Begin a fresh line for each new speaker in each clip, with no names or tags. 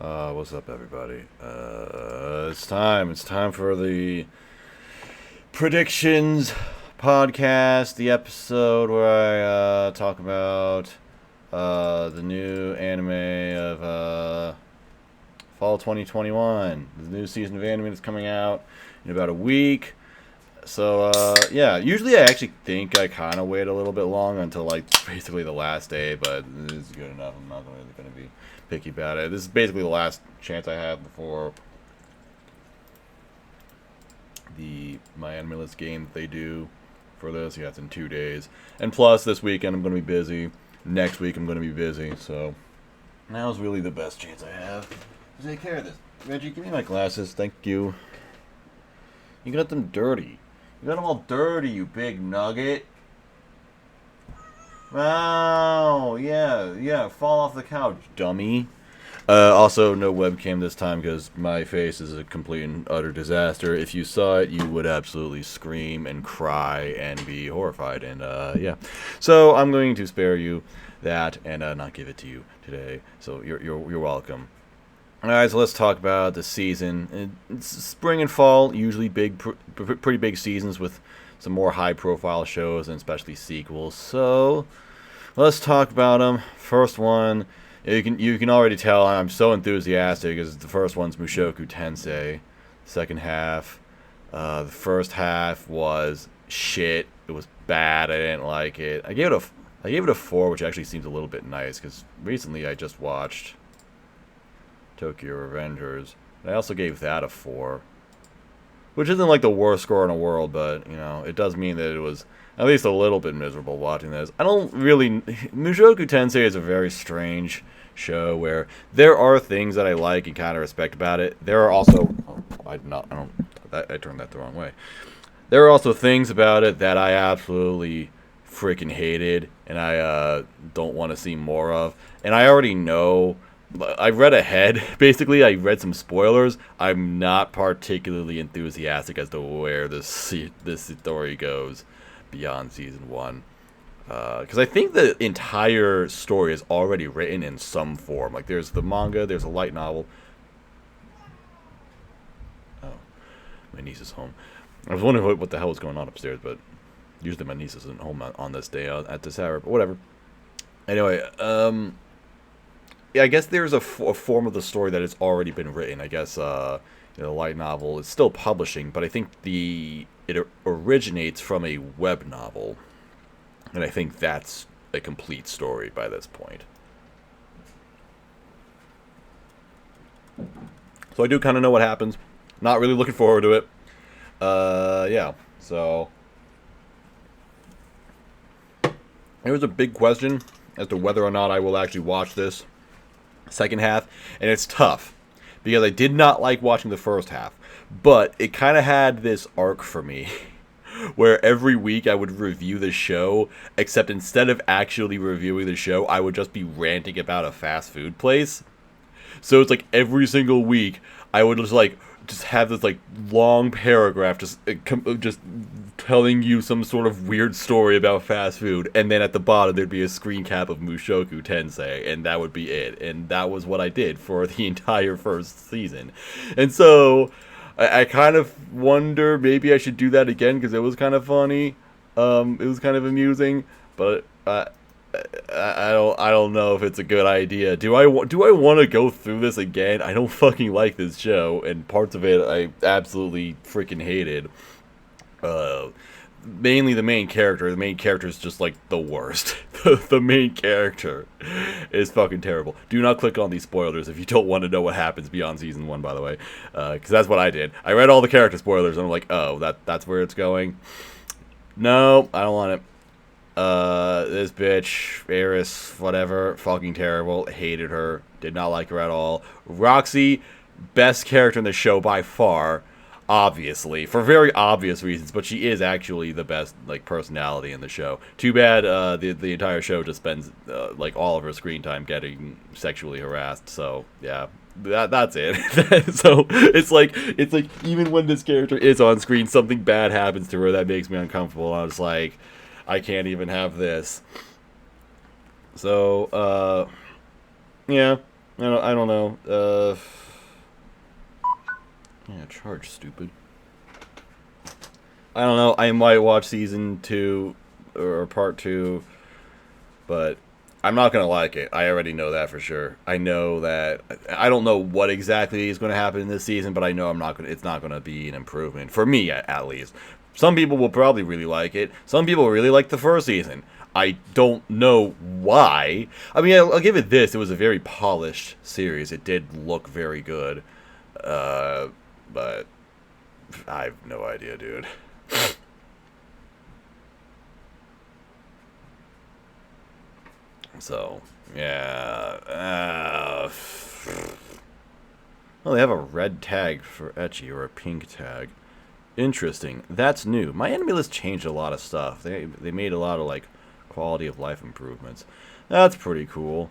What's up, everybody? It's time. It's time for the predictions podcast, the episode where I talk about the new anime of fall 2021. The new season of anime that's coming out in about a week. So, yeah, usually I actually think I kind of wait a little bit long until, like, basically the last day, but this is good enough. I'm not really going to be picky about it. This is basically the last chance I have before my anime list game that they do for this. Yeah, it's in 2 days. And plus, this weekend I'm going to be busy. Next week I'm going to be busy, so now's really the best chance I have to take care of this. Reggie, give me my glasses. Thank you. You got them dirty. You got them all dirty, you big nugget. Wow, yeah, fall off the couch, dummy. Also, no webcam this time because my face is a complete and utter disaster. If you saw it, you would absolutely scream and cry and be horrified. And, yeah. So, I'm going to spare you that and not give it to you today. So, you're welcome. Alright, so let's talk about the season. It's spring and fall, usually pretty big seasons with some more high-profile shows and especially sequels. So, let's talk about them. First one, you can already tell I'm so enthusiastic because the first one's Mushoku Tensei. Second half, the first half was shit. It was bad. I didn't like it. I gave it a 4, which actually seems a little bit nice because recently I just watched Tokyo Revengers. I also gave that a 4, which isn't like the worst score in the world, but you know it does mean that it was at least a little bit miserable watching this. I don't really. Mushoku Tensei is a very strange show where there are things that I like and kind of respect about it. There are also I turned that the wrong way. There are also things about it that I absolutely freaking hated and I don't want to see more of. And I already know. I read ahead. Basically, I read some spoilers. I'm not particularly enthusiastic as to where this story goes beyond season 1. Because I think the entire story is already written in some form. Like, there's the manga, there's a light novel. Oh, my niece is home. I was wondering what the hell was going on upstairs, but usually my niece isn't home on this day at this hour, but whatever. Anyway, yeah, I guess there's a form of the story that has already been written. I guess the light novel is still publishing, but I think it originates from a web novel, and I think that's a complete story by this point. So I do kind of know what happens. Not really looking forward to it. Yeah. So there was a big question as to whether or not I will actually watch this second half, and it's tough because I did not like watching the first half, but it kind of had this arc for me where every week I would review the show, except instead of actually reviewing the show, I would just be ranting about a fast food place. So it's like every single week I would just have this like long paragraph just telling you some sort of weird story about fast food, and then at the bottom there'd be a screen cap of Mushoku Tensei, and that would be it. And that was what I did for the entire first season. And so I kind of wonder maybe I should do that again because it was kind of funny. It was kind of amusing, but I don't know if it's a good idea. Do I want to go through this again? I don't fucking like this show, and parts of it I absolutely freaking hated. Mainly the main character. The main character is just like the worst. The main character is fucking terrible. Do not click on these spoilers if you don't want to know what happens beyond season 1, by the way, because that's what I did. I read all the character spoilers and I'm like, oh, that's where it's going. No, I don't want it. This bitch, Eris, whatever, fucking terrible. Hated her. Did not like her at all. Roxy, best character in the show by far, obviously, for very obvious reasons, but she is actually the best, like, personality in the show. Too bad, the entire show just spends, like, all of her screen time getting sexually harassed, so, yeah. That's it. So it's like even when this character is on screen, something bad happens to her that makes me uncomfortable. I was like, I can't even have this. So, yeah. I don't know. Yeah, charge, stupid. I don't know. I might watch season 2 or part 2, but I'm not gonna like it. I already know that for sure. I know that I don't know what exactly is going to happen in this season, but I know I'm not gonna. It's not going to be an improvement for me, at least. Some people will probably really like it. Some people really like the first season. I don't know why. I mean, I'll give it this. It was a very polished series. It did look very good, but I have no idea, dude. So, yeah. Well, they have a red tag for ecchi or a pink tag. Interesting. That's new. My enemy list changed a lot of stuff. They made a lot of like quality of life improvements. That's pretty cool.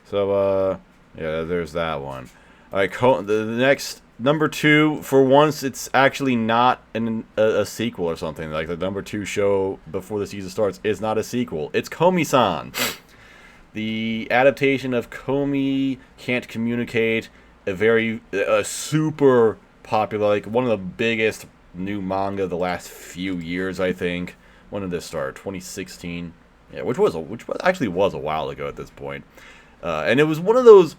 So yeah, there's that one. All right, the next number 2. For once, it's actually not a sequel or something. Like the number 2 show before the season starts is not a sequel. It's Komi-san, the adaptation of Komi Can't Communicate. A super popular, like one of the biggest new manga the last few years, I think. When did this start? 2016. Yeah, which actually was a while ago at this point. And it was one of those.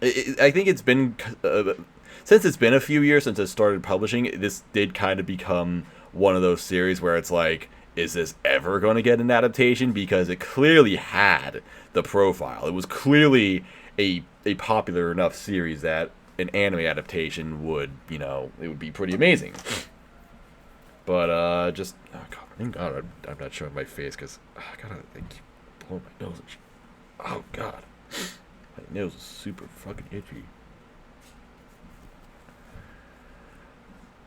I think it's been since it's been a few years since it started publishing. This did kind of become one of those series where it's like, is this ever going to get an adaptation? Because it clearly had the profile. It was clearly a popular enough series that an anime adaptation would, it would be pretty amazing. But oh god, thank God I'm not showing my face because I keep blowing my nose and shit. Oh god, my nose is super fucking itchy.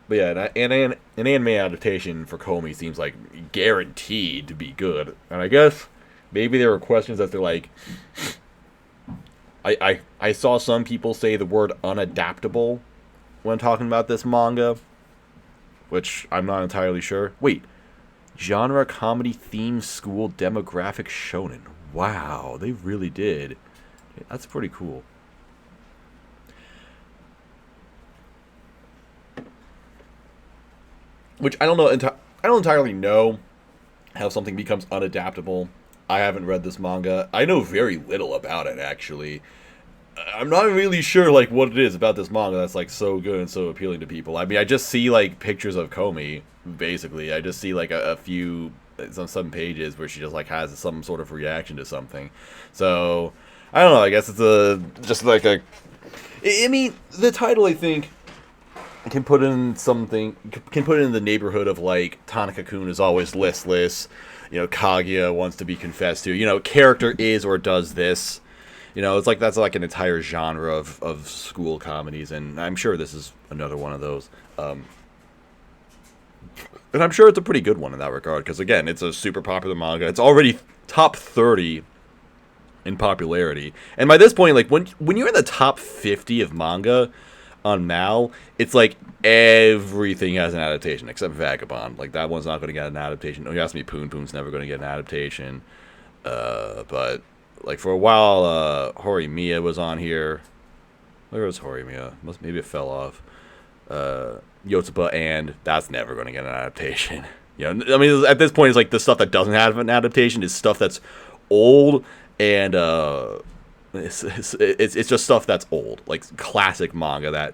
But yeah, an anime adaptation for Komi seems like guaranteed to be good. And I guess maybe there were questions that they're like, I saw some people say the word unadaptable when talking about this manga, which I'm not entirely sure. Wait, genre, comedy, theme, school, demographic, shonen. Wow, they really did. That's pretty cool. Which I don't know. I don't entirely know how something becomes unadaptable. I haven't read this manga. I know very little about it, actually. I'm not really sure like what it is about this manga that's like so good and so appealing to people. I mean, I just see like pictures of Komi. Basically, I just see like a few some pages where she just like has some sort of reaction to something. So I don't know. I guess it's just like a. I mean, the title I think can put in something. Can put it in the neighborhood of like Tanaka-kun is always listless. Kaguya wants to be confessed to. Character is or does this. It's like that's like an entire genre of school comedies, and I'm sure this is another one of those. And I'm sure it's a pretty good one in that regard, because again, it's a super popular manga. It's already top 30 in popularity, and by this point, like when you're in the top 50 of manga on Mal, it's like everything has an adaptation except Vagabond. Like that one's not going to get an adaptation. Oh, you ask me, Poon Poon's never going to get an adaptation. But like for a while, Horimiya was on here. Where was Horimiya? Maybe it fell off. Yotsuba, and that's never going to get an adaptation. I mean, at this point, it's like the stuff that doesn't have an adaptation is stuff that's old, and it's just stuff that's old, like classic manga that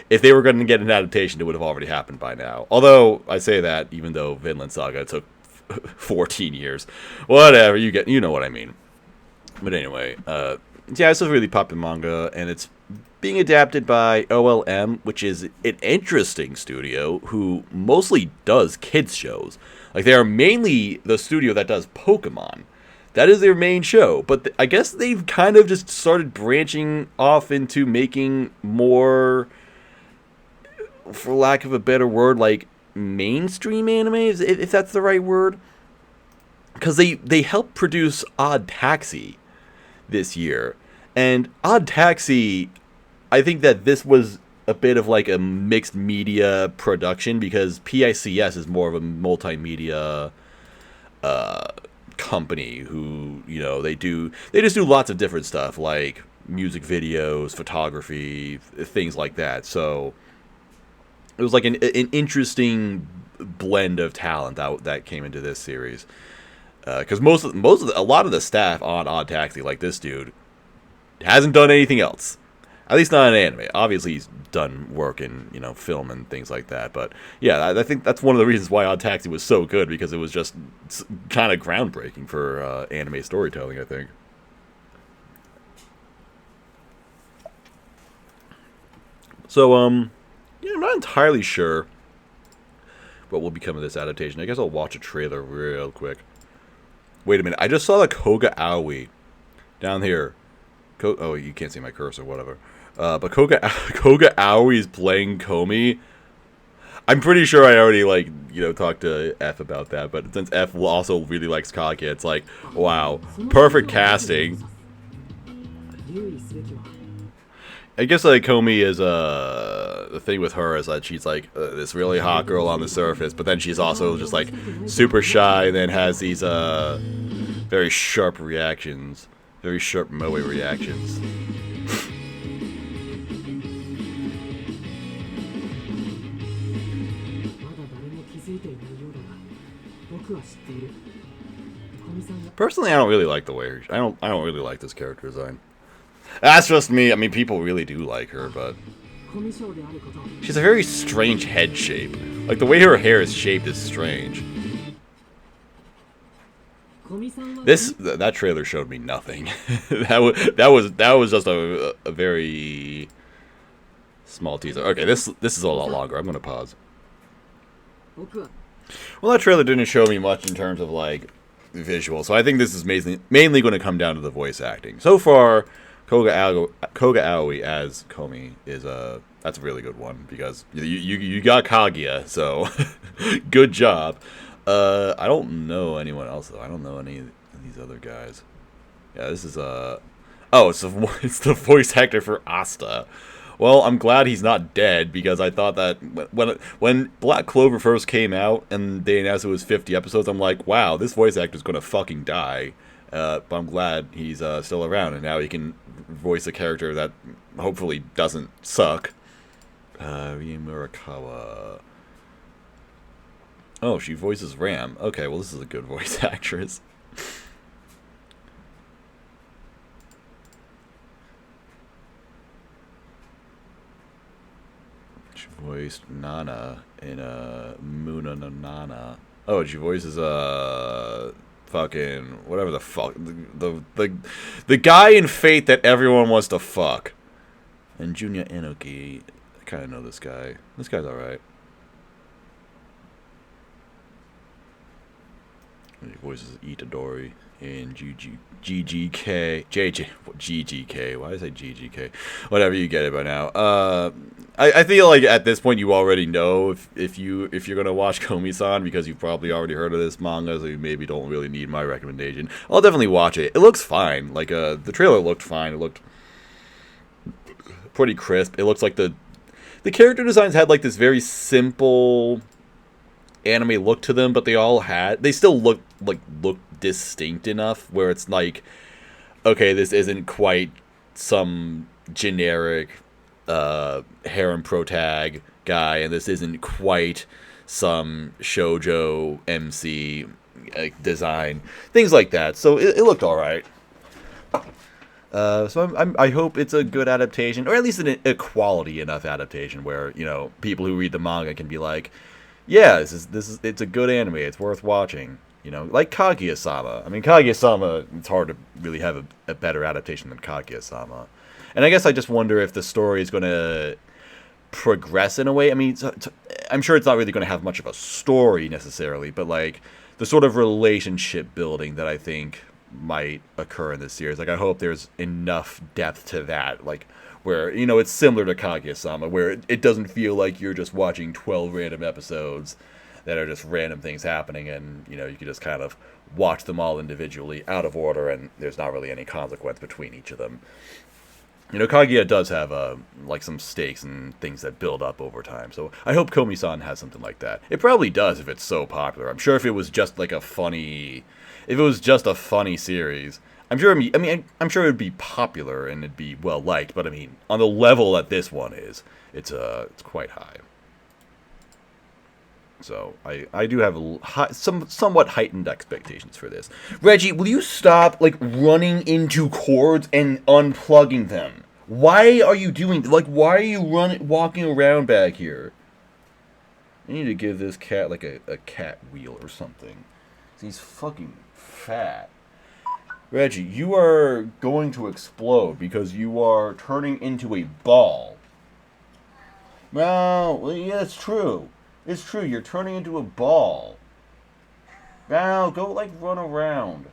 if they were going to get an adaptation, it would have already happened by now. Although I say that, even though Vinland Saga took 14 years, whatever, you know what I mean. But anyway, yeah, it's a really popular manga, and it's being adapted by OLM, which is an interesting studio who mostly does kids shows. Like, they are mainly the studio that does Pokemon. That is their main show, but I guess they've kind of just started branching off into making more, for lack of a better word, like mainstream animes, if that's the right word. Because they helped produce Odd Taxi this year. And Odd Taxi, I think that this was a bit of like a mixed media production, because PICS is more of a multimedia company who, you know, they just do lots of different stuff like music videos, photography, things like that. So it was like an interesting blend of talent that came into this series. Because a lot of the staff on Odd Taxi, like this dude, hasn't done anything else. At least not in anime. Obviously, he's done work in, you know, film and things like that. But yeah, I think that's one of the reasons why Odd Taxi was so good, because it was just kind of groundbreaking for anime storytelling, I think. So, yeah, I'm not entirely sure what will become of this adaptation. I guess I'll watch a trailer real quick. Wait a minute. I just saw the Koga Aoi down here. Oh, you can't see my cursor, whatever. But Koga Aoi is playing Komi. I'm pretty sure I already, like, you know, talked to F about that. But since F also really likes Kaguya, it's like, wow, perfect casting. I guess like Komi is the thing with her is that she's like this really hot girl on the surface, but then she's also just like super shy, and then has these very sharp reactions, very sharp moe reactions. Personally, I don't really like the way I don't really like this character design. That's just me. I mean, people really do like her, but she's a very strange head shape. Like, the way her hair is shaped is strange. That trailer showed me nothing. that was just a very small teaser. Okay, this is a lot longer. I'm gonna pause. Well, that trailer didn't show me much in terms of like visual, so I think this is mainly going to come down to the voice acting. So far, Koga Aoi as Komi is that's a really good one, because you got Kaguya, so good job. I don't know anyone else though. I don't know any of these other guys. Yeah, this is oh, it's the voice actor for Asta. Well, I'm glad he's not dead, because I thought that when Black Clover first came out and they announced it was 50 episodes, I'm like, wow, this voice actor's gonna fucking die. But I'm glad he's still around, and now he can voice a character that hopefully doesn't suck. Rie Murakawa. Oh, she voices Ram. Okay, well, this is a good voice actress. She voiced Nana in Muna no Nana. Oh, she voices fucking whatever the fuck, the guy in Fate that everyone wants to fuck. And Junya Enoki, I kind of know this guy. This guy's all right. He voices Itadori in GGK. Why did I say GGK? Whatever, you get it by now. I feel like at this point you already know if you're gonna watch Komi-san, because you've probably already heard of this manga, so you maybe don't really need my recommendation. I'll definitely watch it. It looks fine. Like the trailer looked fine. It looked pretty crisp. It looks like the character designs had like this very simple anime look to them, but they still look distinct enough where it's like, okay, this isn't quite some generic harem protag guy, and this isn't quite some shoujo MC design, things like that. So it looked all right. So I hope it's a good adaptation, or at least a quality enough adaptation where, you know, people who read the manga can be like, yeah, it's a good anime. It's worth watching. You know, like Kaguya-sama. I mean, Kaguya-sama, it's hard to really have a better adaptation than Kaguya-sama. And I guess I just wonder if the story is going to progress in a way. I mean, I'm sure it's not really going to have much of a story necessarily, but like the sort of relationship building that I think might occur in this series. Like, I hope there's enough depth to that, like, where, you know, it's similar to Kaguya-sama, where it doesn't feel like you're just watching 12 random episodes that are just random things happening, and, you know, you can just kind of watch them all individually, out of order, and there's not really any consequence between each of them. You know, Kaguya does have like some stakes and things that build up over time. So I hope Komi-san has something like that. It probably does if it's so popular. I'm sure if it was just like if it was just a funny series, I'm sure. I'm sure it would be popular and it'd be well liked. But I mean, on the level that this one is, it's quite high. So I do have some somewhat heightened expectations for this. Reggie, will you stop like running into cords and unplugging them? Why are you doing why are you walking around back here? I need to give this cat like a cat wheel or something. He's fucking fat. Reggie, you are going to explode because you are turning into a ball. Well, yeah, it's true. It's true, you're turning into a ball. Now, go, like, run around.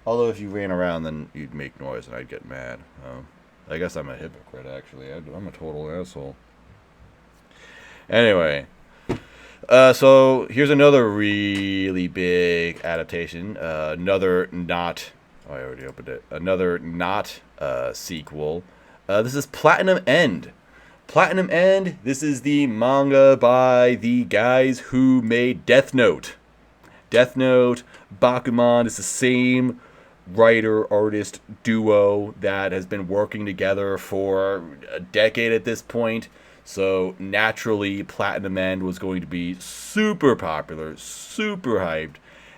Although if you ran around, then you'd make noise and I'd get mad. I guess I'm a hypocrite, actually. I'm a total asshole. Anyway. So, here's another really big adaptation. Another not... Oh, I already opened it. Another not sequel. This is Platinum End. Platinum End, this is the manga by the guys who made Death Note. Death Note, Bakuman, is the same writer-artist duo that has been working together for a decade at this point. So naturally, Platinum End was going to be super popular, super hyped.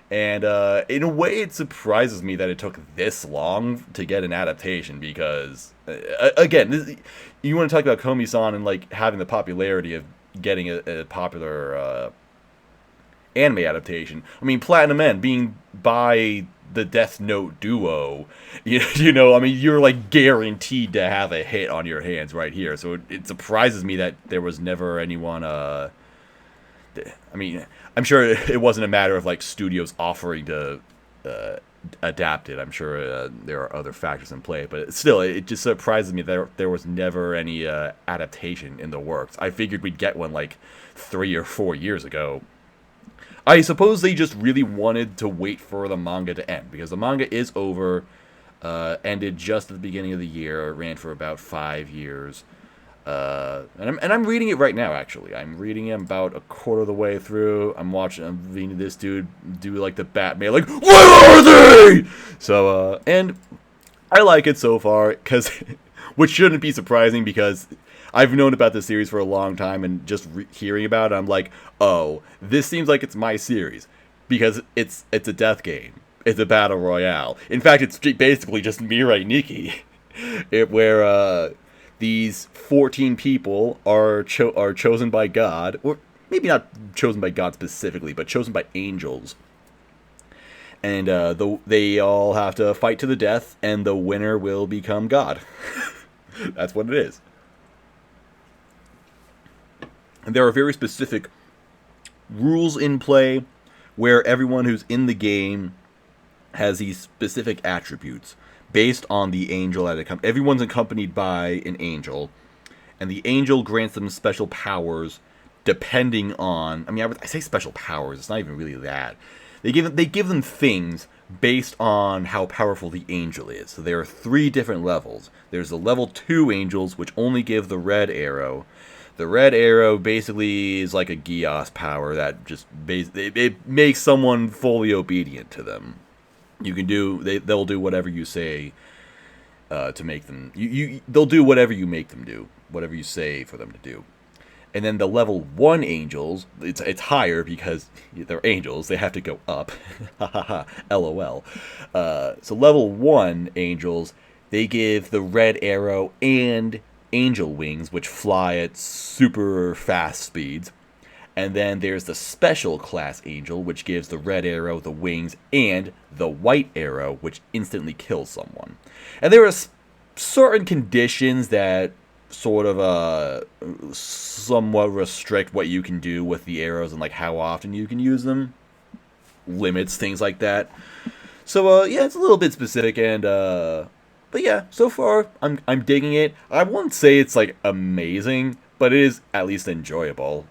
And in a way, it surprises me that it took this long to get an adaptation because, again, you want to talk about Komi-san and like having the popularity of getting a popular anime adaptation. I mean, Platinum End being by the Death Note duo, you know, I mean, you're like guaranteed to have a hit on your hands right here. So it surprises me that there was never anyone. I mean, I'm sure it wasn't a matter of like studios offering to adapt it. I'm sure there are other factors in play, but still, it just surprises me that there was never any adaptation in the works. I figured we'd get one like 3 or 4 years ago. I suppose they just really wanted to wait for the manga to end because the manga is over, ended just at the beginning of the year, ran for about 5 years. And I'm reading it right now, actually. I'm reading it about a quarter of the way through. I'm reading this dude do, like, the Batman, like, where are they? So, and I like it so far, because, which shouldn't be surprising, because I've known about this series for a long time, and just hearing about it, I'm like, oh, this seems like it's my series, because it's a death game. It's a battle royale. In fact, it's basically just Mirai Nikki, where, these 14 people are chosen by God, or maybe not chosen by God specifically, but chosen by angels. And they all have to fight to the death, and the winner will become God. That's what it is. And there are very specific rules in play where everyone who's in the game has these specific attributes based on the angel that it everyone's accompanied by an angel, and the angel grants them special powers depending on. I mean, I say special powers. It's not even really that. They give them things based on how powerful the angel is. So there are 3 different levels. There's the level 2 angels, which only give the red arrow. The red arrow basically is like a Gios power that just it makes someone fully obedient to them. You can they'll do whatever you say to make them. They'll do whatever you make them do, whatever you say for them to do. And then the level 1 angels, it's higher because they're angels. They have to go up. Ha ha ha. LOL. So level 1 angels, they give the red arrow and angel wings, which fly at super fast speeds. And then there's the special class angel, which gives the red arrow, the wings, and the white arrow, which instantly kills someone. And there are certain conditions that sort of somewhat restrict what you can do with the arrows and like how often you can use them. Limits, things like that. So yeah, it's a little bit specific, and but yeah, so far I'm digging it. I won't say it's like amazing, but it is at least enjoyable.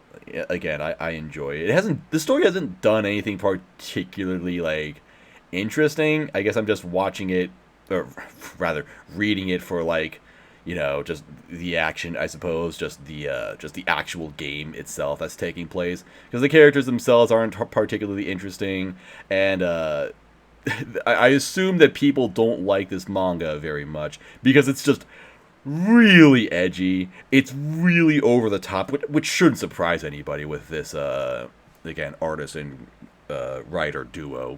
Again, I enjoy it. The story hasn't done anything particularly like interesting. I guess I'm just watching it, or rather reading it for like you know, just the action, I suppose, just the actual game itself that's taking place, because the characters themselves aren't particularly interesting, and I assume that people don't like this manga very much because it's just really edgy. It's really over the top, which shouldn't surprise anybody with this again, artist and writer duo.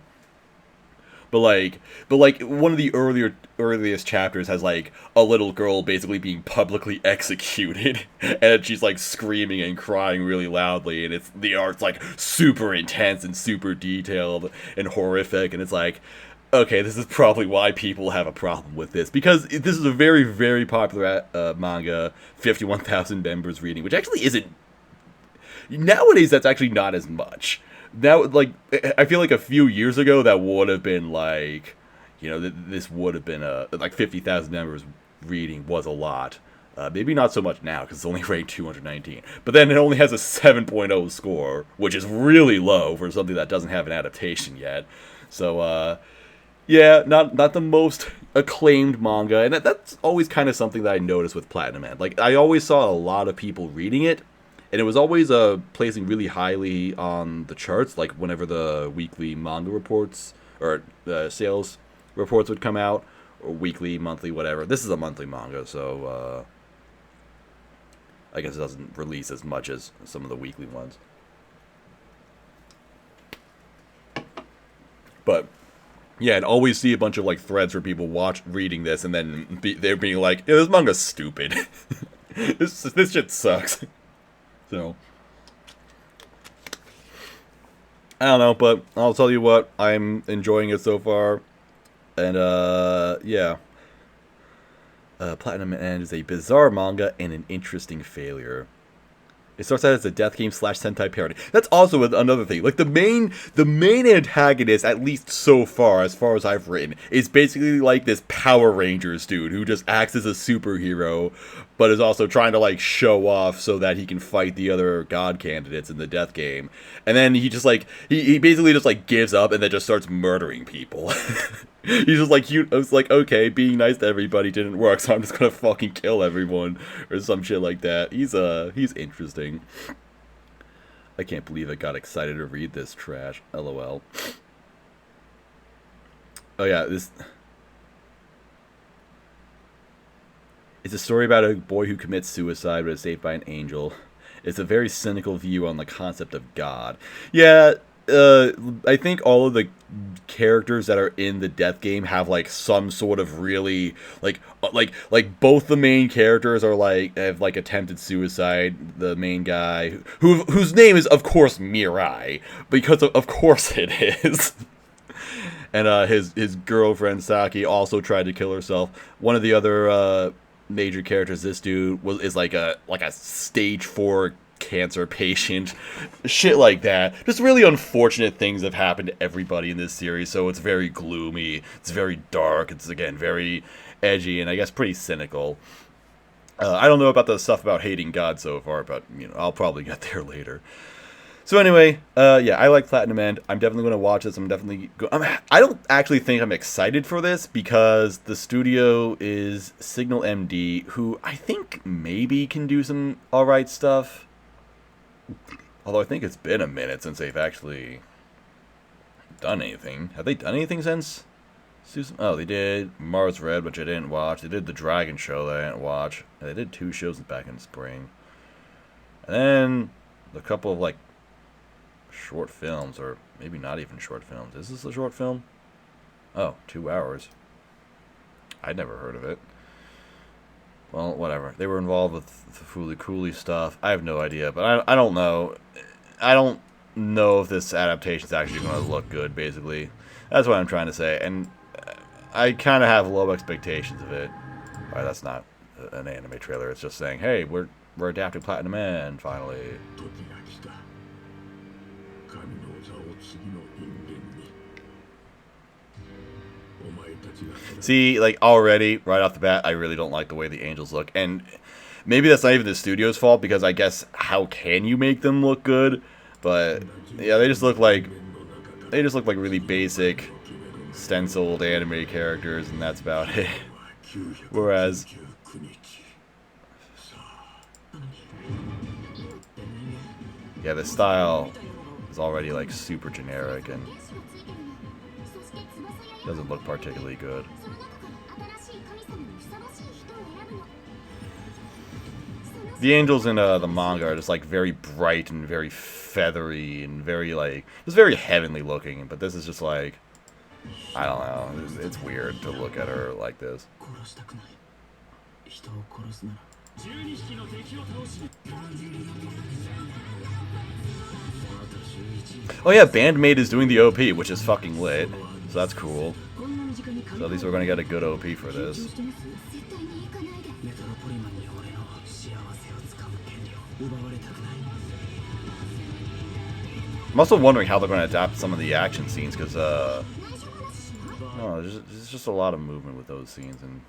But like one of the earliest chapters has like a little girl basically being publicly executed, and she's like screaming and crying really loudly, and it's the art's like super intense and super detailed and horrific, and it's like, okay, this is probably why people have a problem with this, because this is a very, very popular manga, 51,000 members reading, which actually isn't, nowadays that's actually not as much. Now, like, I feel like a few years ago that would have been like, you know, this would have been like 50,000 members reading was a lot. Maybe not so much now because it's only ranked 219. But then it only has a 7.0 score, which is really low for something that doesn't have an adaptation yet. So, yeah, not the most acclaimed manga, and that's always kind of something that I noticed with Platinum End. Like, I always saw a lot of people reading it, and it was always placing really highly on the charts, like whenever the weekly manga reports or sales reports would come out, or weekly, monthly, whatever. This is a monthly manga, so I guess it doesn't release as much as some of the weekly ones. But yeah, I'd always see a bunch of like threads for people reading this, and then they're being like, yeah, "This manga's stupid. this shit sucks." So, I don't know, but I'll tell you what, I'm enjoying it so far, and yeah. Platinum End is a bizarre manga and an interesting failure. It starts out as a death game / Sentai parody. That's also another thing. Like, the main antagonist, at least so far as I've written, is basically like this Power Rangers dude who just acts as a superhero, but is also trying to like show off so that he can fight the other god candidates in the death game. And then he just like he basically just like gives up and then just starts murdering people. He's just like, I was like, okay, being nice to everybody didn't work, so I'm just gonna fucking kill everyone or some shit like that. He's interesting. I can't believe I got excited to read this trash. LOL. Oh yeah, this. It's a story about a boy who commits suicide but is saved by an angel. It's a very cynical view on the concept of God. Yeah. I think all of the characters that are in the death game have like some sort of really like both the main characters are like have like attempted suicide. The main guy whose name is of course Mirai, because of course it is. And his girlfriend Saki also tried to kill herself. One of the other major characters, this dude is like a stage 4 cancer patient, shit like that. Just really unfortunate things have happened to everybody in this series, so it's very gloomy, it's very dark, it's again very edgy, and I guess pretty cynical. I don't know about the stuff about hating God so far, but you know, I'll probably get there later. So anyway, yeah, I like Platinum End. I'm definitely going to watch this. I don't actually think I'm excited for this because the studio is Signal MD, who I think maybe can do some alright stuff. Although I think it's been a minute since they've actually done anything. Have they done anything since? Oh, they did Mars Red, which I didn't watch. They did the Dragon Show that I didn't watch. And they did 2 shows back in spring. And then a couple of, like, short films, or maybe not even short films. Is this a short film? Oh, 2 hours. I'd never heard of it. Well, whatever. They were involved with the Fooly Cooley stuff. I have no idea, but I don't know. I don't know if this adaptation is actually going to look good, basically. That's what I'm trying to say, and I kind of have low expectations of it. Alright, that's not an anime trailer. It's just saying, hey, we're adapting Platinum End, finally. See, like, already, right off the bat, I really don't like the way the angels look. And maybe that's not even the studio's fault, because I guess how can you make them look good? But, yeah, they just look like really basic, stenciled anime characters, and that's about it. Whereas Yeah, the style is already like super generic and doesn't look particularly good. The angels in the manga are just like very bright and very feathery and very like just very heavenly looking, but this is just like I don't know. It's weird to look at her like this. Oh yeah, Bandmate is doing the OP, which is fucking lit. So that's cool. So at least we're gonna get a good OP for this. I'm also wondering how they're going to adapt some of the action scenes, because, no, there's just a lot of movement with those scenes, and...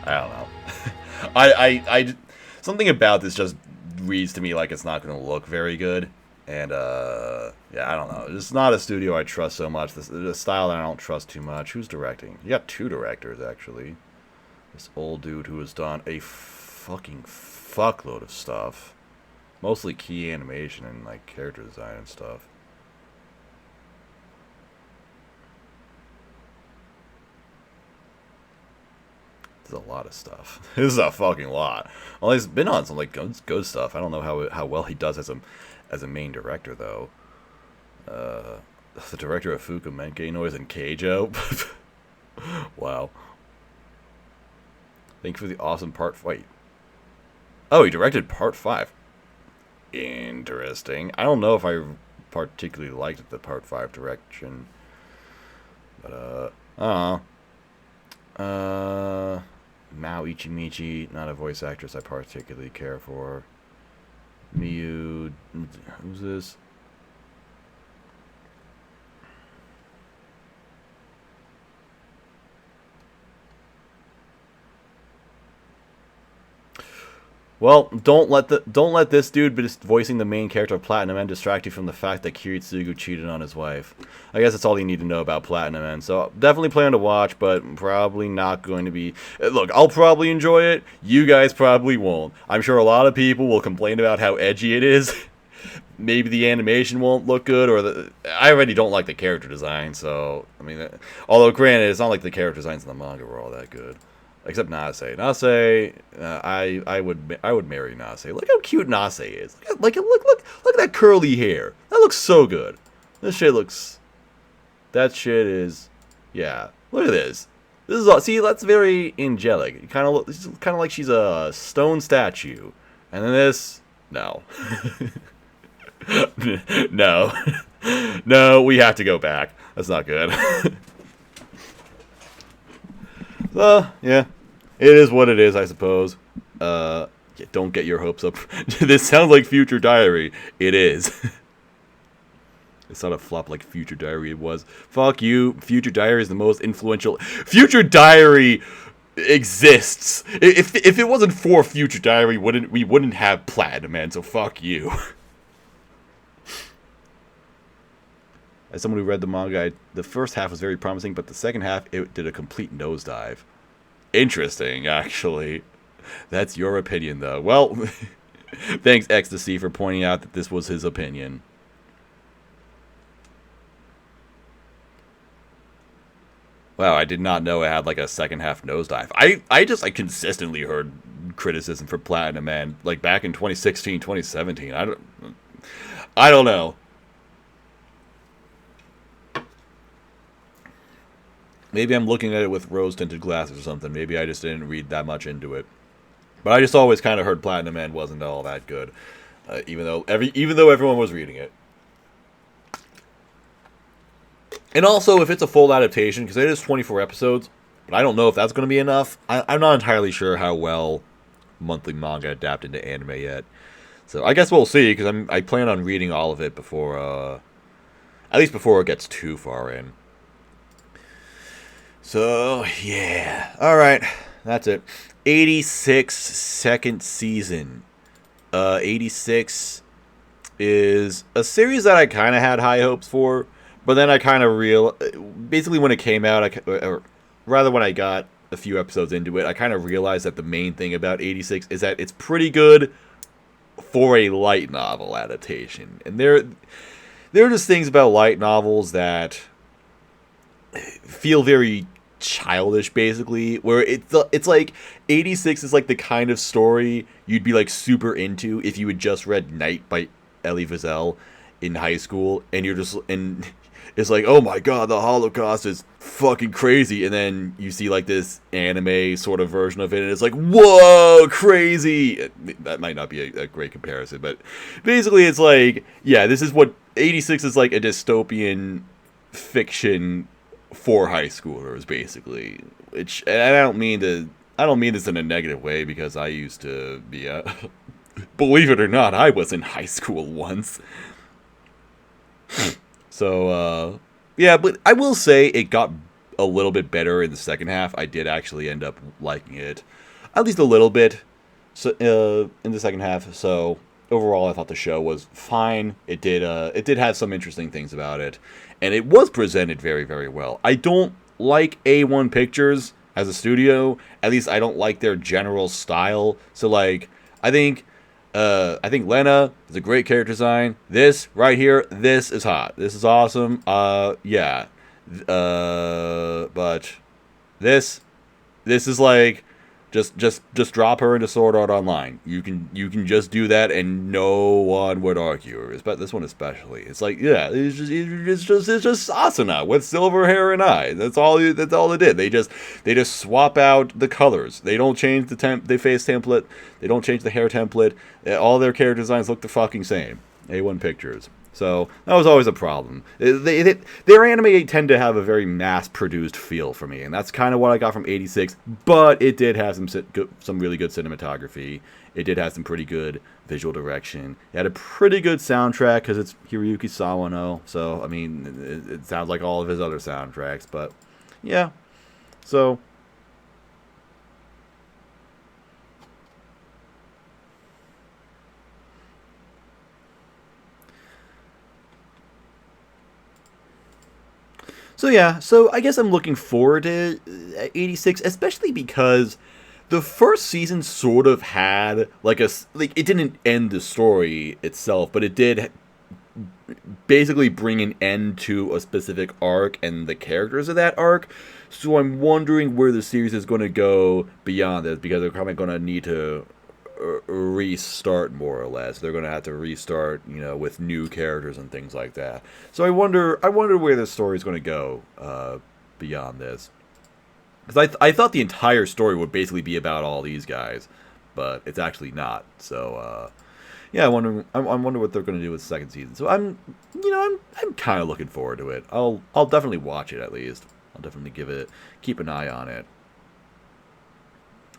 I don't know. Something about this just reads to me like it's not going to look very good. And, yeah, I don't know. It's not a studio I trust so much. This is a style that I don't trust too much. Who's directing? You got two directors, actually. This old dude who has done a fucking fuckload of stuff. Mostly key animation and, like, character design and stuff. There's a lot of stuff. This is a fucking lot. Well, he's been on some, like, good stuff. I don't know how well he does as a main director, though. The director of Fukumenke Noise and Keijo. Wow. Thank you for the awesome part. Wait. Oh, he directed part 5. Interesting. I don't know if I particularly liked the part 5 direction. But, I don't know. Mao Ichimichi, not a voice actress I particularly care for. Miyu, who's this? Well, don't let this dude be just voicing the main character of Platinum End distract you from the fact that Kiritsugu cheated on his wife. I guess that's all you need to know about Platinum End. So definitely plan to watch, but probably not going to be. Look, I'll probably enjoy it. You guys probably won't. I'm sure a lot of people will complain about how edgy it is. Maybe the animation won't look good, or I already don't like the character design. So I mean, although granted, it's not like the character designs in the manga were all that good. Except Nase. Nase, I would marry Nase. Look how cute Nase is. Look at that curly hair. That looks so good. This shit looks. That shit is. Yeah. Look at this. This is all. See, that's very angelic. It kind of looks kind of like she's a stone statue. And then this, no. No. No, we have to go back. That's not good. So, yeah. It is what it is, I suppose. Yeah, don't get your hopes up. This sounds like Future Diary. It is. It's not a flop like Future Diary was. Fuck you. Future Diary is the most influential. Future Diary exists. If it wasn't for Future Diary, we wouldn't have Platinum Man, so fuck you. As someone who read the manga, the first half was very promising, but the second half, it did a complete nosedive. Interesting, actually. That's your opinion, though. Well, thanks, Ecstasy, for pointing out that this was his opinion. Wow, I did not know it had, like, a second half nosedive. I consistently heard criticism for Platinum Man, like, back in 2016, 2017. I don't know. Maybe I'm looking at it with rose-tinted glasses or something. Maybe I just didn't read that much into it. But I just always kind of heard Platinum Man wasn't all that good, even though everyone was reading it. And also, if it's a full adaptation, because it is 24 episodes, but I don't know if that's going to be enough. I'm not entirely sure how well monthly manga adapt into anime yet. So I guess we'll see, because I plan on reading all of it before, at least before it gets too far in. So, yeah. Alright. That's it. 86 second season. 86 is a series that I kind of had high hopes for, but then I kind of basically when it came out, or rather when I got a few episodes into it, I kind of realized that the main thing about 86 is that it's pretty good for a light novel adaptation. And there are just things about light novels that feel very childish, basically, where it's like 86 is like the kind of story you'd be like super into if you had just read Night by Elie Wiesel in high school, and it's like, oh my god, the Holocaust is fucking crazy, and then you see like this anime sort of version of it, and it's like, whoa, crazy. That might not be a great comparison, but basically it's like, yeah, this is what 86 is, like a dystopian fiction for high schoolers, basically. Which, and I don't mean this in a negative way, because I used to be believe it or not, I was in high school once. So, yeah, but I will say it got a little bit better in the second half. I did actually end up liking it, at least a little bit, in the second half. So overall, I thought the show was fine. It did have some interesting things about it, and it was presented very, very well. I don't like A1 Pictures as a studio. At least I don't like their general style. So like, I think Lena is a great character design. This right here, this is hot. This is awesome. Yeah. But this is like, just drop her into Sword Art Online. You can just do that, and no one would argue. But this one especially, it's like, yeah, it's just Asuna with silver hair and eyes. That's all they did. They just swap out the colors. They don't change the face template. They don't change the hair template. All their character designs look the fucking same. A1 Pictures. So that was always a problem. Their anime tend to have a very mass-produced feel for me, and that's kind of what I got from 86. But it did have some really good cinematography. It did have some pretty good visual direction. It had a pretty good soundtrack because it's Hiroyuki Sawano. So I mean, it sounds like all of his other soundtracks. But yeah, so. So yeah, so I guess I'm looking forward to 86, especially because the first season sort of had like it didn't end the story itself, but it did basically bring an end to a specific arc and the characters of that arc. So I'm wondering where the series is going to go beyond this, because they're probably going to need to restart, more or less. They're going to have to restart, with new characters and things like that. So I wonder where this story is going to go beyond this, because I thought the entire story would basically be about all these guys, but it's actually not. So yeah, I wonder what they're going to do with the second season. So I'm kind of looking forward to it. I'll definitely watch it, at least. I'll definitely keep an eye on it.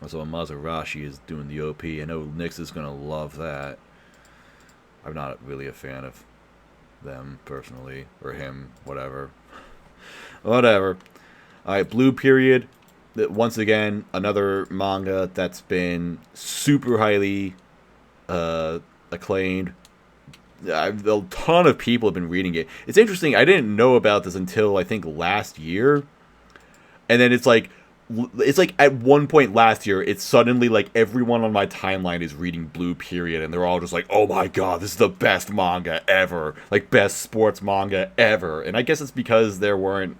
Also, Mazarashi is doing the OP. I know Nyx is going to love that. I'm not really a fan of them, personally. Or him, whatever. Whatever. Alright, Blue Period. Once again, another manga that's been super highly acclaimed. A ton of people have been reading it. It's interesting, I didn't know about this until, I think, last year. And then it's like at one point last year, it's suddenly like everyone on my timeline is reading Blue Period, and they're all just like, oh my god, this is the best manga ever. Like, best sports manga ever. And I guess it's because there weren't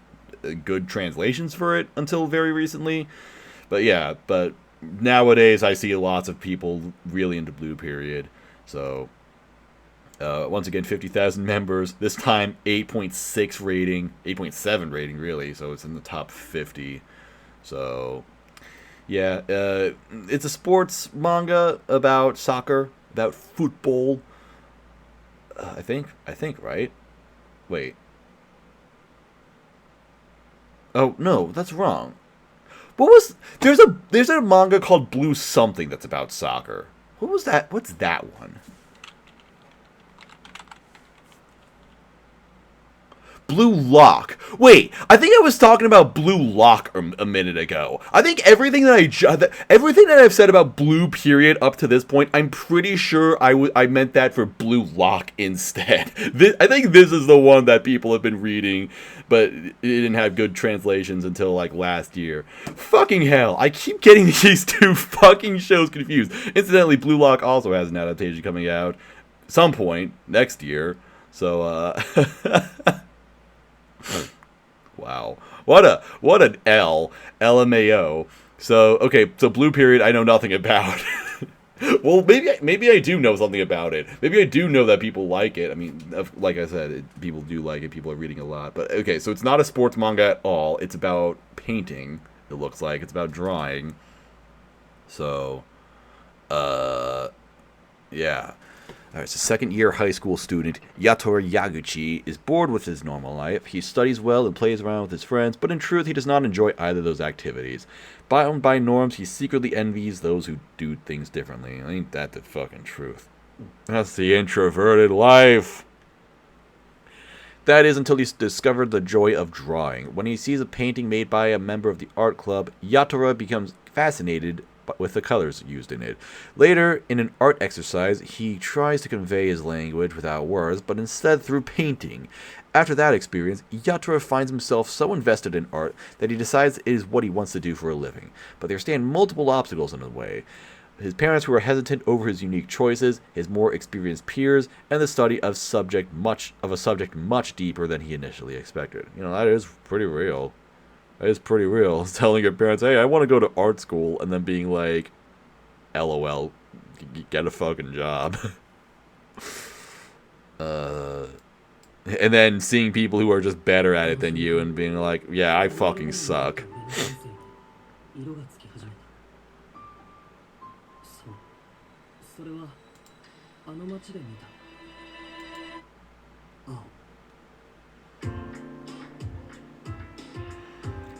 good translations for it until very recently. But yeah, but nowadays I see lots of people really into Blue Period. So, once again, 50,000 members. This time, 8.6 rating. 8.7 rating, really. So it's in the top 50. So, yeah, it's a sports manga about soccer, about football. I think, right? Wait. Oh no, that's wrong. There's a manga called Blue Something that's about soccer. What was that? What's that one? Blue Lock. Wait, I think I was talking about Blue Lock a minute ago. I think everything that I've said about Blue Period up to this point, I'm pretty sure I meant that for Blue Lock instead. I think this is the one that people have been reading, but it didn't have good translations until like last year. Fucking hell, I keep getting these two fucking shows confused. Incidentally, Blue Lock also has an adaptation coming out some point next year. So, wow. What an LMAO. So, okay, so Blue Period I know nothing about. Well, maybe I do know something about it. Maybe I do know that people like it. I mean, like I said, people do like it. People are reading a lot. But, okay, so it's not a sports manga at all. It's about painting, it looks like. It's about drawing. So, yeah. Alright, so second-year high school student Yatora Yaguchi is bored with his normal life. He studies well and plays around with his friends, but in truth, he does not enjoy either of those activities. Bound by norms, he secretly envies those who do things differently. Ain't that the fucking truth? That's the introverted life. That is until he's discovered the joy of drawing. When he sees a painting made by a member of the art club, Yatora becomes fascinated with the colors used in it. Later, in an art exercise, he tries to convey his language without words, but instead through painting. After that experience, Yatora finds himself so invested in art that he decides it is what he wants to do for a living. But there stand multiple obstacles in the way. His parents who are hesitant over his unique choices, his more experienced peers, and the study of a subject much deeper than he initially expected. You know, that is pretty real. That is pretty real. Telling your parents, hey, I want to go to art school, and then being like, LOL, get a fucking job. And then seeing people who are just better at it than you and being like, yeah, I fucking suck.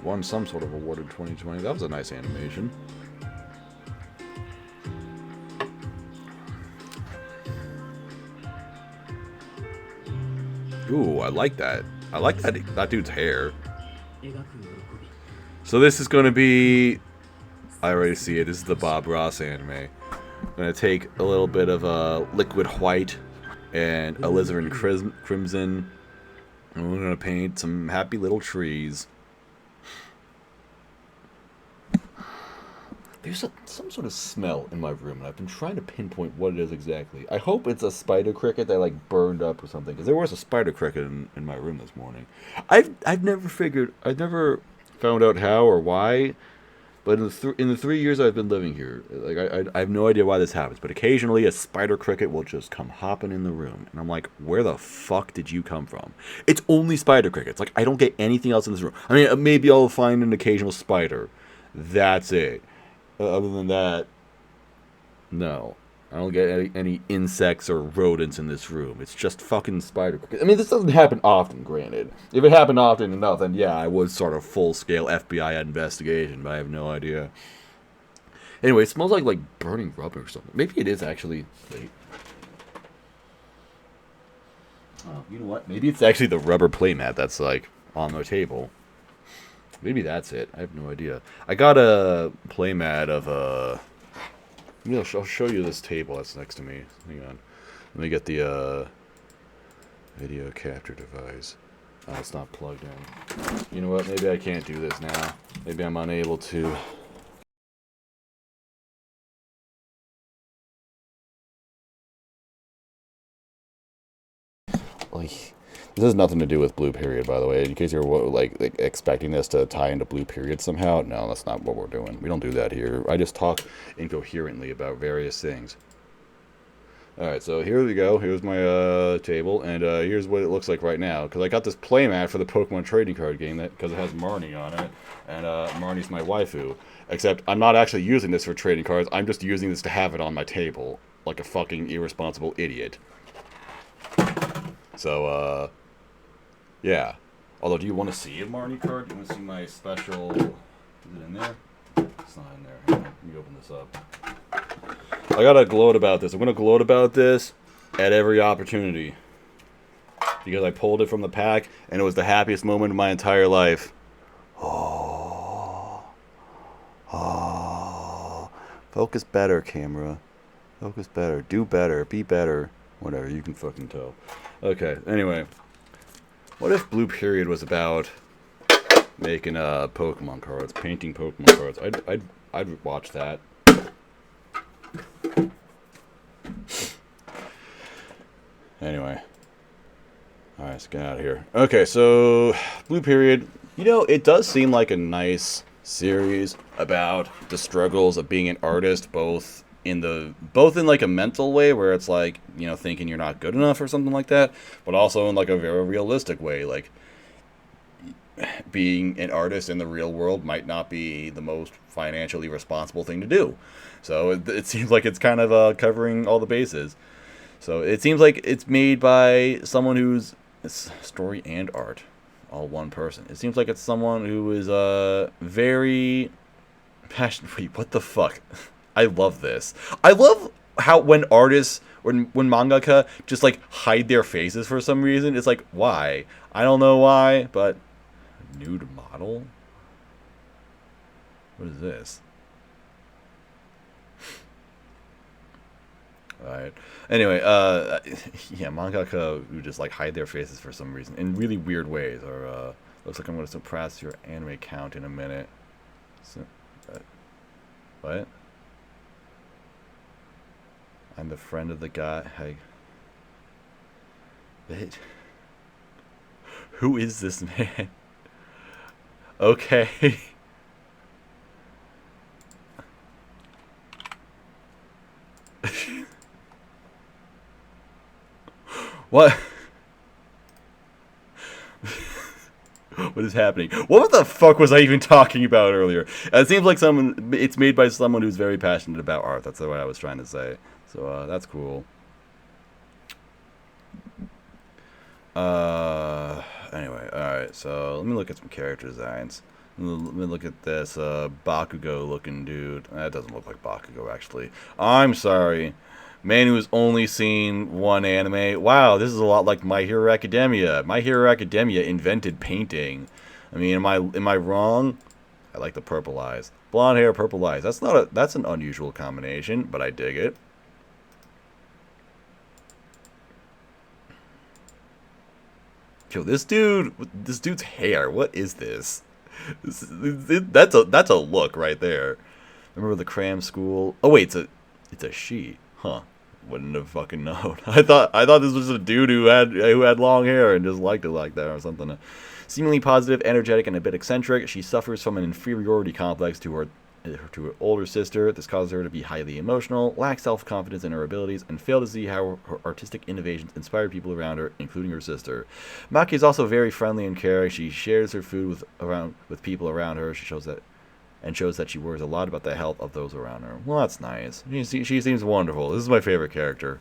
Won some sort of award in 2020. That was a nice animation. Ooh, I like that. I like that dude's hair. So this is going to be... I already see it. This is the Bob Ross anime. I'm going to take a little bit of liquid white and alizarin crimson. And we're going to paint some happy little trees. There's some sort of smell in my room, and I've been trying to pinpoint what it is exactly. I hope it's a spider cricket that, like, burned up or something, because there was a spider cricket in my room this morning. I've never found out how or why, but in the 3 years I've been living here, like, I have no idea why this happens, but occasionally a spider cricket will just come hopping in the room, and I'm like, where the fuck did you come from? It's only spider crickets. Like, I don't get anything else in this room. I mean, maybe I'll find an occasional spider. That's it. Other than that, no. I don't get any insects or rodents in this room. It's just fucking spider crickets. I mean, this doesn't happen often, granted. If it happened often enough, then yeah, I would start a full-scale FBI investigation, but I have no idea. Anyway, it smells like burning rubber or something. Maybe it is actually... Wait. Oh, you know what? Maybe it's actually the rubber playmat that's, like, on the table. Maybe that's it. I have no idea. I got a playmat of I'll show you this table that's next to me. Hang on. Let me get the video capture device. Oh, it's not plugged in. You know what? Maybe I can't do this now. Maybe I'm unable to. Like, this has nothing to do with Blue Period, by the way. In case you're like expecting this to tie into Blue Period somehow, no, that's not what we're doing. We don't do that here. I just talk incoherently about various things. Alright, so here we go. Here's my table, and here's what it looks like right now. Because I got this playmat for the Pokemon trading card game because it has Marnie on it, and Marnie's my waifu. Except I'm not actually using this for trading cards. I'm just using this to have it on my table, like a fucking irresponsible idiot. So, yeah. Although, do you want to see a Marnie card? Do you want to see my special... Is it in there? It's not in there. Let me open this up. I gotta gloat about this. I'm gonna gloat about this at every opportunity. because I pulled it from the pack, and it was the happiest moment of my entire life. Oh. Oh. Focus better, camera. Focus better. Do better. Be better. Whatever, you can fucking tell. Okay, anyway. What if Blue Period was about making Pokemon cards, painting Pokemon cards? I'd watch that. Anyway. Alright, let's get out of here. Okay, so Blue Period, you know, it does seem like a nice series about the struggles of being an artist, both in like a mental way where it's like, you know, thinking you're not good enough or something like that, but also in like a very realistic way, like being an artist in the real world might not be the most financially responsible thing to do. So it seems like it's kind of covering all the bases. So it seems like it's made by someone who's story and art, all one person. It seems like it's someone who is very passionate. Wait, what the fuck? I love this. I love how when artists, when mangaka just like hide their faces for some reason. It's like, why? I don't know why, but nude model? What is this? Alright. Anyway, yeah, mangaka who just like hide their faces for some reason in really weird ways. Or looks like I'm going to suppress your anime count in a minute. So, what? I'm the friend of the guy. Hey. Who is this man? Okay. What? What is happening? What the fuck was I even talking about earlier? It seems like it's made by someone who's very passionate about art. That's what I was trying to say. So that's cool. Anyway, alright, so let me look at some character designs. Let me look at this Bakugo looking dude. That doesn't look like Bakugo, actually. I'm sorry. Man who's only seen one anime. Wow, this is a lot like My Hero Academia. My Hero Academia invented painting. I mean, am I wrong? I like the purple eyes. Blonde hair, purple eyes. That's an unusual combination, but I dig it. Yo, this dude's hair. What is this? That's a look right there. Remember the cram school? Oh wait, it's a she. Huh. Wouldn't have fucking known. I thought this was a dude who had long hair and just liked it like that or something. Seemingly positive, energetic, and a bit eccentric, she suffers from an inferiority complex to her older sister. This causes her to be highly emotional, lack self-confidence in her abilities, and fail to see how her artistic innovations inspire people around her, including her sister. Maki is also very friendly and caring. She shares her food with people around her. She shows that she worries a lot about the health of those around her. Well, that's nice. She seems wonderful. This is my favorite character.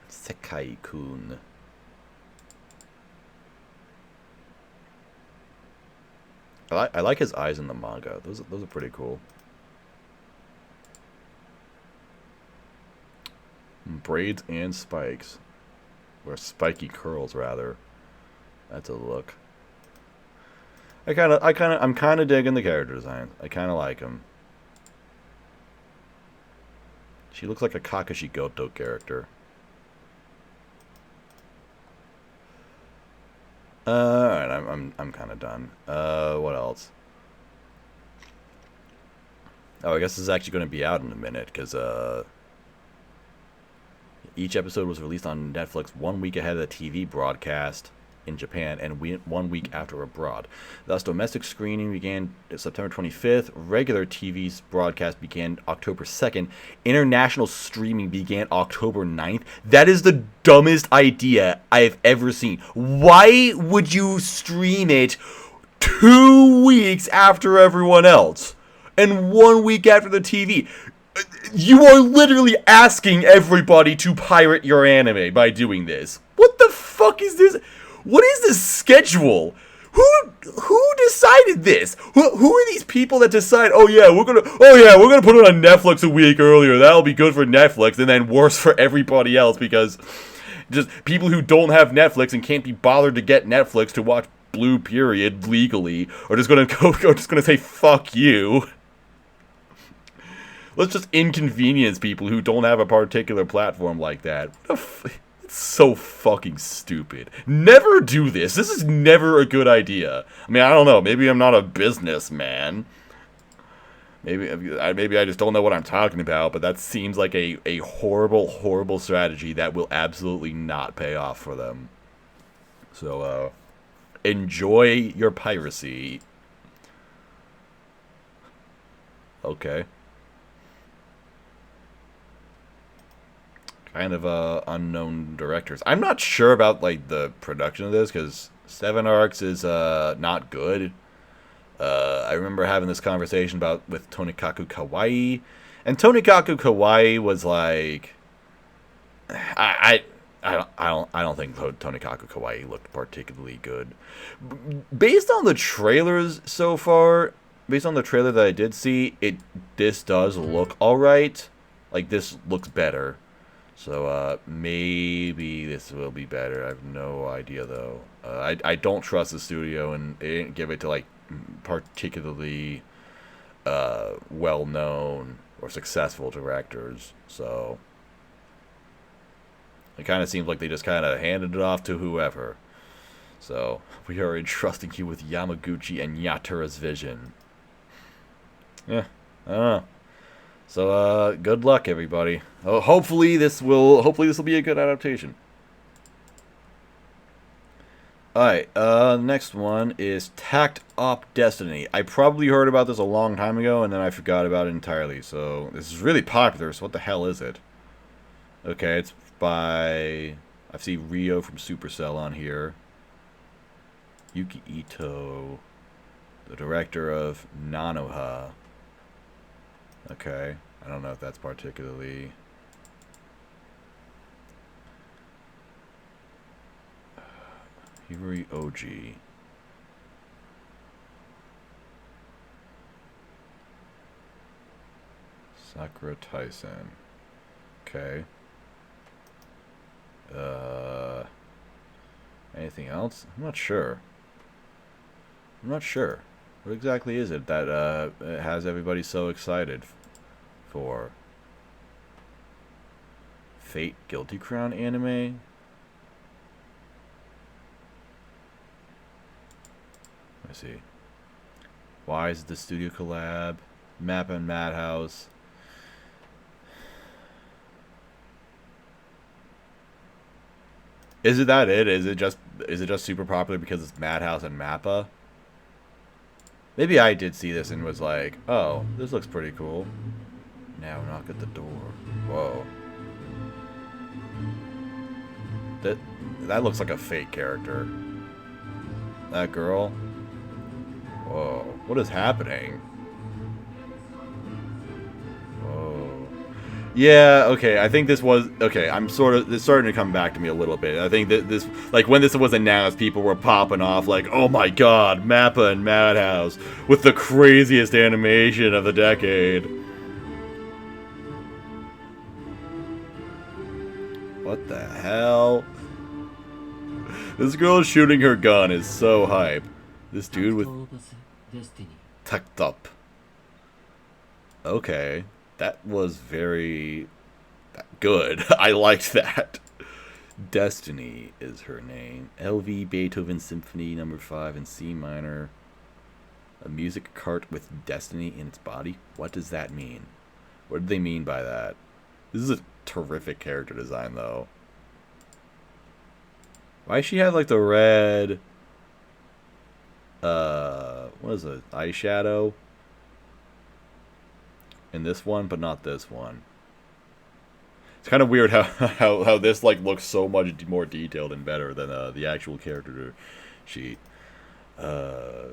Sekai-kun. I like his eyes in the manga. Those are pretty cool. Braids and spikes. Or spiky curls, rather. That's a look. I'm kind of digging the character design. I kind of like him. She looks like a Kakashi Goto character. Alright, I'm kind of done. What else? Oh, I guess this is actually going to be out in a minute, because, each episode was released on Netflix 1 week ahead of the TV broadcast in Japan and 1 week after abroad. Thus, domestic screening began September 25th, regular TV's broadcast began October 2nd, international streaming began October 9th. That is the dumbest idea I've ever seen. Why would you stream it 2 weeks after everyone else and 1 week after the TV? You are literally asking everybody to pirate your anime by doing this. What the fuck is this? What is this schedule? Who decided this? Who are these people that decide? Oh yeah, we're gonna put it on Netflix a week earlier. That'll be good for Netflix, and then worse for everybody else because just people who don't have Netflix and can't be bothered to get Netflix to watch Blue Period legally are just gonna say fuck you. Let's just inconvenience people who don't have a particular platform like that. It's so fucking stupid. Never do this. This is never a good idea. I mean, I don't know. Maybe I'm not a businessman. Maybe I just don't know what I'm talking about, but that seems like a horrible, horrible strategy that will absolutely not pay off for them. So, enjoy your piracy. Okay. Kind of unknown directors. I'm not sure about like the production of this because 7 Arcs is not good. I remember having this conversation with Tonikaku Kawaii, and Tonikaku Kawaii was like, I don't think Tonikaku Kawaii looked particularly good. Based on the trailers so far, based on the trailer that I did see, this does look alright. Like this looks better. So, maybe this will be better. I have no idea, though. I don't trust the studio, and they didn't give it to, like, particularly, well-known or successful directors. So, it kind of seems like they just kind of handed it off to whoever. So, we are entrusting you with Yamaguchi and Yatura's vision. Yeah, I don't know. So, good luck, everybody. Hopefully this will be a good adaptation. Alright, next one is Tact Op Destiny. I probably heard about this a long time ago, and then I forgot about it entirely. So, this is really popular, so what the hell is it? Okay, it's by... I see Ryo from Supercell on here. Yuki Ito, the director of Nanoha. Okay, I don't know if that's particularly... Hibari Oji. Sakura Tyson. Okay. Anything else? I'm not sure. What exactly is it that has everybody so excited for? Fate Guilty Crown anime? Let's see. Why is the studio collab? Mappa and Madhouse. Is it that it? Is it just super popular because it's Madhouse and Mappa? Maybe I did see this and was like, oh, this looks pretty cool. Now knock at the door. Whoa. That looks like a fake character. That girl. Whoa. What is happening? Whoa. Yeah, okay, I think this was... Okay, it's starting to come back to me a little bit. I think that this... Like, when this was announced, people were popping off like, oh my god, Mappa and Madhouse with the craziest animation of the decade. What the hell? This girl shooting her gun is so hype. This dude with... Tucked up. Okay. That was very good. I liked that. Destiny is her name. LV Beethoven Symphony No. 5 in C minor. A music cart with destiny in its body? What does that mean? What do they mean by that? This is a terrific character design, though. Why does she have, like, the red... what is it? Eyeshadow? In this one, but not this one. It's kind of weird how this like looks so much more detailed and better than the actual character sheet. A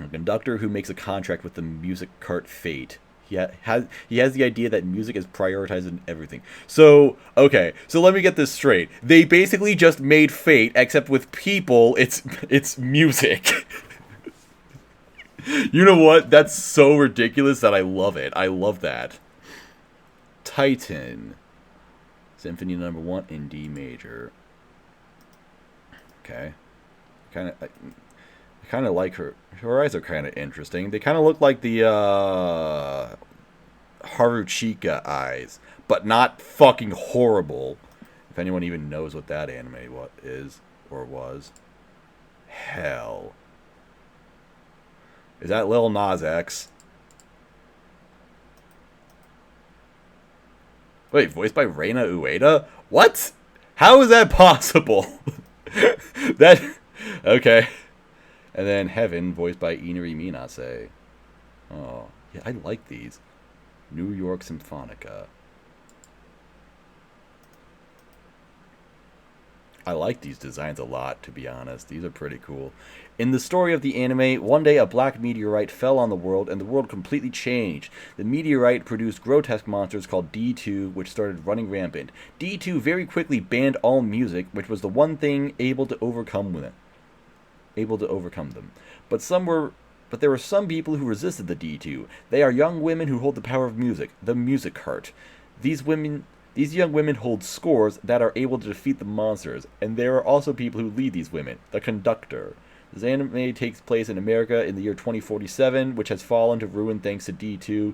conductor who makes a contract with the music cart Fate. He has the idea that music is prioritized in everything. So, okay, so let me get this straight. They basically just made Fate, except with people, it's music. You know what? That's so ridiculous that I love it. I love that. Titan. Symphony number 1 in D major. Okay. I kind of like her. Her eyes are kind of interesting. They kind of look like the Haruchika eyes, but not fucking horrible. If anyone even knows what that anime is or was. Hell. Is that Lil Nas X? Wait, voiced by Reina Ueda? What? How is that possible? That... Okay. And then Heaven, voiced by Inari Minase. Oh, yeah, I like these. New York Symphonica. I like these designs a lot, to be honest. These are pretty cool. In the story of the anime, one day a black meteorite fell on the world, and the world completely changed. The meteorite produced grotesque monsters called D2, which started running rampant. D2 very quickly banned all music, which was the one thing able to overcome them. But there were some people who resisted the D2. They are young women who hold the power of music, the music heart. These young women hold scores that are able to defeat the monsters, and there are also people who lead these women, the conductor. This anime takes place in America in the year 2047, which has fallen to ruin thanks to D2.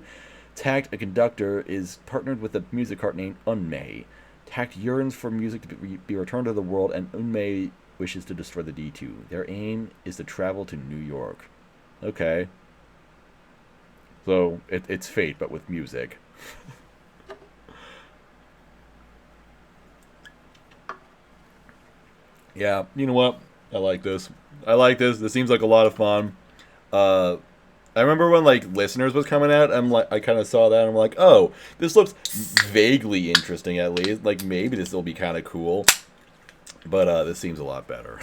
Tact, a conductor, is partnered with a music heart named Unmei. Tact yearns for music to be returned to the world, and Unmei wishes to destroy the D2. Their aim is to travel to New York. Okay. So, it's Fate, but with music. Yeah, you know what? I like this. This seems like a lot of fun. I remember when like Listeners was coming out. I kind of saw that. And I'm like, oh, this looks vaguely interesting. At least, like maybe this will be kind of cool. But this seems a lot better.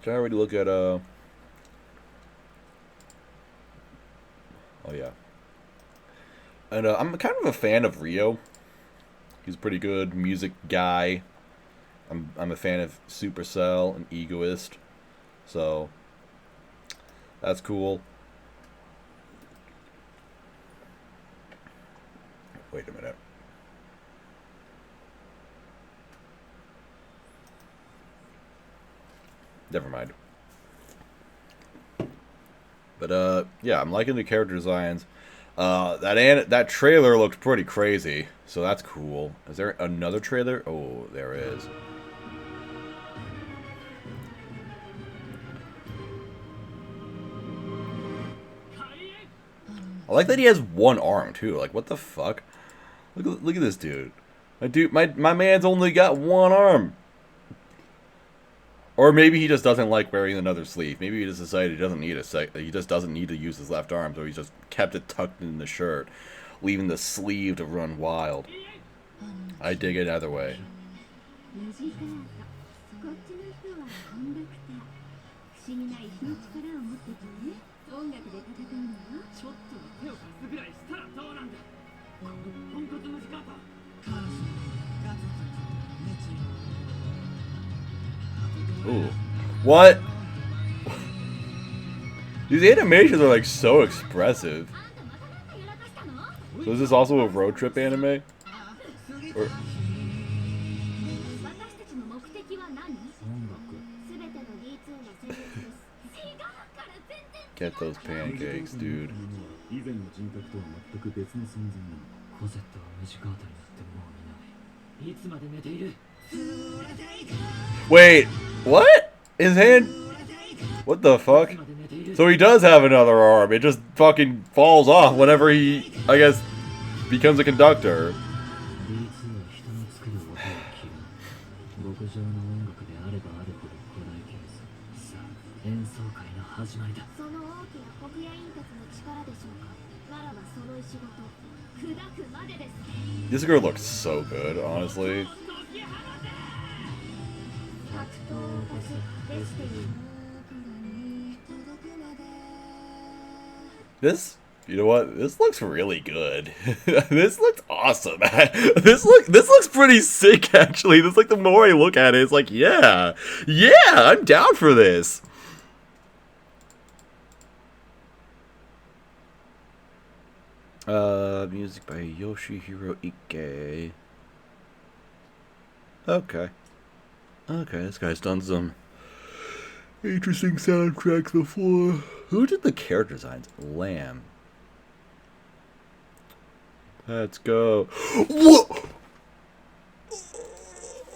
Can I already look at Oh yeah. And I'm kind of a fan of Rio. He's a pretty good music guy. I'm a fan of Supercell and Egoist. So that's cool. Wait a minute. Never mind. But yeah, I'm liking the character designs. That trailer looked pretty crazy, so that's cool. Is there another trailer? Oh, there is. I like that he has one arm too. Like, what the fuck? Look at this dude. My man's only got one arm. Or maybe he just doesn't like wearing another sleeve. Maybe he just decided he just doesn't need to use his left arm, so he just kept it tucked in the shirt, leaving the sleeve to run wild. I dig it either way. Ooh. What? These animations are like so expressive. So is this also a road trip anime? Or... Get those pancakes, dude. Wait, what? His hand? What the fuck? So he does have another arm. It just fucking falls off whenever he, I guess, becomes a conductor. This girl looks so good, honestly. This, you know what? This looks really good. This looks awesome. This looks pretty sick actually. This like the more I look at it, it's like yeah, I'm down for this. Music by Yoshihiro Ike. Okay. Okay, this guy's done some interesting soundtracks before. Who did the character designs? Lamb. Let's go. What?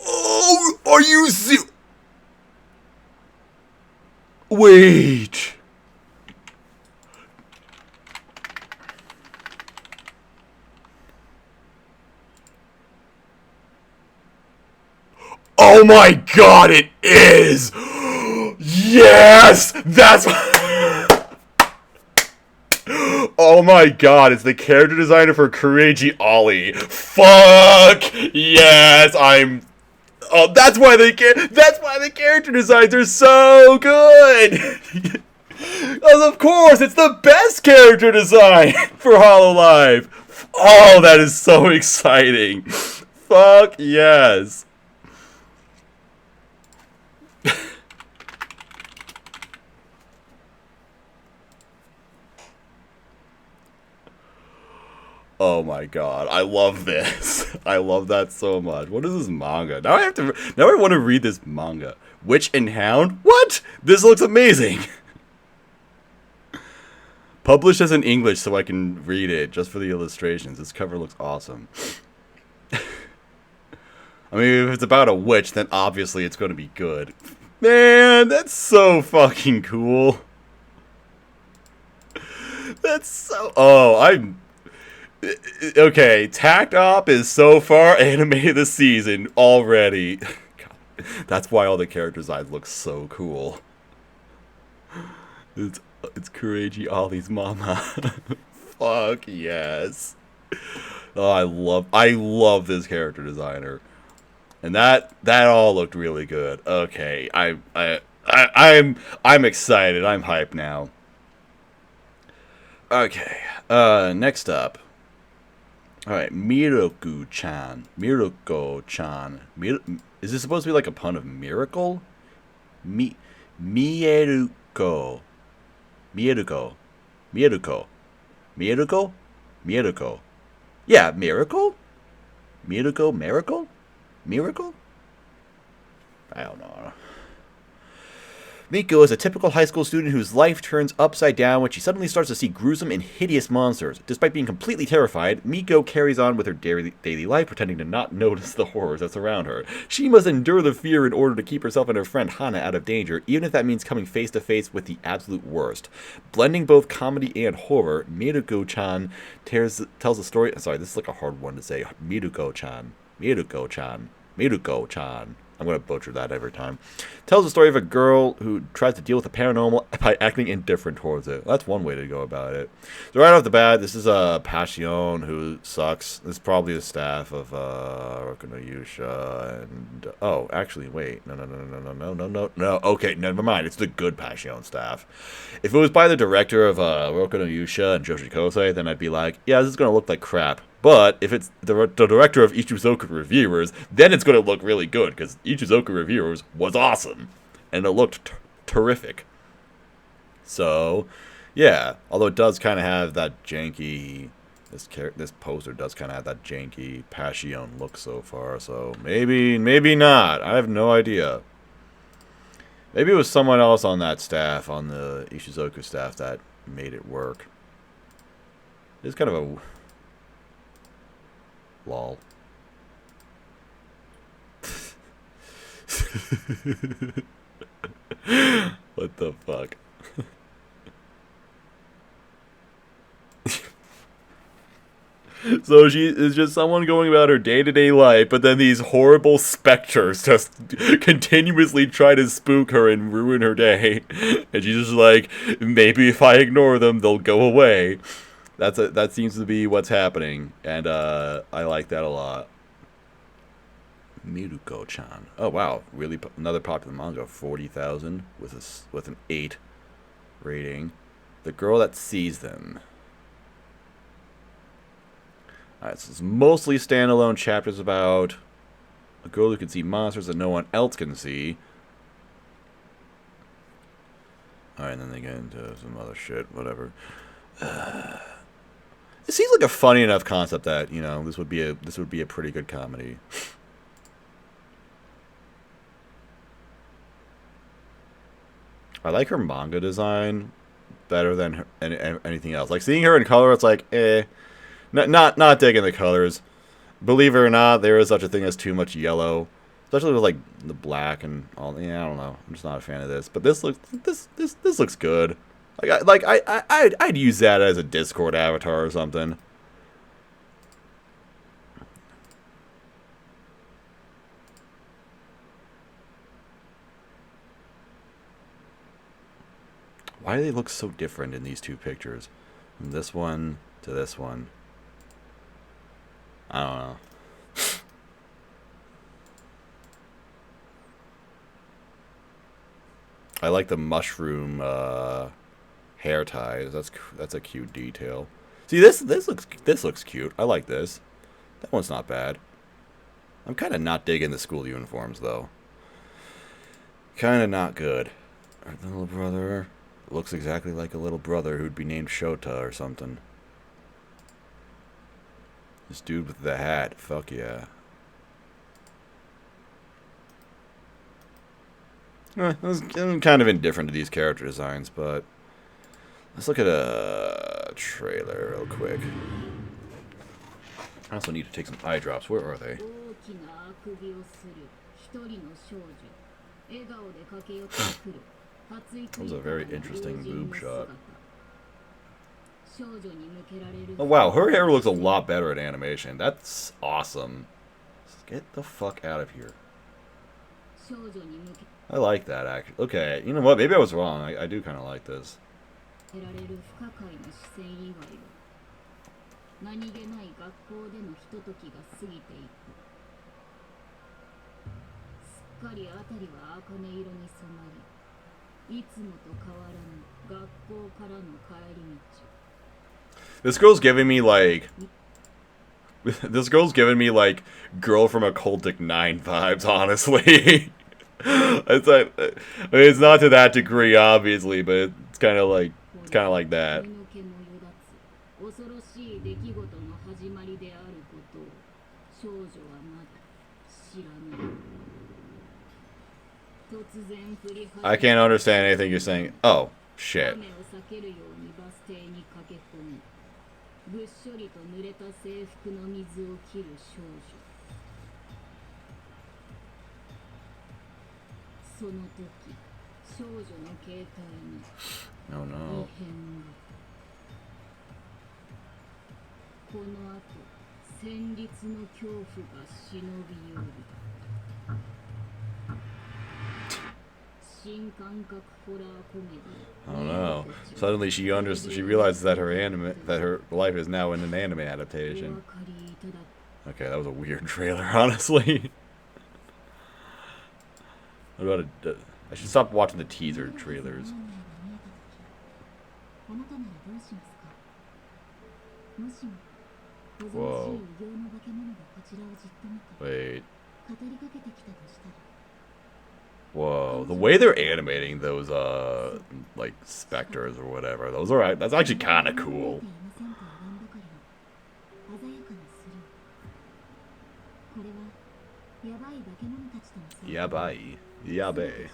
Oh, are you serious? Wait. Oh my god, it is! Yes! That's oh my god, it's the character designer for Kureiji Ollie. Fuck! Yes, oh, that's why the character designs are so good! Because of course, it's the best character design for Hololive! Oh, that is so exciting. Fuck yes. Oh my god, I love this. I love that so much. What is this manga? Now I want to read this manga. Witch and Hound? What? This looks amazing. Published as in English so I can read it just for the illustrations. This cover looks awesome. I mean, if it's about a witch, then obviously it's going to be good. Man, that's so fucking cool. That's so... Oh, I'm... Okay, Tact Op is so far animated this season already. God, that's why all the character designs look so cool. It's Kureiji Ollie's mama. Fuck yes. Oh, I love this character designer. And that all looked really good. Okay, I'm excited. I'm hyped now. Okay, next up. Alright, Miroku-chan. Miruko-chan. Is this supposed to be like a pun of miracle? Mieruko. Mieruko. Mieruko. Mieruko? Mieruko. Yeah, miracle? Mieruko, miracle? Miracle? I don't know. Miko is a typical high school student whose life turns upside down when she suddenly starts to see gruesome and hideous monsters. Despite being completely terrified, Miko carries on with her daily life, pretending to not notice the horrors that surround her. She must endure the fear in order to keep herself and her friend Hana out of danger, even if that means coming face to face with the absolute worst. Blending both comedy and horror, Miruko-chan tells a story... Sorry, this is like a hard one to say. Miruko-chan. Miruko-chan. Miruko-chan. I'm going to butcher that every time. Tells the story of a girl who tries to deal with the paranormal by acting indifferent towards it. That's one way to go about it. So right off the bat, this is Passion, who sucks. This is probably the staff of Roku no Yusha and... Oh, actually, wait. No. Okay, never mind. It's the good Passion staff. If it was by the director of Roku no Yusha and Joshi Kosei, then I'd be like, yeah, this is going to look like crap. But if it's the director of Ichizoku Reviewers, then it's going to look really good, because Ichizoku Reviewers was awesome, and it looked terrific. So, yeah, although it does kind of have that janky, this poster does kind of have that janky Passion look so far, so maybe not. I have no idea. Maybe it was someone else on that staff, on the Ichizoku staff, that made it work. It's kind of a... Lol. What the fuck? So she is just someone going about her day-to-day life, but then these horrible specters just continuously try to spook her and ruin her day. And she's just like, maybe if I ignore them, they'll go away. That seems to be what's happening, and I like that a lot. Miruko-chan. Oh wow, really another popular manga, 40,000 with an 8 rating. The girl that sees them. Alright, so it's mostly standalone chapters about a girl who can see monsters that no one else can see. Alright, and then they get into some other shit, whatever. It seems like a funny enough concept that, you know, this would be a pretty good comedy. I like her manga design better than anything else. Like seeing her in color, it's like, not digging the colors. Believe it or not, there is such a thing as too much yellow, especially with like the black and all. Yeah, I don't know. I'm just not a fan of this. But this looks good. I'd use that as a Discord avatar or something. Why do they look so different in these two pictures? From this one to this one. I don't know. I like the mushroom hair ties. That's a cute detail. See, this looks cute. I like this. That one's not bad. I'm kind of not digging the school uniforms though. Kind of not good. The little brother looks exactly like a little brother who'd be named Shota or something. This dude with the hat. Fuck yeah. I'm kind of indifferent to these character designs, but let's look at a trailer real quick. I also need to take some eye drops. Where are they? That was a very interesting boob shot. Oh wow, her hair looks a lot better in animation. That's awesome. Get the fuck out of here. I like that, actually. Okay, you know what? Maybe I was wrong. I do kind of like this. This girl's giving me like... This girl's giving me like Girl from Occultic 9 vibes, honestly. It's like, I mean, it's not to that degree, obviously, but it's kind of like that. I can't understand anything you're saying. Oh, shit. Oh no. Oh no. Suddenly she realizes that her life is now in an anime adaptation. Okay, that was a weird trailer, honestly. What about I should stop watching the teaser trailers. Whoa. Wait. Whoa. The way they're animating those, like, specters or whatever, those are, that's actually kind of cool. Yabai. Yabe.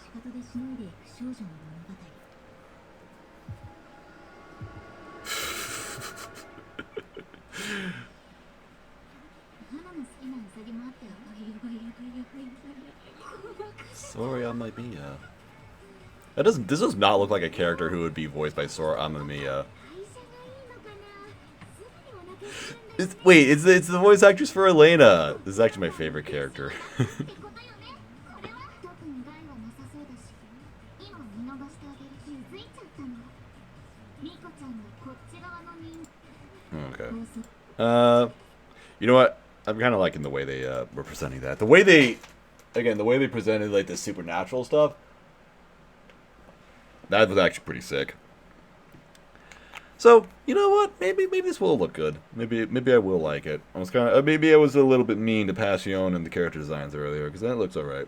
Sorry, Amamiya. This does not look like a character who would be voiced by Sora Amamiya. Wait, it's the voice actress for Elena. This is actually my favorite character. Okay. You know what? I'm kind of liking the way they were presenting that. The way they presented like the supernatural stuff, that was actually pretty sick. So you know what? Maybe this will look good. Maybe I will like it. I was kind of maybe I was a little bit mean to Passion and the character designs earlier because that looks alright.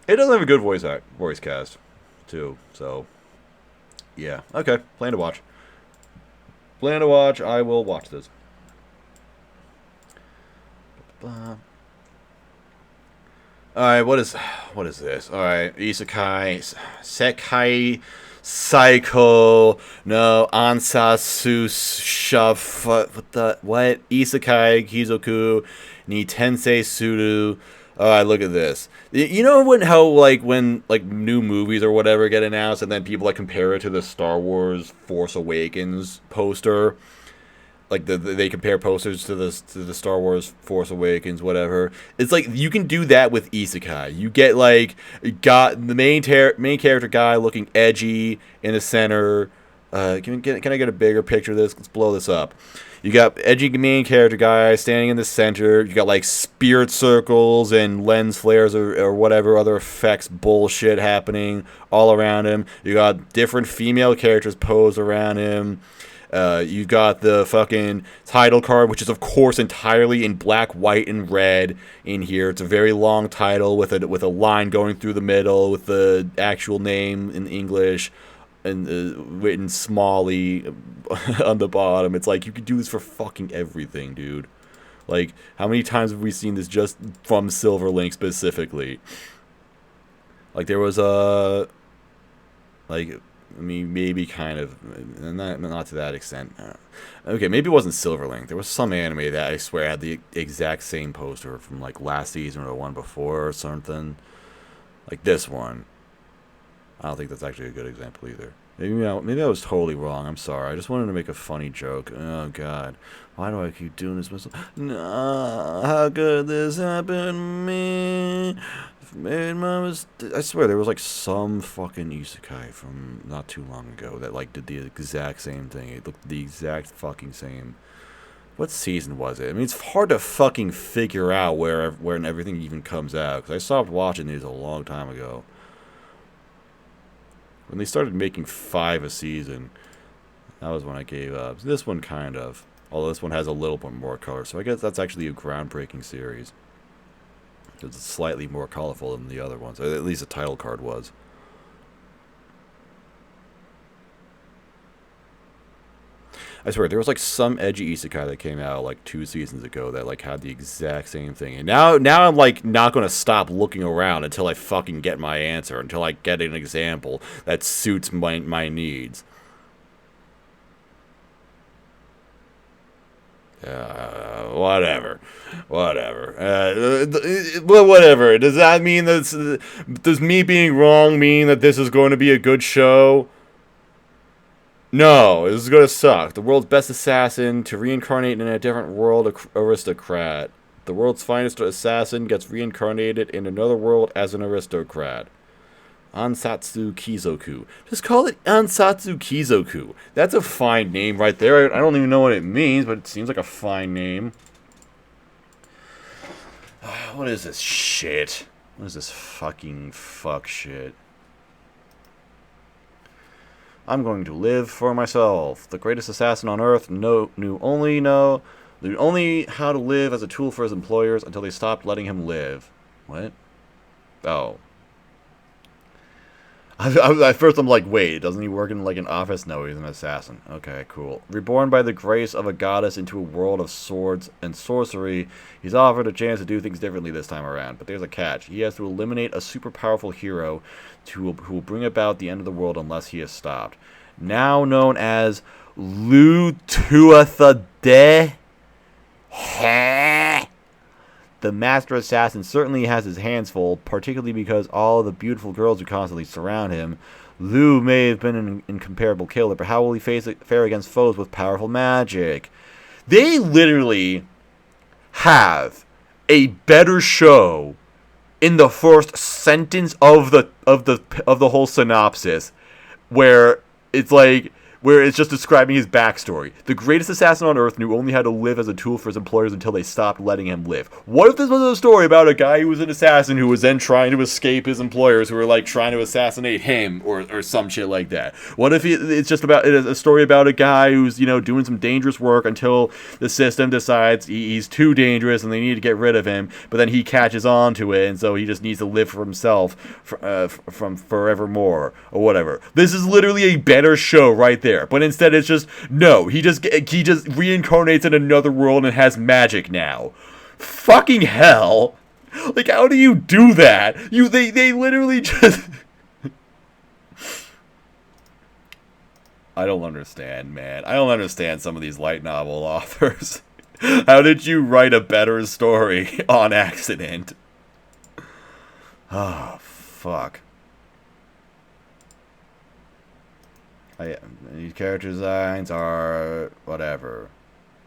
It does have a good voice cast too. So yeah, okay. Plan to watch. I will watch this. Alright, what is this? Alright, Isekai, Sekai, Psycho, no, Ansasus, Shaf, what? Isekai, Kizoku, ni Tensei Suru. Alright, look at this. You know when new movies or whatever get announced and then people like compare it to the Star Wars Force Awakens poster? Like they compare posters to the Star Wars Force Awakens, whatever. It's like you can do that with isekai. You get like got the main character guy looking edgy in the center. Can I get a bigger picture of this? Let's blow this up. You got edgy main character guy standing in the center. You got like spirit circles and lens flares or whatever other effects bullshit happening all around him. You got different female characters posed around him. You got the fucking title card, which is of course entirely in black, white, and red in here. It's a very long title with a line going through the middle with the actual name in English and written smally on the bottom. It's like you could do this for fucking everything, dude. Like, how many times have we seen this just from Silverlink specifically? Like, there was a I mean, maybe kind of, not to that extent. Okay, maybe it wasn't Silverlink. There was some anime that I swear had the exact same poster from like last season or the one before or something. Like this one. I don't think that's actually a good example either. Maybe I was totally wrong. I'm sorry. I just wanted to make a funny joke. Oh God, why do I keep doing this myself? No, how could this happen to me? Made my mistake. I swear there was like some fucking isekai from not too long ago that like did the exact same thing. It looked the exact fucking same. What season was it? I mean, it's hard to fucking figure out where everything even comes out because I stopped watching these a long time ago. When they started making 5 a season, that was when I gave up. This one kind of, although this one has a little bit more color, so I guess that's actually a groundbreaking series. It's slightly more colorful than the other ones. At least the title card was. I swear, there was like some edgy isekai that came out like 2 seasons ago that like had the exact same thing. And now I'm like not going to stop looking around until I fucking get my answer, until I get an example that suits my needs. Whatever. Well, whatever. Does that mean does me being wrong mean that this is going to be a good show? No, this is going to suck. The world's best assassin to reincarnate in a different world aristocrat. The world's finest assassin gets reincarnated in another world as an aristocrat. Ansatsu Kizoku. Just call it Ansatsu Kizoku. That's a fine name right there. I don't even know what it means, but it seems like a fine name. What is this shit? What is this fucking fuck shit? I'm going to live for myself. The greatest assassin on earth knew only how to live as a tool for his employers until they stopped letting him live. What? Oh. At first I'm like, wait, doesn't he work in like an office? No, he's an assassin. Okay, cool. Reborn by the grace of a goddess into a world of swords and sorcery, he's offered a chance to do things differently this time around. But there's a catch. He has to eliminate a super powerful hero who will bring about the end of the world unless he is stopped. Now known as Lu Tuathade. The master assassin certainly has his hands full, particularly because all of the beautiful girls who constantly surround him. Lu may have been an incomparable killer, but how will he fare against foes with powerful magic? They literally have a better show in the first sentence of the whole synopsis, where it's like, where it's just describing his backstory. The greatest assassin on Earth knew only how to live as a tool for his employers until they stopped letting him live. What if this was a story about a guy who was an assassin who was then trying to escape his employers who were like trying to assassinate him or some shit like that? What if it's just about a story about a guy who's, you know, doing some dangerous work until the system decides he's too dangerous and they need to get rid of him, but then he catches on to it and so he just needs to live for himself from forevermore or whatever. This is literally a better show right there, but instead it's just no. He just reincarnates in another world and has magic now. Fucking hell! Like, how do you do that? They literally just. I don't understand, man. I don't understand some of these light novel authors. How did you write a better story on accident? Oh, fuck. These character designs are whatever.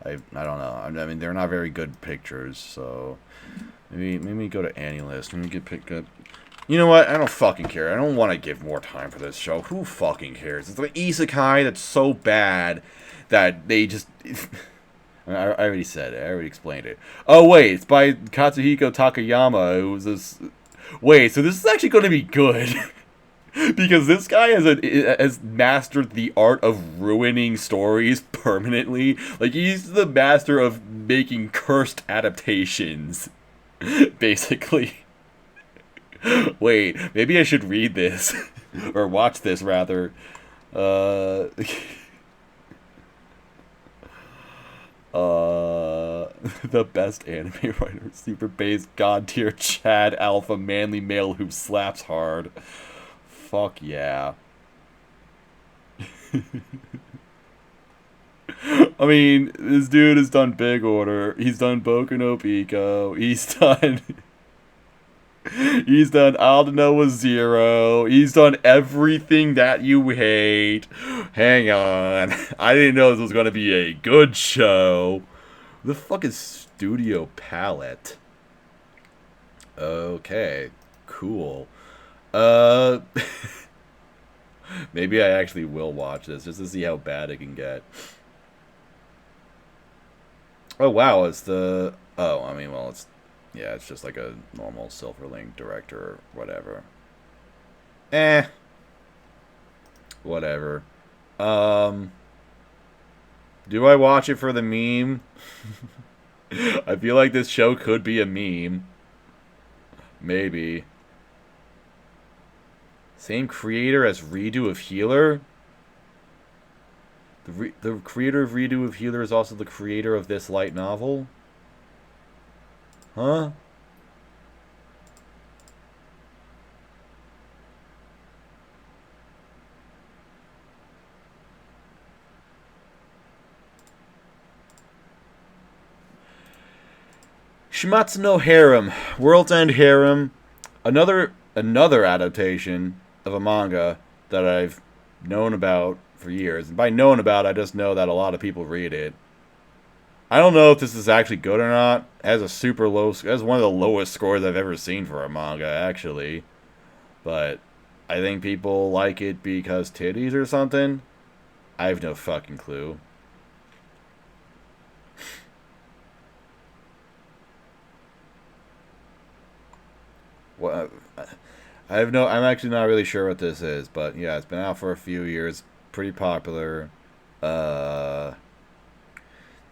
I don't know. I mean, they're not very good pictures, so maybe go to AniList. Let me pick up. You know what? I don't fucking care. I don't want to give more time for this show. Who fucking cares? It's like isekai that's so bad that they just. I already said it. I already explained it. Oh wait, it's by Katsuhiko Takayama. It was this. Wait, so this is actually going to be good. Because this guy has mastered the art of ruining stories permanently. Like, he's the master of making cursed adaptations. Basically. Wait, maybe I should read this. Or watch this, rather. The best anime writer. Super base, god tier, Chad, alpha, manly male who slaps hard. Fuck yeah. I mean, this dude has done Big Order. He's done Boku no Pico. He's done Aldenoa Zero. He's done everything that you hate. Hang on. I didn't know this was going to be a good show. The fuck is Studio Palette? Okay. Cool. Maybe I actually will watch this just to see how bad it can get. Oh wow, it's the. Oh, I mean, well, it's. Yeah, it's just like a normal Silverlink director or whatever. Whatever. Do I watch it for the meme? I feel like this show could be a meme. Maybe. Same creator as Redo of Healer? The creator of Redo of Healer is also the creator of this light novel? Huh? Shimatsu no Harem. World's End Harem. Another adaptation of a manga that I've known about for years. And by known about, I just know that a lot of people read it. I don't know if this is actually good or not. It has a super low. It has one of the lowest scores I've ever seen for a manga, actually. But I think people like it because titties or something. I have no fucking clue. What? I'm actually not really sure what this is, but yeah, it's been out for a few years. Pretty popular. The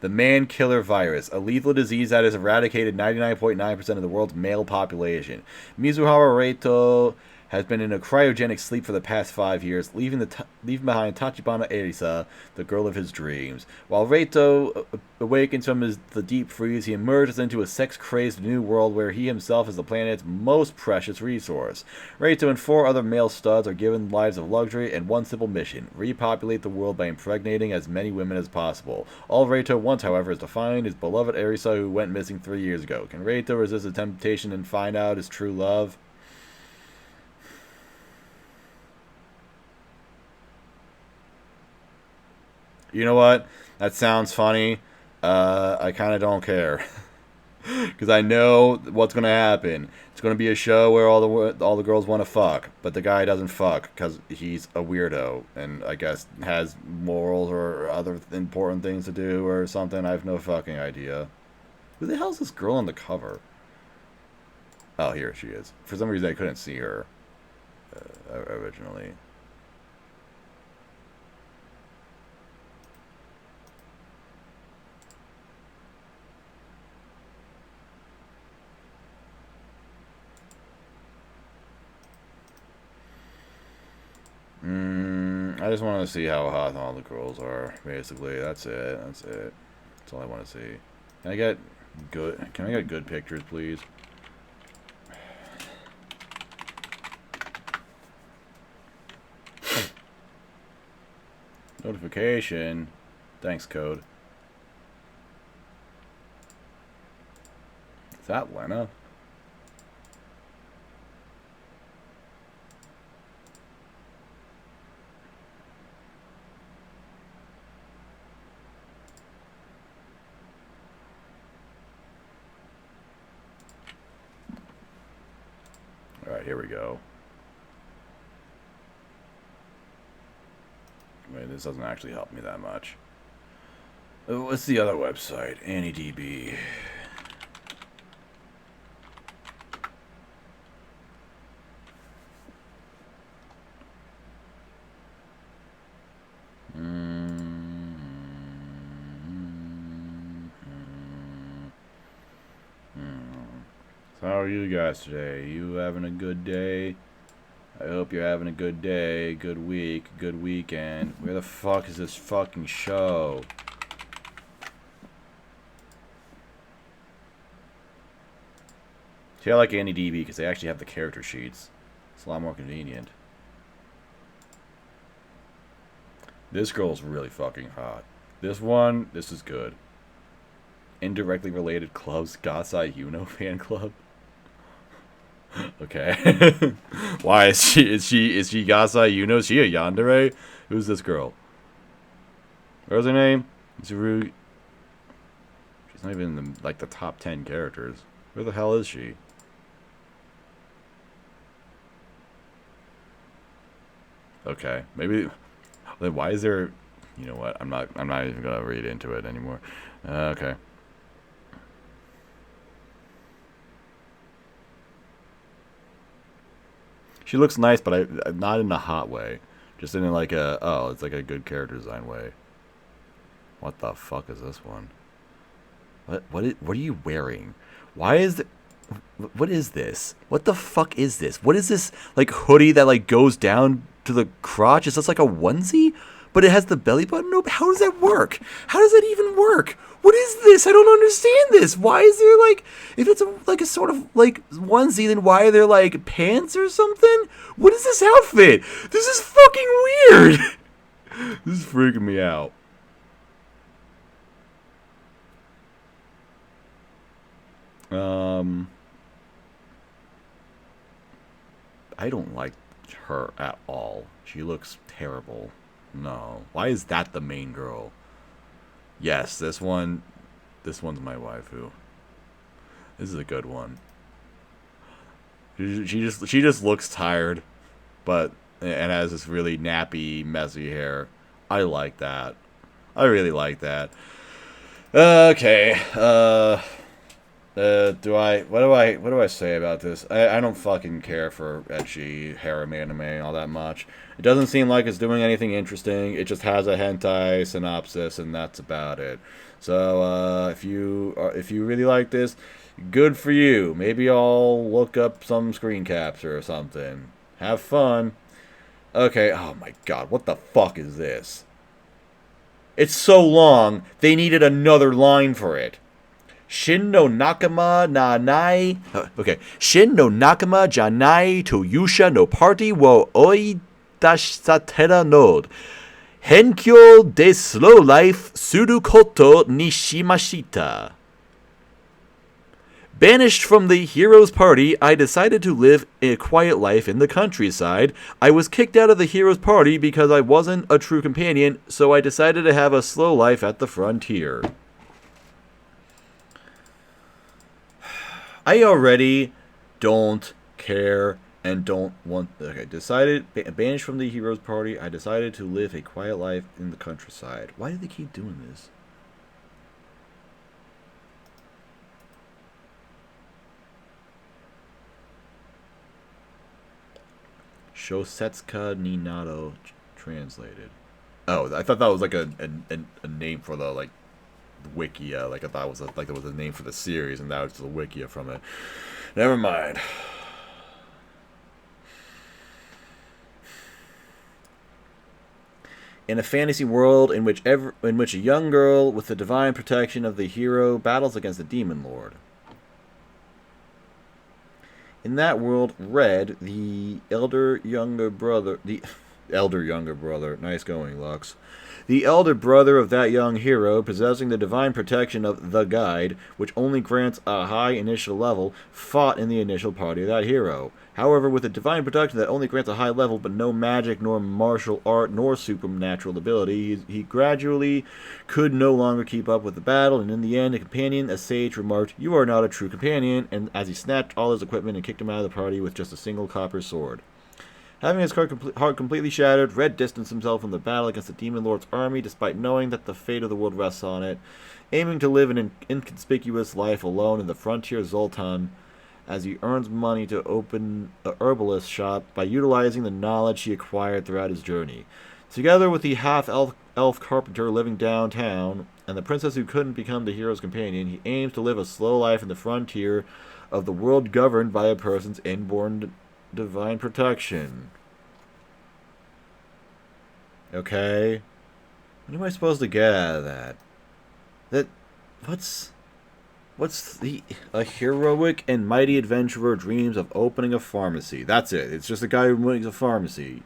man killer virus, a lethal disease that has eradicated 99.9% of the world's male population. Mizuhara Reito has been in a cryogenic sleep for the past 5 years, leaving behind Tachibana Erisa, the girl of his dreams. While Reito awakens from the deep freeze, he emerges into a sex-crazed new world where he himself is the planet's most precious resource. Reito and 4 other male studs are given lives of luxury and one simple mission: repopulate the world by impregnating as many women as possible. All Reito wants, however, is to find his beloved Erisa, who went missing 3 years ago. Can Reito resist the temptation and find out his true love? You know what? That sounds funny. I kind of don't care. Because I know what's gonna happen. It's gonna be a show where all the girls want to fuck, but the guy doesn't fuck because he's a weirdo and I guess has morals or other important things to do or something. I have no fucking idea. Who the hell's this girl on the cover? Oh, here she is. For some reason, I couldn't see her originally. I just want to see how hot all the girls are. Basically, that's it. That's it. That's all I want to see. Can I get good pictures, please? Notification. Thanks, code. Is that Lena? Alright, here we go. Wait, this doesn't actually help me that much. What's the other website? AnyDB. So how are you guys today? You having a good day? I hope you're having a good day, good week, good weekend. Where the fuck is this fucking show? See, I like AnyDB because they actually have the character sheets. It's a lot more convenient. This girl's really fucking hot. This is good. Indirectly related clubs, Gasai Yuno fan club. Okay. Why is she Gasai Yuno? Is she a yandere? Who's this girl? What's her name? Zuru. She's not even in the top 10 characters. Where the hell is she? Okay, maybe. Then why is there? You know what? I'm not even gonna read into it anymore. Okay. She looks nice, but not in a hot way. Just in like it's like a good character design way. What the fuck is this one? What are you wearing? Why is it? What is this? What the fuck is this? What is this like hoodie that like goes down to the crotch? Is this like a onesie? But it has the belly button open? How does that work? How does that even work? What is this? I don't understand this. Why is there like, if it's like a sort of like onesie, then why are there like pants or something? What is this outfit? This is fucking weird. This is freaking me out. I don't like her at all. She looks terrible. No. Why is that the main girl? Yes, this one's my waifu. This is a good one. She just looks tired, and has this really nappy, messy hair. I like that. I really like that. Okay. What do I say about this? I don't fucking care for ecchi harem anime all that much. It doesn't seem like it's doing anything interesting. It just has a hentai synopsis and that's about it. So if you really like this, good for you. Maybe I'll look up some screen caps or something. Have fun. Okay. Oh my god, what the fuck is this? It's so long. They needed another line for it. Shin no nakama na nai. Okay. Shin no nakama janai to yusha no party wo oi dasatera node. Henkyo de slow life suru koto ni shimashita. Banished from the hero's party, I decided to live a quiet life in the countryside. I was kicked out of the hero's party because I wasn't a true companion, so I decided to have a slow life at the frontier. I already don't care and don't want. Okay, banished from the heroes party. I decided to live a quiet life in the countryside. Why do they keep doing this? Shosetsuka ni Nato translated. Oh, I thought that was like a name for the like Wikia. Like I thought it was like there was a name for the series, and that was the Wikia from it. Never mind. In a fantasy world in which a young girl with the divine protection of the hero battles against a demon lord. In that world, Red, the elder younger brother, nice going, Lux. The elder brother of that young hero, possessing the divine protection of the Guide, which only grants a high initial level, fought in the initial party of that hero. However, with a divine protection that only grants a high level but no magic nor martial art nor supernatural ability, he gradually could no longer keep up with the battle, and in the end, a companion, a sage, remarked, "You are not a true companion," and as he snatched all his equipment and kicked him out of the party with just a single copper sword. Having his heart completely shattered, Red distanced himself from the battle against the Demon Lord's army, despite knowing that the fate of the world rests on it, aiming to live an inconspicuous life alone in the frontier Zoltan, as he earns money to open a herbalist shop by utilizing the knowledge he acquired throughout his journey. Together with the half-elf carpenter living downtown, and the princess who couldn't become the hero's companion, he aims to live a slow life in the frontier of the world governed by a person's inborn divine protection. Okay. What am I supposed to get out of that? What's a heroic and mighty adventurer dreams of opening a pharmacy. That's it. It's just a guy who owns a pharmacy.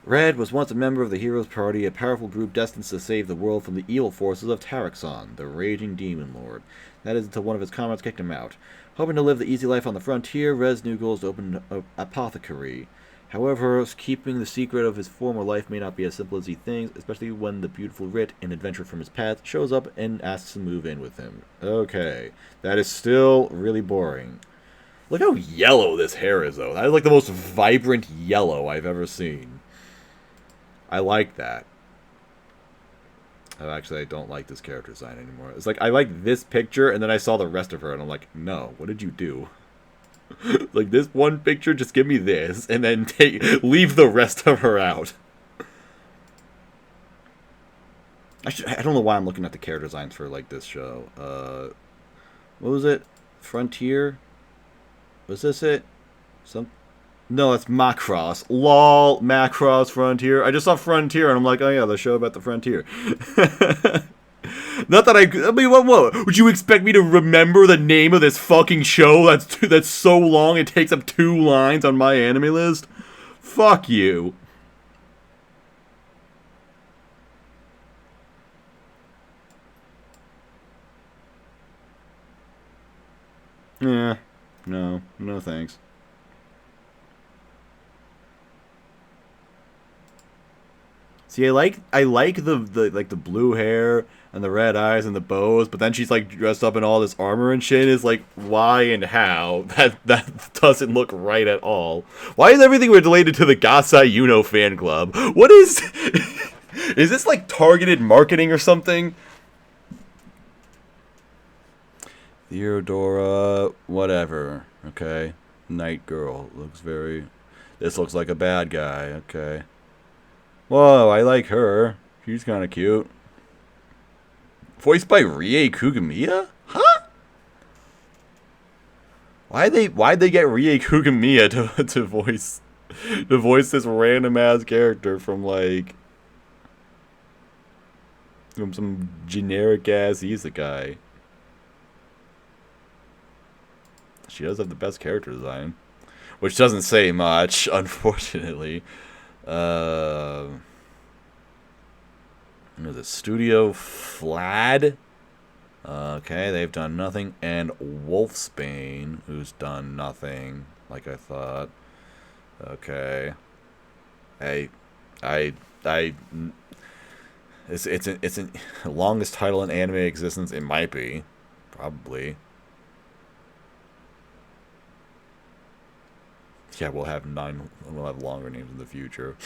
Red was once a member of the Heroes Party, a powerful group destined to save the world from the evil forces of Taraxon, the raging demon lord. That is until one of his comrades kicked him out. Hoping to live the easy life on the frontier, Red's new goal is to open an apothecary. However, keeping the secret of his former life may not be as simple as he thinks, especially when the beautiful Rit, an adventurer from his path, shows up and asks to move in with him. Okay, that is still really boring. Look how yellow this hair is, though. That is like the most vibrant yellow I've ever seen. I like that. Oh, actually, I don't like this character design anymore. It's like, I like this picture, and then I saw the rest of her, and I'm like, no, what did you do? Like, this one picture, just give me this, and then leave the rest of her out. I don't know why I'm looking at the character designs for, like, this show. What was it? Frontier? Was this it? No, it's Macross. LOL, Macross Frontier. I just saw Frontier, and I'm like, oh yeah, the show about the Frontier. Not that I mean, what? Would you expect me to remember the name of this fucking show that's so long it takes up 2 lines on my anime list? Fuck you. Yeah, no thanks. See, I like the blue hair and the red eyes and the bows, but then she's like dressed up in all this armor and shit. Is like, why and how? That doesn't look right at all. Why is everything related to the Gasai Yuno fan club? What is is this like targeted marketing or something? Theodora, whatever. Okay, Night Girl looks very. This looks like a bad guy. Okay. Whoa, I like her. She's kind of cute. Voiced by Rie Kugamiya? Huh? Why'd they get Rie Kugamiya to voice this random ass character from like from some generic ass isekai? She does have the best character design, which doesn't say much, unfortunately. What is it? Studio Flad? Okay, they've done nothing. And Wolfsbane, who's done nothing, like I thought. Okay. It's the longest title in anime existence. It might be. Probably. Yeah, we'll have 9. We'll have longer names in the future.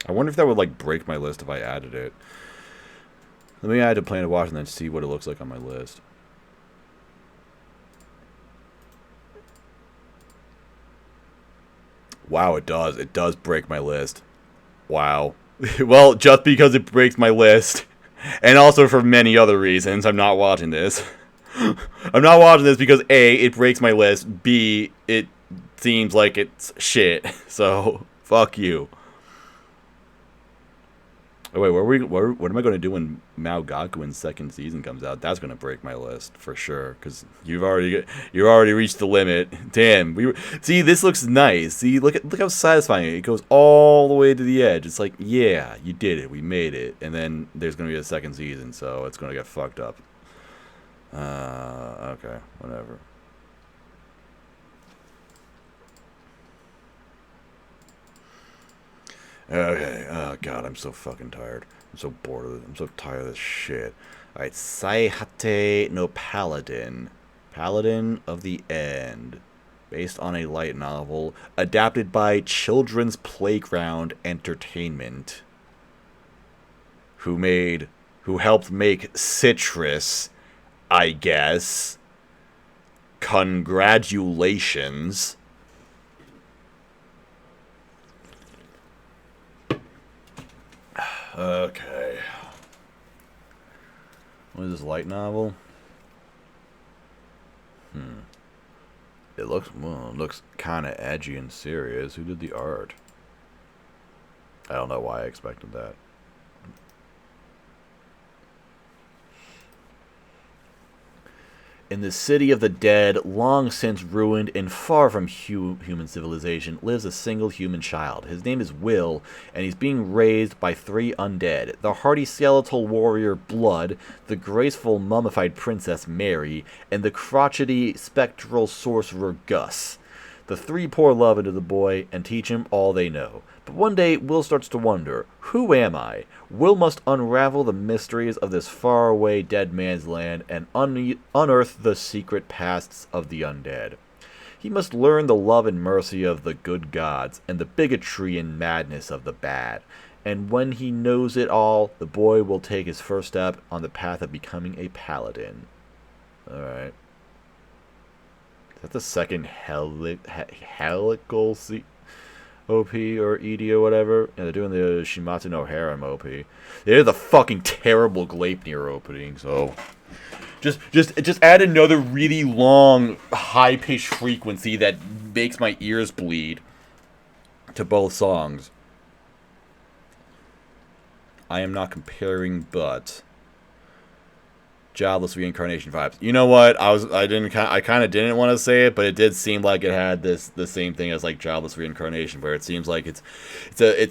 I wonder if that would, like, break my list if I added it. Let me add to Planet Watch and then see what it looks like on my list. Wow, it does. It does break my list. Wow. Well, just because it breaks my list, and also for many other reasons, I'm not watching this. I'm not watching this because A, it breaks my list, B, it seems like it's shit. So, fuck you. Oh, wait, what am I going to do when Mao Gakuin's second season comes out? That's going to break my list for sure, because you've already reached the limit. Damn, see, this looks nice. See, look how satisfying it goes all the way to the edge. It's like, yeah, you did it, we made it, and then there's going to be a second season, so it's going to get fucked up. Okay, whatever. Okay. Oh god, I'm so fucking tired. I'm so bored of it. I'm so tired of this shit. Alright, Saihate no Paladin. Paladin of the End. Based on a light novel. Adapted by Children's Playground Entertainment. Who helped make Citrus, I guess. Congratulations. Okay. What is this, light novel? It looks kind of edgy and serious. Who did the art? I don't know why I expected that. In the city of the dead, long since ruined and far from human civilization, lives a single human child. His name is Will, and he's being raised by 3 undead. The hardy skeletal warrior Blood, the graceful mummified princess Mary, and the crotchety spectral sorcerer Gus. The 3 pour love into the boy and teach him all they know. But one day, Will starts to wonder, who am I? Will must unravel the mysteries of this faraway dead man's land and unearth the secret pasts of the undead. He must learn the love and mercy of the good gods and the bigotry and madness of the bad. And when he knows it all, the boy will take his first step on the path of becoming a paladin. Alright. Is that the second helical OP or ED or whatever? Yeah, they're doing the Shimatsu no Harem OP. They're the fucking terrible Gleipnir opening, so just add another really long, high-pitched frequency that makes my ears bleed to both songs. I am not comparing, but Jobless Reincarnation vibes. You know what? I kind of didn't want to say it, but it did seem like it had the same thing as like Jobless Reincarnation, where it seems like it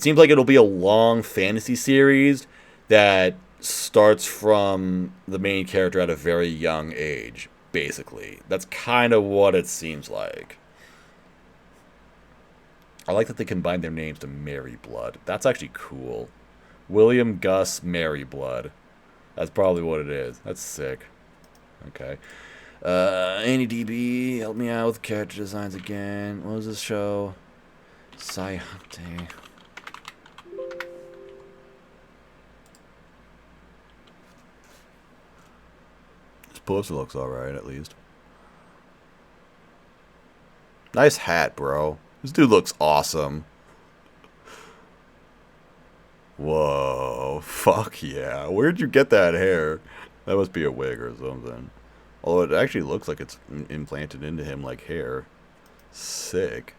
seems like it'll be a long fantasy series that starts from the main character at a very young age. Basically, that's kind of what it seems like. I like that they combined their names to Mary Blood. That's actually cool. William Gus Mary Blood. That's probably what it is. That's sick. Okay. AnyDB, help me out with character designs again. What was this show? Saihate. This poster looks alright, at least. Nice hat, bro. This dude looks awesome. Whoa, fuck yeah. Where'd you get that hair? That must be a wig or something. Although it actually looks like it's implanted into him like hair. Sick.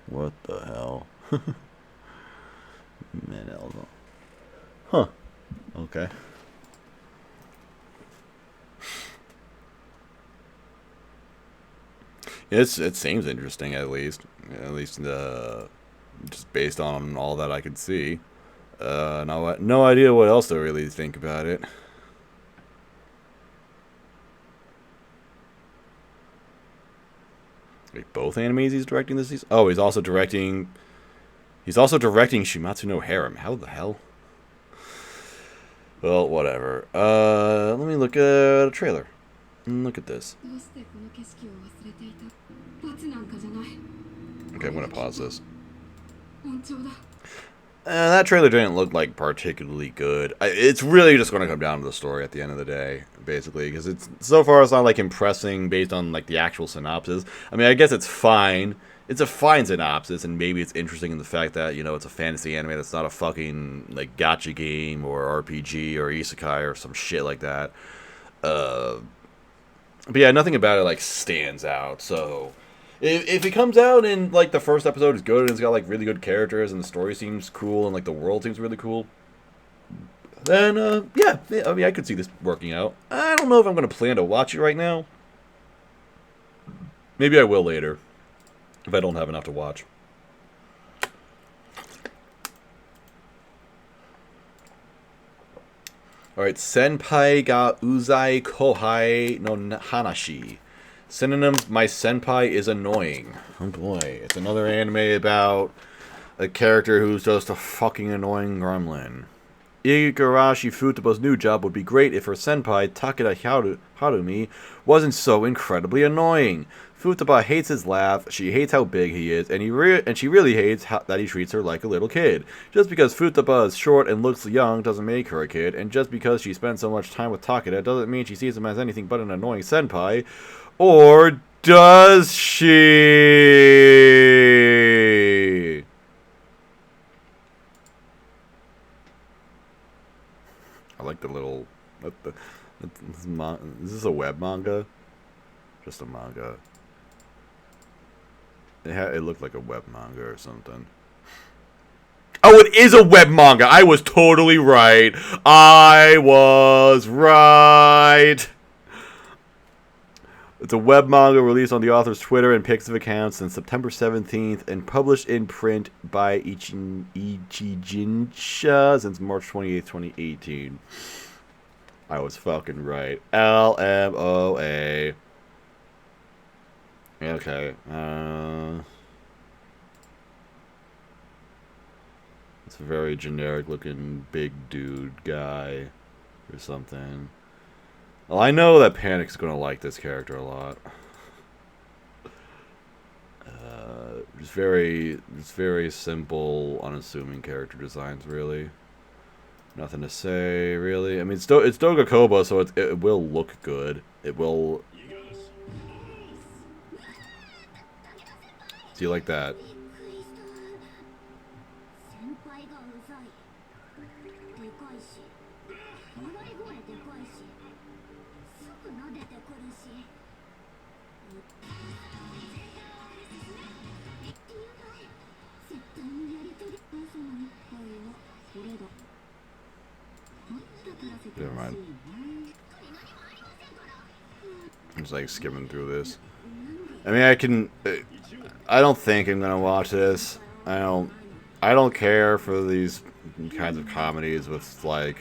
What the hell? Man, huh. Okay. It seems interesting, at least just based on all that I could see. No idea what else to really think about it. Wait, both animes he's directing this season? Oh, he's also directing. He's also directing Shimatsu no Harem. How the hell? Well, whatever. Let me look at a trailer. Look at this. Okay, I'm gonna pause this. That trailer didn't look like particularly good. It's really just going to come down to the story at the end of the day, basically, because it's so far it's not like impressing based on like the actual synopsis. I mean, I guess it's fine. It's a fine synopsis, and maybe it's interesting in the fact that it's a fantasy anime that's not a fucking like gacha game or RPG or isekai or some shit like that. But yeah, nothing about it like stands out. So. If it comes out and like the first episode is good and it's got like really good characters and the story seems cool and like the world seems really cool, then yeah, I mean I could see this working out. I don't know if I'm gonna plan to watch it right now. Maybe I will later if I don't have enough to watch. All right, Senpai ga Uzai Kohai no Hanashi. Synonyms: my senpai is annoying. Oh boy, it's another anime about a character who's just a fucking annoying gremlin. Igarashi Futaba's new job would be great if her senpai, Takeda Harumi, wasn't so incredibly annoying. Futaba hates his laugh, she hates how big he is, and she really hates that he treats her like a little kid. Just because Futaba is short and looks young doesn't make her a kid, and just because she spends so much time with Takeda doesn't mean she sees him as anything but an annoying senpai. Or does she? I like the little. Is this a web manga? Just a manga. It looked like a web manga or something. Oh, it is a web manga. I was totally right. I was right. It's a web manga released on the author's Twitter and Pixiv accounts since September 17th and published in print by Ichijinsha since March 28th, 2018. I was fucking right. LMOA. Okay. It's a very generic looking big dude guy or something. Well, I know that Panic's gonna like this character a lot. Just very simple, unassuming character designs, really. Nothing to say, really. I mean, it's Dogakoba, so it will look good. It will. Do you like that? Never mind. I'm just like skimming through this. I mean, I don't think I'm gonna watch this. I don't care for these kinds of comedies with like.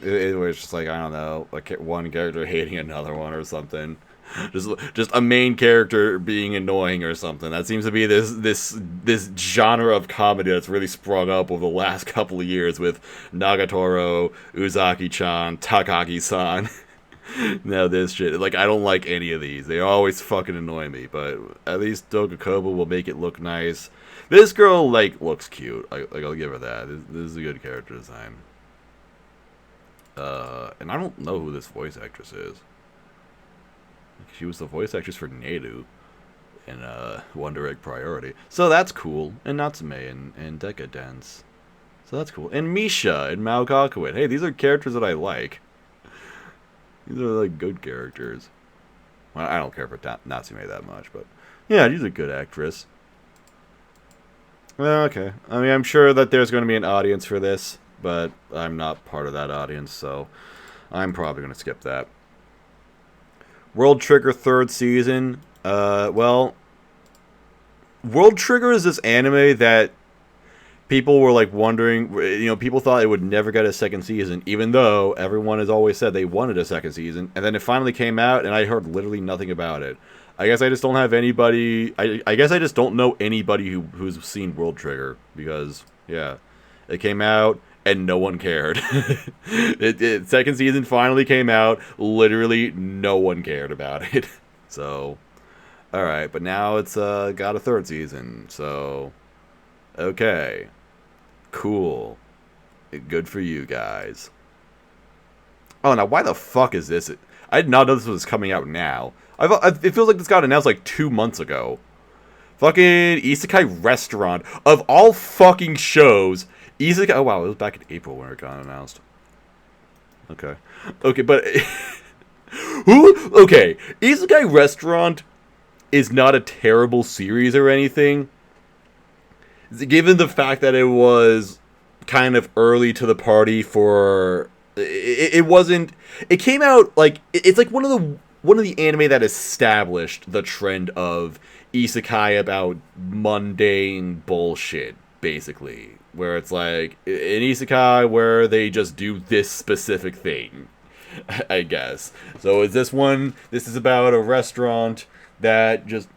It was just like, I don't know, like one character hating another one or something. Just a main character being annoying or something. That seems to be this genre of comedy that's really sprung up over the last couple of years with Nagatoro, Uzaki-chan, Takagi-san. Now this shit. Like, I don't like any of these. They always fucking annoy me, but at least Dogakoba will make it look nice. This girl, like, looks cute. I'll give her that. This is a good character design. And I don't know who this voice actress is. She was the voice actress for Neiru in Wonder Egg Priority. So that's cool. And Natsume and Decadence. So that's cool. And Misha and Mao Gakuin. Hey, these are characters that I like. These are like good characters. Well, I don't care for Natsume that much, but yeah, she's a good actress. Okay. I mean, I'm sure that there's going to be an audience for this, but I'm not part of that audience, so I'm probably going to skip that. World Trigger third season. Well, World Trigger is this anime that people were like wondering, people thought it would never get a second season, even though everyone has always said they wanted a second season, and then it finally came out, and I heard literally nothing about it. I guess I just don't have anybody. I guess I just don't know anybody who's seen World Trigger because it came out and no one cared. Second season finally came out. Literally no one cared about it. So, all right, but now it's got a third season. So, okay, cool, good for you guys. Oh, now why the fuck is this? I did not know this was coming out now. It feels like this got announced like 2 months ago. Fucking Isekai Restaurant. Of all fucking shows, Isekai... Oh, wow, it was back in April when it got announced. Okay. Okay, but... Okay, Isekai Restaurant is not a terrible series or anything. Given the fact that it was kind of early to the party for... It wasn't... It came out, like... It's like one of the anime that established the trend of isekai about mundane bullshit, basically. Where it's like, an isekai where they just do this specific thing, I guess. So is this one, this is about a restaurant that just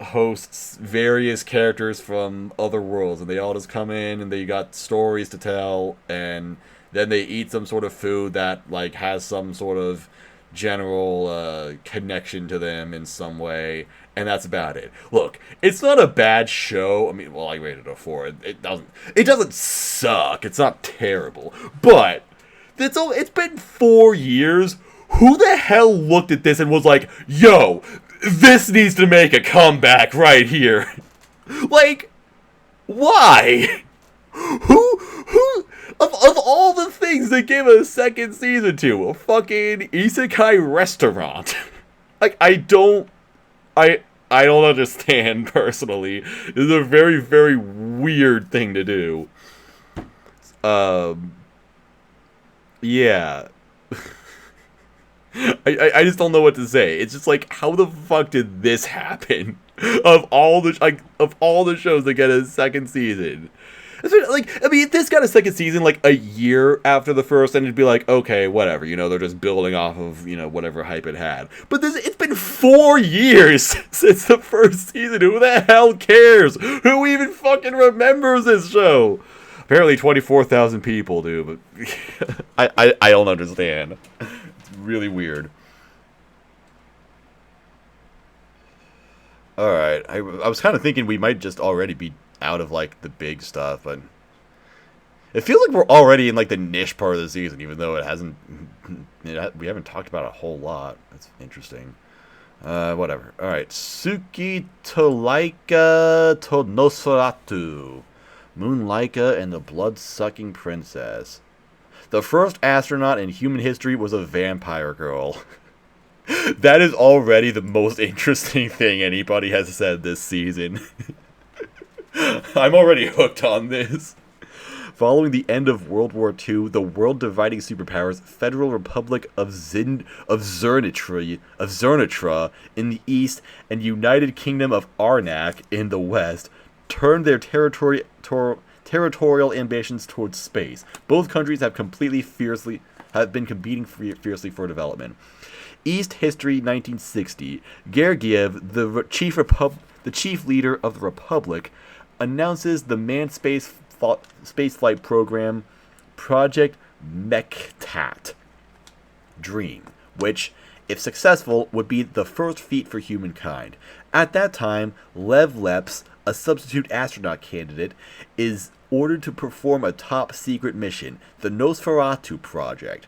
hosts various characters from other worlds, and they all just come in, and they got stories to tell, and then they eat some sort of food that, like, has some sort of general connection to them in some way, and that's about it. Look, it's not a bad show. I mean, well, I rated it a 4. It doesn't suck. It's not terrible, but it's been 4 years. Who the hell looked at this and was like, "Yo, this needs to make a comeback right here"? Like, why? Who? Of all the things they gave a second season to, a fucking isekai restaurant. Like, I don't understand, personally. This is a very, very weird thing to do. Yeah. I just don't know what to say. It's just like, how the fuck did this happen? Of all the shows that get a second season. Like, I mean, if this got a second season, like, a year after the first, then it'd be like, okay, whatever, they're just building off of, whatever hype it had. But it's been 4 years since the first season. Who the hell cares? Who even fucking remembers this show? Apparently 24,000 people do, but I don't understand. It's really weird. Alright, I was kind of thinking we might just already be out of, like, the big stuff, but it feels like we're already in, like, the niche part of the season, even though we haven't talked about a whole lot. That's interesting. Whatever. Alright, Suki to Laika to Nosferatu. Moon Laika and the Blood-Sucking Princess. The first astronaut in human history was a vampire girl. That is already the most interesting thing anybody has said this season. I'm already hooked on this. Following the end of World War II, the world-dividing superpowers Federal Republic of Zernitra in the east and United Kingdom of Arnak in the west turned their territorial ambitions towards space. Both countries have been competing fiercely for development. East History 1960. Gergiev, the chief leader of the Republic, announces the manned spaceflight program Project Mektat Dream, which, if successful, would be the first feat for humankind. At that time, Lev Leps, a substitute astronaut candidate, is ordered to perform a top-secret mission, the Nosferatu Project,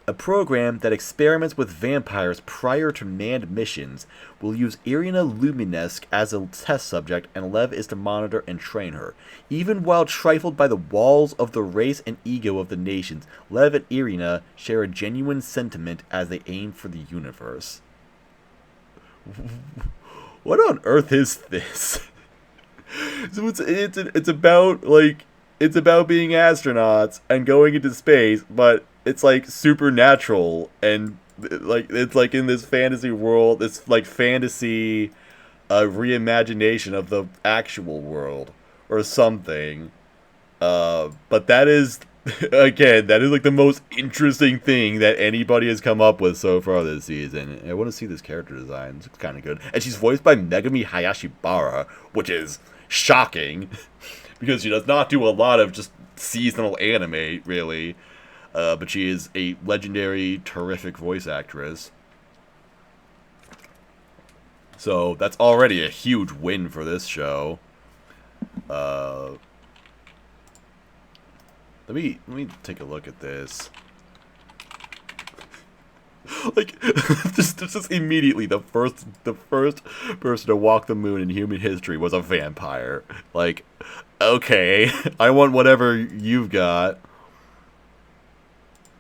a program that experiments with vampires prior to manned missions. Will use Irina Luminesque as a test subject, and Lev is to monitor and train her. Even while trifled by the walls of the race and ego of the nations, Lev and Irina share a genuine sentiment as they aim for the universe. What on earth is this? So it's about, like, it's about being astronauts and going into space, but it's like supernatural and like it's like in this fantasy world, it's like fantasy reimagination of the actual world or something. But that is, again, that is like the most interesting thing that anybody has come up with so far this season. And I want to see this character design. It's kind of good. And she's voiced by Megami Hayashibara, which is shocking because she does not do a lot of just seasonal anime, really. But she is a legendary, terrific voice actress. So that's already a huge win for this show. Let me take a look at this. Like, just immediately, the first person to walk the moon in human history was a vampire. Like, okay, I want whatever you've got.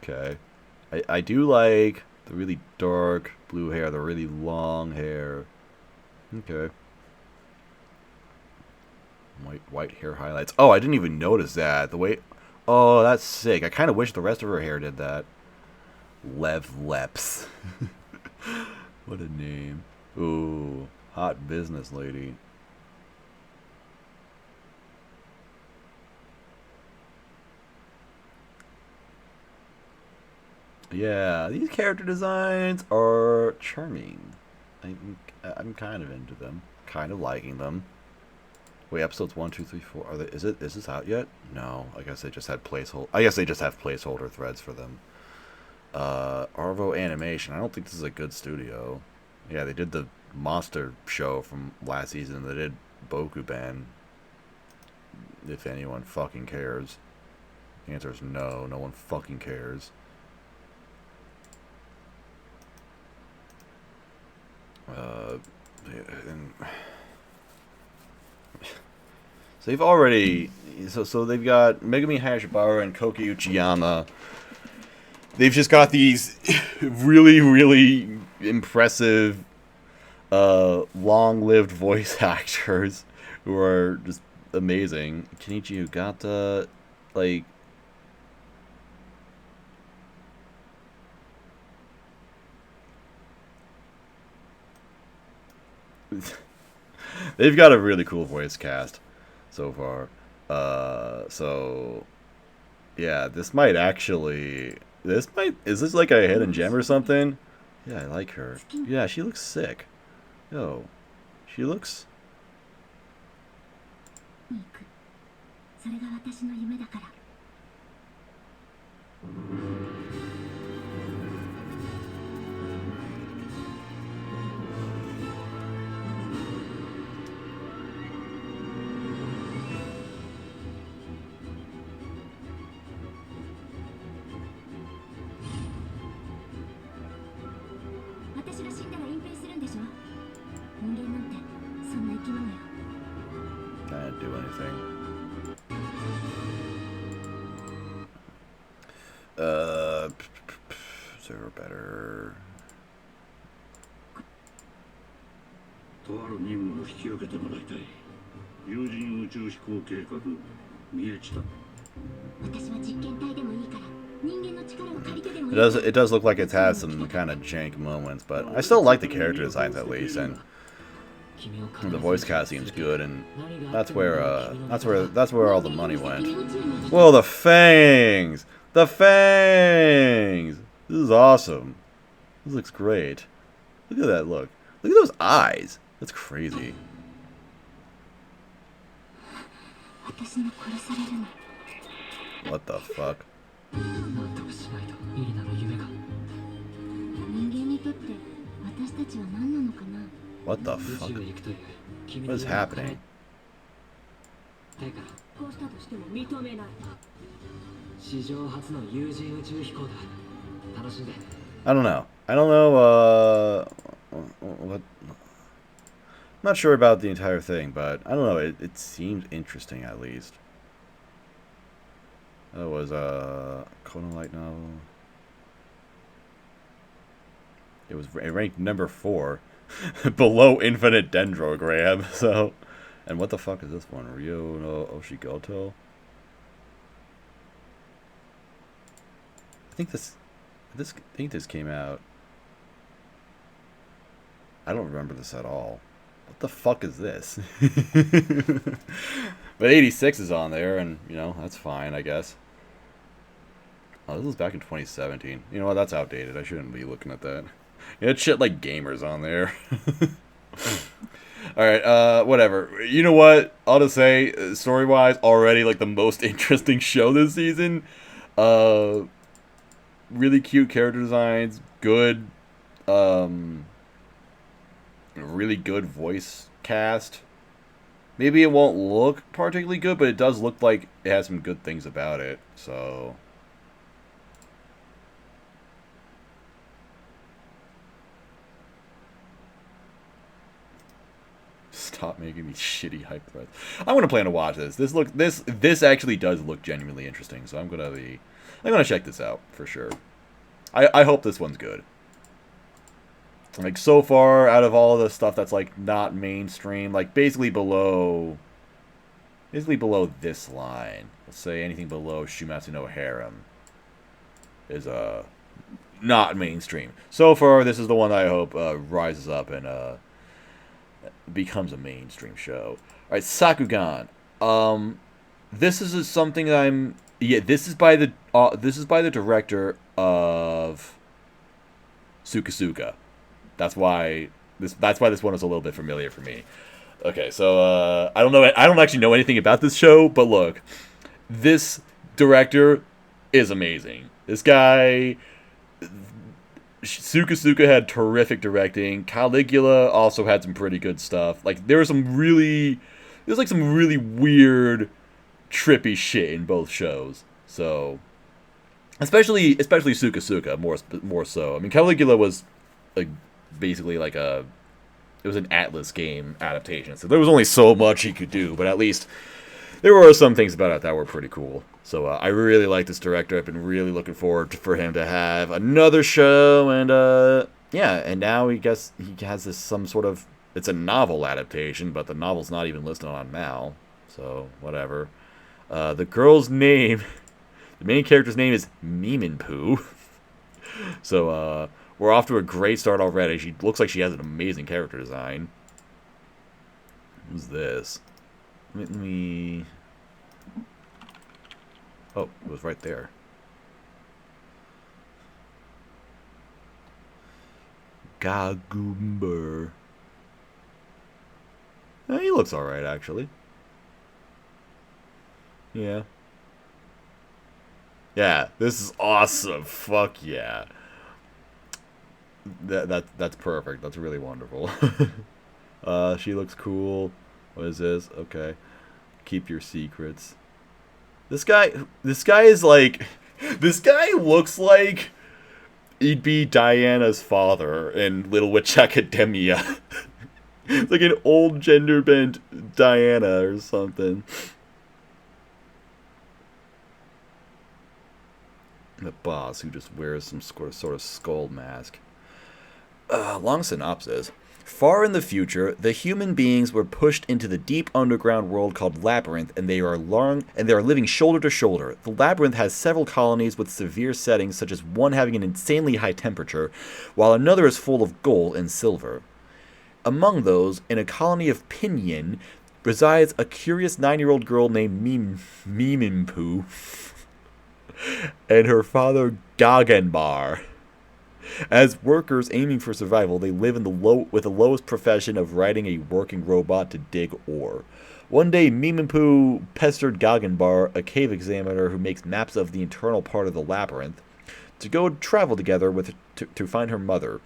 Okay, I do like the really dark blue hair, the really long hair. Okay. White hair highlights. Oh, I didn't even notice that. The way. Oh, that's sick. I kind of wish the rest of her hair did that. Lev Leps. What a name. Ooh, hot business lady. Yeah, these character designs are charming. I'm kind of into them. Kind of liking them. Wait, episodes 1, 2, 3, 4. Are they? Is this out yet? No. I guess they just had placeholder. I guess they just have placeholder threads for them. Arvo Animation. I don't think this is a good studio. Yeah, they did the monster show from last season. They did Bokuben. If anyone fucking cares. The answer is no. No one fucking cares. And so they've already, so they've got Megami Hayashibara and Koki Uchiyama. They've just got these really, really impressive, long-lived voice actors who are just amazing. Kenichi Ugata, like, they've got a really cool voice cast so far. So yeah, this might actually, is this like a hidden gem or something? Yeah, I like her. Yeah, she looks sick. Yo, she looks. Can't do anything. Is there better?
とある任務を引き受けてもらいたい。有人宇宙飛行計画見えちた。私は実験体でもいいから人間の力を借りてでもいい。
It does look like it's had some kind of jank moments, but I still like the character designs at least, and the voice cast seems good, and that's where all the money went. Whoa, the fangs! The fangs! This is awesome. This looks great. Look at that look. Look at those eyes. That's crazy. What the fuck? What the fuck? What is happening? I don't know. I don't know, what... I'm not sure about the entire thing, but I don't know. It seemed interesting, at least. That was a Conan light novel. It ranked number 4, below Infinite Dendrogram. So, and what the fuck is this one? Ryo no Oshigoto. I think this came out I don't remember this at all. What the fuck is this? But 86 is on there, and, you know, that's fine, I guess. Oh, this was back in 2017. You know what? That's outdated. I shouldn't be looking at that. You had shit like gamers on there. Alright, whatever. You know what? I'll just say, story-wise, already, like, the most interesting show this season. Really cute character designs. Good, really good voice cast. Maybe it won't look particularly good, but it does look like it has some good things about it. So, stop making these shitty hype threads. I'm gonna plan to watch this. This actually does look genuinely interesting. So I'm gonna check this out for sure. I hope this one's good. Like, so far, out of all the stuff that's, like, not mainstream, like, basically below this line, let's say anything below Shumatsu no Harem is, not mainstream. So far, this is the one that I hope, rises up and, becomes a mainstream show. Alright, Sakugan. This is something that this is by the director of Sukasuka. That's why this one is a little bit familiar for me. Okay, so I don't actually know anything about this show, but look, this director is amazing. This guy, Sukasuka, had terrific directing. Caligula also had some pretty good stuff. Like, there's some really weird, trippy shit in both shows. So, especially Sukasuka more so. I mean, Caligula was like basically like it was an Atlas game adaptation, so there was only so much he could do, but at least there were some things about it that were pretty cool. So I really like this director. I've been really looking forward for him to have another show, and yeah, and now he has this some sort of, it's a novel adaptation, but the novel's not even listed on lmao, so whatever. The girl's name, the main character's name is Miminpoo. So we're off to a great start already. She looks like she has an amazing character design. Who's this? Let me... Oh, it was right there. Gagumber. He looks alright, actually. Yeah. Yeah, this is awesome. Fuck yeah. That's perfect. That's really wonderful. She looks cool. What is this? Okay. Keep your secrets. This guy is like, this guy looks like he'd be Diana's father in Little Witch Academia. It's like an old gender bent Diana or something. The boss who just wears some sort of skull mask. Long synopsis. Far in the future, the human beings were pushed into the deep underground world called Labyrinth, and they are living shoulder to shoulder. The Labyrinth has several colonies with severe settings, such as one having an insanely high temperature, while another is full of gold and silver. Among those, in a colony of Pinyin, resides a curious 9-year-old girl named Miminpoo and her father Gagenbar. As workers aiming for survival, they live in with the lowest profession of riding a working robot to dig ore. One day, Miminpoo pestered Gagenbar, a cave examiner who makes maps of the internal part of the labyrinth, to go travel together to find her mother.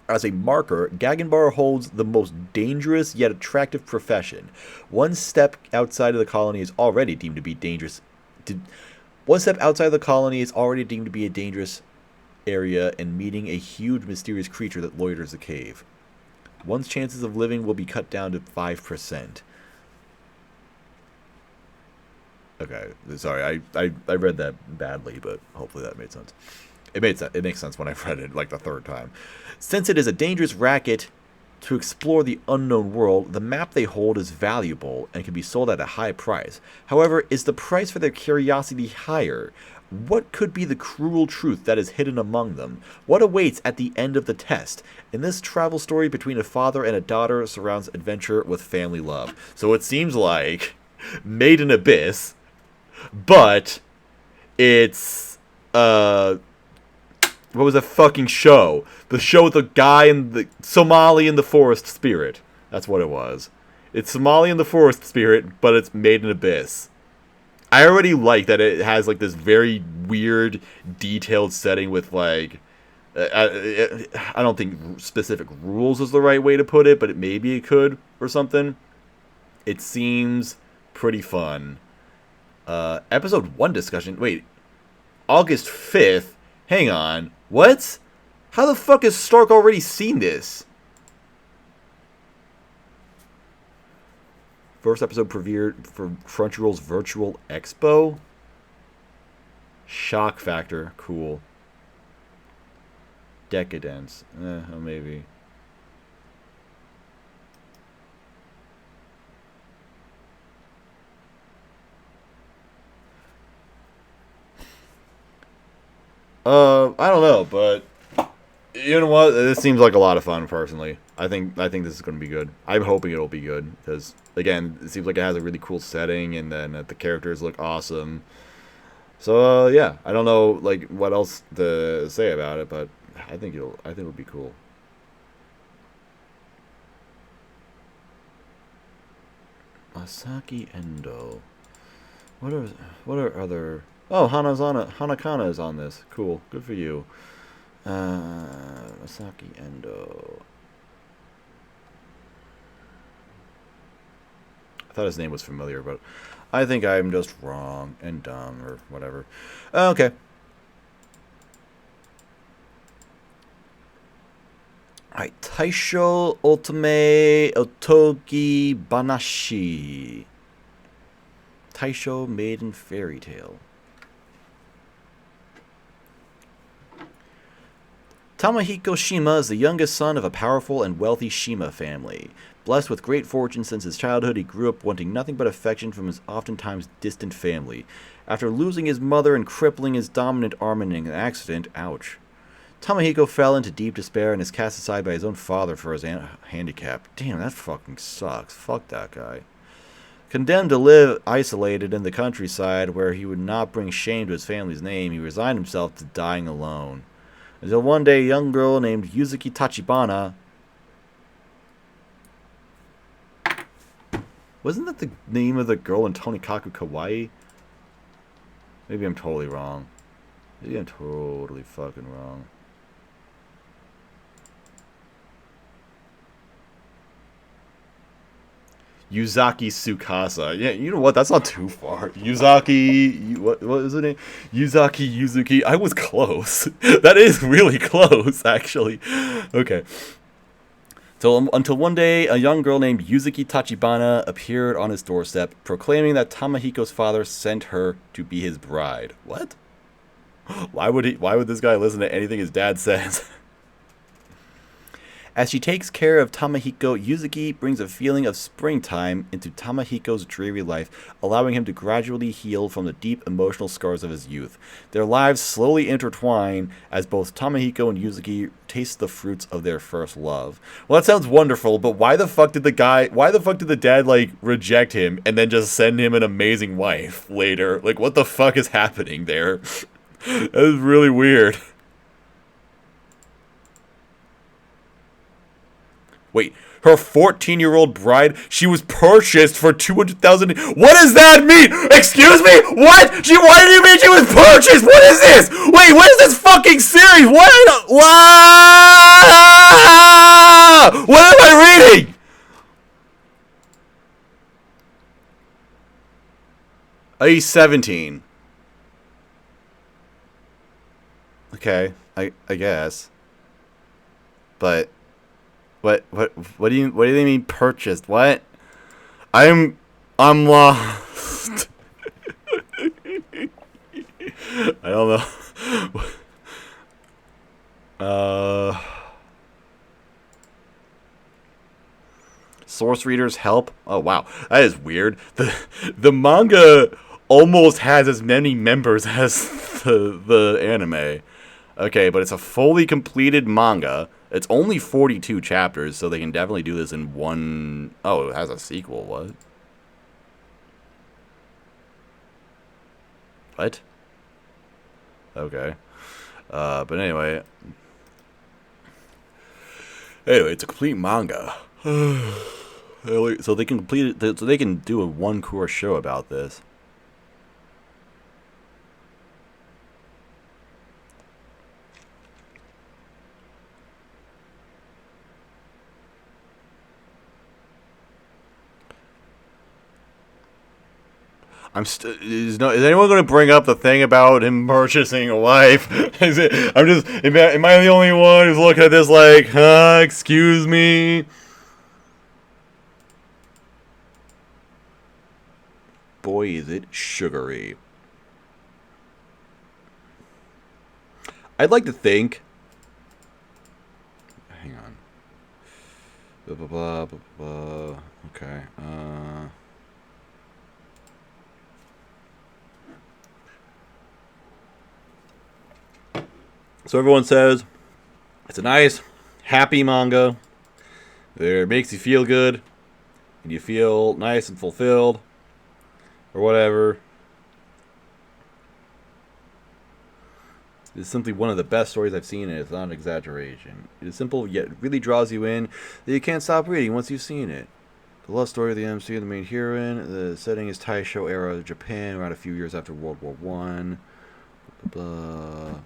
As a marker, Gagenbar holds the most dangerous yet attractive profession. One step outside of the colony is already deemed to be dangerous. One step outside of the colony is already deemed to be a dangerous area, and meeting a huge mysterious creature that loiters the cave. One's chances of living will be cut down to 5%. Okay, sorry, I read that badly, but hopefully that made sense. It makes sense when I read it like the third time. Since it is a dangerous racket to explore the unknown world, the map they hold is valuable and can be sold at a high price. However, is the price for their curiosity higher? What could be the cruel truth that is hidden among them? What awaits at the end of the test? In this travel story between a father and a daughter surrounds adventure with family love. So it seems like Made in Abyss, but it's what was that fucking show? The show with the guy in the Somali in the Forest Spirit. That's what it was. It's Somali in the Forest Spirit, but it's Made in Abyss. I already like that it has like this very weird, detailed setting with like, I don't think specific rules is the right way to put it, but maybe it could or something. It seems pretty fun. Episode 1 discussion. Wait, August 5th? Hang on. What? How the fuck has Stark already seen this? First episode premiered for Crunchyroll's Virtual Expo. Shock Factor. Cool. Decadence. Maybe. I don't know, but you know what? This seems like a lot of fun, personally. I think this is going to be good. I'm hoping it'll be good because, again, it seems like it has a really cool setting, and then the characters look awesome. So yeah, I don't know like what else to say about it, but I think it'll be cool. Masaki Endo. What are other? Oh, Hanakana is on this. Cool. Good for you. Masaki Endo. I thought his name was familiar, but I think I'm just wrong and dumb or whatever. Okay. Alright, Taisho Otome Otogi Banashi. Taisho Maiden Fairy Tale. Tamahiko Shima is the youngest son of a powerful and wealthy Shima family. Blessed with great fortune since his childhood, he grew up wanting nothing but affection from his oftentimes distant family. After losing his mother and crippling his dominant arm in an accident, ouch, Tamahiko fell into deep despair and is cast aside by his own father for his handicap. Damn, that fucking sucks. Fuck that guy. Condemned to live isolated in the countryside where he would not bring shame to his family's name, he resigned himself to dying alone. Until one day, a young girl named Yuzuki Tachibana... Wasn't that the name of the girl in Tonikaku Kawaii? Maybe I'm totally wrong. Maybe I'm totally fucking wrong. Yuzaki Tsukasa. Yeah, you know what? That's not too far. Yuzaki... What is the name? Yuzaki Yuzuki. I was close. That is really close, actually. Okay. Until one day, a young girl named Yuzuki Tachibana appeared on his doorstep, proclaiming that Tamahiko's father sent her to be his bride. What? Why would this guy listen to anything his dad says? As she takes care of Tamahiko, Yuzuki brings a feeling of springtime into Tamahiko's dreary life, allowing him to gradually heal from the deep emotional scars of his youth. Their lives slowly intertwine as both Tamahiko and Yuzuki taste the fruits of their first love. Well, that sounds wonderful, but why the fuck did the dad, like, reject him and then just send him an amazing wife later? Like, what the fuck is happening there? That is really weird. Wait, her 14-year-old bride, she was purchased for 200,000. What does that mean? Excuse me? What? Why do you mean she was purchased? What is this? Wait, what is this fucking series? What am I reading? He's 17. Okay, I guess. But what do they mean purchased? What? I'm lost. I don't know. Source readers help. Oh wow, that is weird. The manga almost has as many members as the anime. Okay, but it's a fully completed manga. It's only 42 chapters, so they can definitely do this in one... Oh, it has a sequel. What? What? Okay. But anyway... Anyway, it's a complete manga. So they can complete it. So they can do a one-course show about this. Is anyone going to bring up the thing about him purchasing a wife? Am I the only one who's looking at this like, huh? Excuse me. Boy, is it sugary. I'd like to think. Hang on. Blah blah blah blah blah. Okay. So everyone says it's a nice, happy manga. It makes you feel good, and you feel nice and fulfilled, or whatever. It's simply one of the best stories I've seen, and it's not an exaggeration. It is simple, yet it really draws you in that you can't stop reading once you've seen it. The love story of the MC and the main heroine. The setting is Taisho era of Japan, around a few years after World War One. Blah, blah, blah.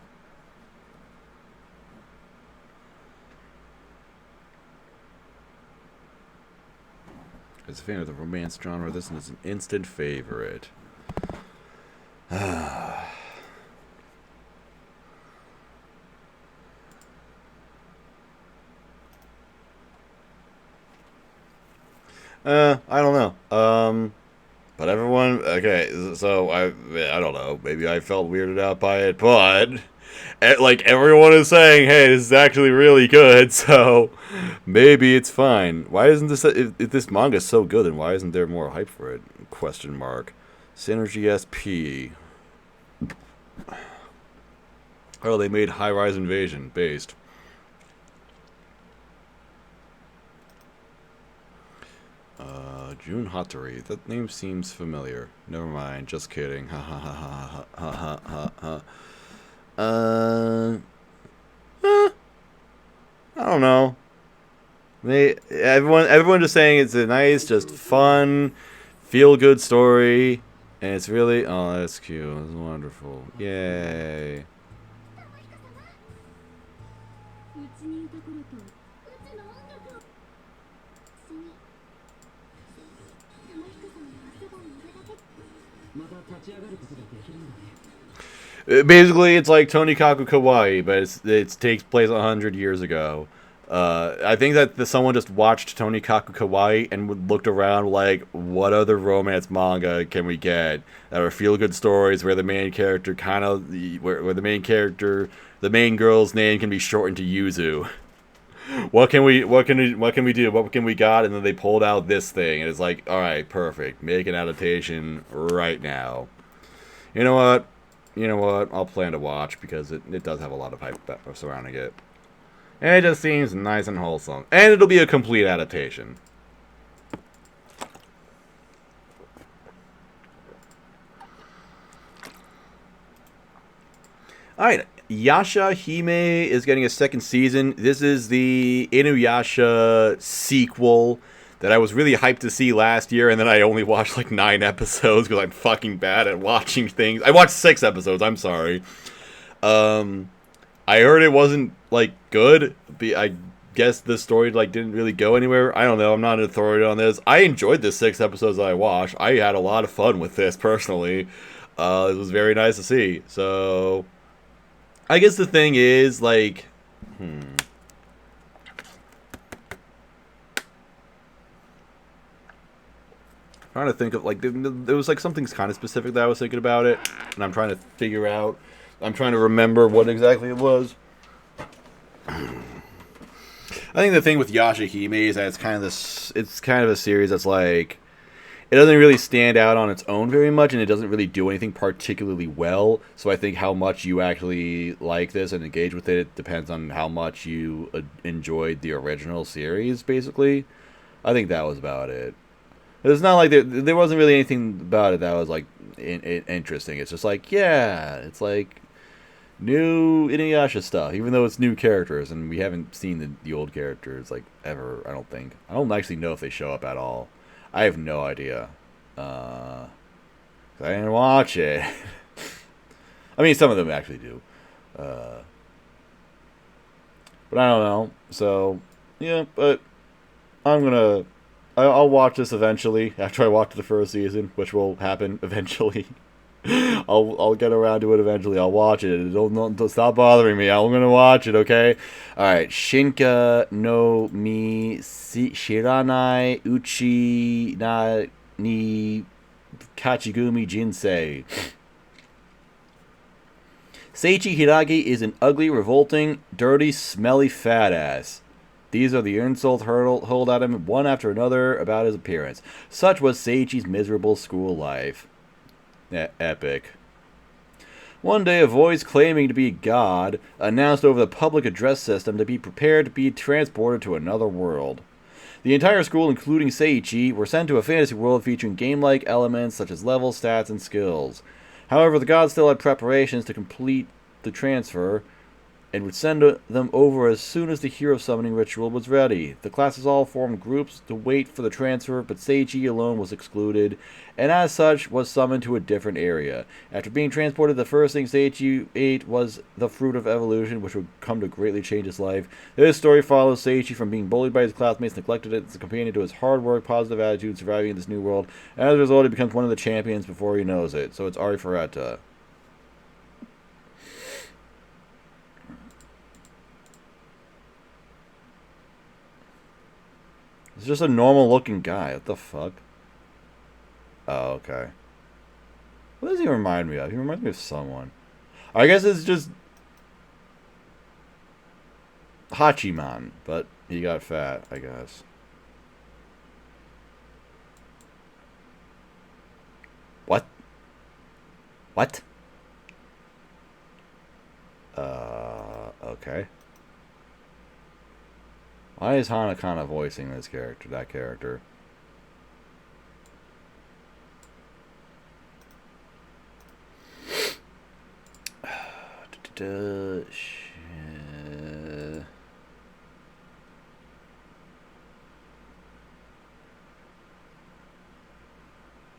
As a fan of the romance genre, this is an instant favorite. I don't know. But everyone, okay, so I don't know. Maybe I felt weirded out by it, but like everyone is saying, hey, this is actually really good, so maybe it's fine. Why isn't this, if this manga is so good, then why isn't there more hype for it? Question mark. Synergy SP. Oh, they made High Rise Invasion based. Jun Hattori. That name seems familiar. Never mind. Just kidding. Ha ha ha ha ha ha ha ha. I don't know. Everyone just saying it's a nice, just fun, feel good story, and it's really, oh, that's cute. That's wonderful. Yay. Basically, it's like Tonikaku Kawaii, but it takes place 100 years ago. I think that someone just watched Tonikaku Kawaii and looked around like, what other romance manga can we get that are feel-good stories where the main character where the main girl's name can be shortened to Yuzu. What can we do? What can we got? And then they pulled out this thing, and it's like, all right, perfect. Make an adaptation right now. You know what? I'll plan to watch because it does have a lot of hype surrounding it. And it just seems nice and wholesome. And it'll be a complete adaptation. Alright, Yasha Hime is getting a second season. This is the Inuyasha sequel that I was really hyped to see last year, and then I only watched like 9 episodes because I'm fucking bad at watching things. I watched 6 episodes, I'm sorry. I heard it wasn't like good. I guess the story like didn't really go anywhere. I don't know, I'm not an authority on this. I enjoyed the 6 episodes that I watched. I had a lot of fun with this personally. It was very nice to see. So I guess the thing is like trying to think of like there was like something kind of specific that I was thinking about it, and I'm trying to figure out. I'm trying to remember what exactly it was. I think the thing with Yasha Hime is that it's kind of a series that's like it doesn't really stand out on its own very much, and it doesn't really do anything particularly well. So I think how much you actually like this and engage with it depends on how much you enjoyed the original series, basically. I think that was about it. It's not like there wasn't really anything about it that was like interesting. It's just like, yeah, it's like new Inuyasha stuff, even though it's new characters and we haven't seen the old characters like ever. I don't think. I don't actually know if they show up at all. I have no idea. I didn't watch it. I mean, some of them actually do, but I don't know. So yeah, but I'm gonna. I'll watch this eventually after I watch the first season, which will happen eventually. I'll get around to it eventually. I'll watch it. Don't stop bothering me. I'm gonna watch it. Okay. All right. Shinka no mi shiranai uchi na ni kachigumi jinsei. Seiichi Hiragi is an ugly, revolting, dirty, smelly fat ass. These are the insults hurled at him one after another about his appearance. Such was Seiichi's miserable school life. Epic. One day, a voice claiming to be God announced over the public address system to be prepared to be transported to another world. The entire school, including Seiichi, were sent to a fantasy world featuring game-like elements such as levels, stats, and skills. However, the gods still had preparations to complete the transfer, and would send them over as soon as the hero summoning ritual was ready. The classes all formed groups to wait for the transfer, but Seiichi alone was excluded, and as such was summoned to a different area. After being transported, the first thing Seiichi ate was the fruit of evolution, which would come to greatly change his life. This story follows Seiichi from being bullied by his classmates, neglected as a companion to his hard work, positive attitude, surviving in this new world, and as a result he becomes one of the champions before he knows it. So it's Ari Ferretta. It's just a normal looking guy. What the fuck? Oh, okay. What does he remind me of? He reminds me of someone. I guess it's just Hachiman, but he got fat, I guess. What? What? Okay. Why is Hanakana voicing this character, that character?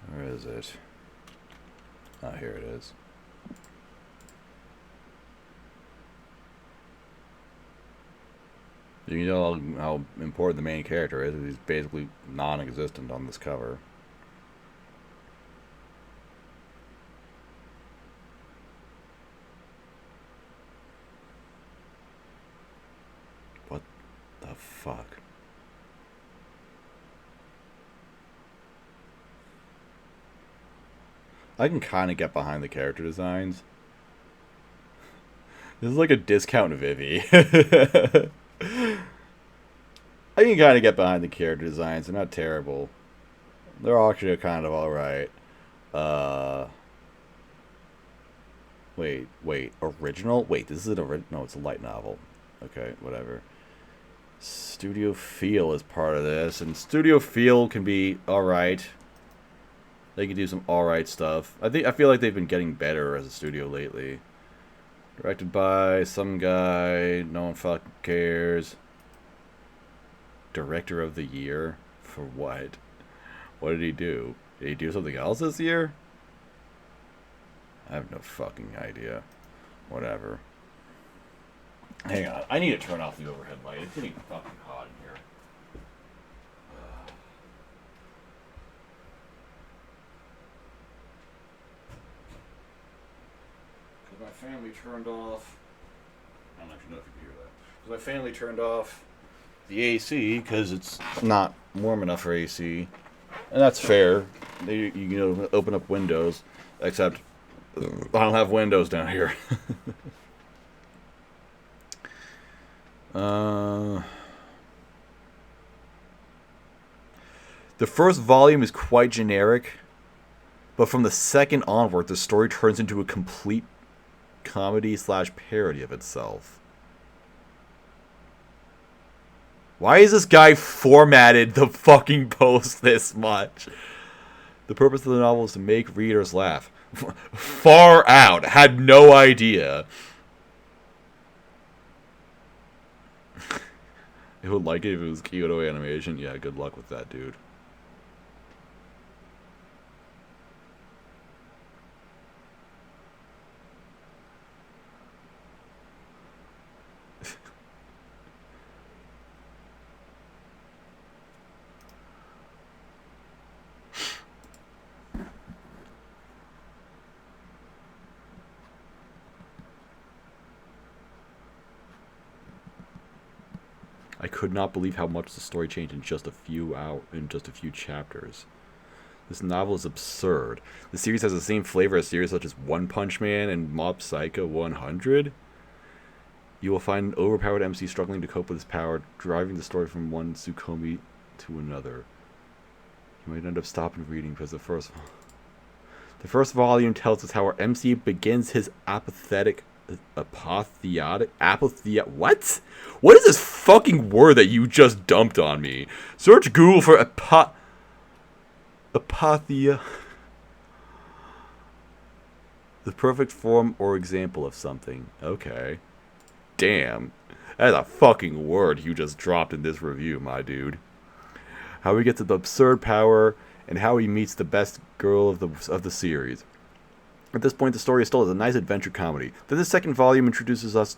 Where is it? Oh, here it is. You know how important the main character is. He's basically non-existent on this cover. What the fuck? I can kind of get behind the character designs. This is like a discount Vivi. I can kind of get behind the character designs. They're not terrible. They're actually kind of alright. Wait. Original? Wait, this is an original? No, it's a light novel. Okay, whatever. Studio Feel is part of this. And Studio Feel can be alright. They can do some alright stuff. I feel like they've been getting better as a studio lately. Directed by some guy. No one fucking cares. Director of the Year? For what? What did he do? Did he do something else this year? I have no fucking idea. Whatever. Hang on. I need to turn off the overhead light. It's getting fucking hot in here. Because my family turned off... I don't know if you can hear that. Because my family turned off the AC because it's not warm enough for AC, and that's fair. You can open up windows, except I don't have windows down here. The The first volume is quite generic, but from the second onward, the story turns into a complete comedy / parody of itself. Why is this guy formatted the fucking post this much? The purpose of the novel is to make readers laugh. Far out. Had no idea. I would like it if it was Kyoto Animation. Yeah, good luck with that, dude. I could not believe how much the story changed in just a few chapters. This novel is absurd. The series has the same flavor as series such as One Punch Man and Mob Psycho 100. You will find an overpowered MC struggling to cope with his power, driving the story from one Tsukomi to another. You might end up stopping reading because the first volume tells us how our MC begins his what? What is this fucking word that you just dumped on me? Search Google for apothia. The perfect form or example of something. Okay. Damn. That's a fucking word you just dropped in this review, my dude. How he gets the absurd power and how he meets the best girl of the series. At this point, the story is still a nice adventure comedy. Then the second volume introduces us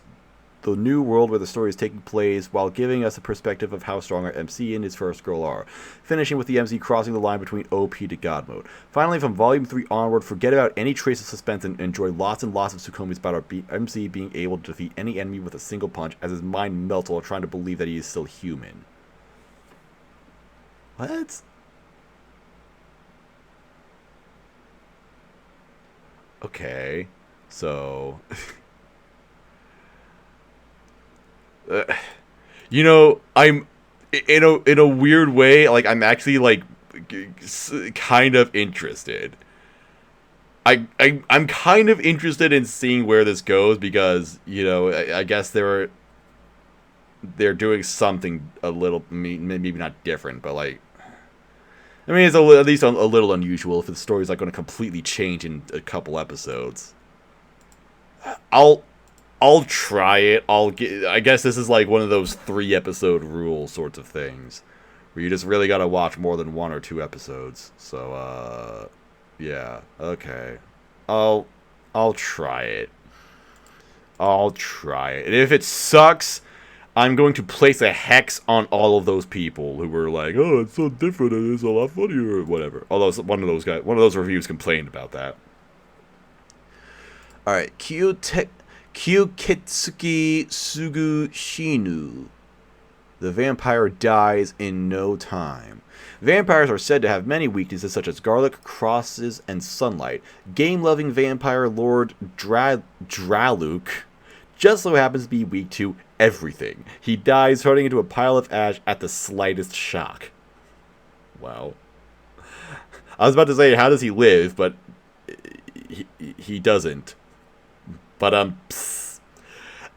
the new world where the story is taking place while giving us a perspective of how strong our MC and his first girl are, finishing with the MC crossing the line between OP to God mode. Finally, from Volume 3 onward, forget about any trace of suspense and enjoy lots and lots of Tsukomis about our MC being able to defeat any enemy with a single punch as his mind melts while trying to believe that he is still human. What? Okay, so you know, I'm in a weird way, like I'm actually like kind of interested. I'm kind of interested in seeing where this goes because, you know, I guess they're doing something a little, maybe not different, but like, I mean, it's at least a little unusual if the story's like going to completely change in a couple episodes. I'll try it. I guess this is like one of those 3-episode rule sorts of things, where you just really got to watch more than 1 or 2 episodes. So, yeah, okay. I'll try it. I'll try it. And if it sucks, I'm going to place a hex on all of those people who were like, "Oh, it's so different and it's a lot funnier," or whatever. Although one of those reviews complained about that. All right, Kyukitsuki Sugu Shinu. The vampire dies in no time. Vampires are said to have many weaknesses such as garlic, crosses, and sunlight. Game-loving vampire Lord Draluk just so happens to be weak to everything. He dies turning into a pile of ash at the slightest shock. Wow. I was about to say, how does he live? But he doesn't. But,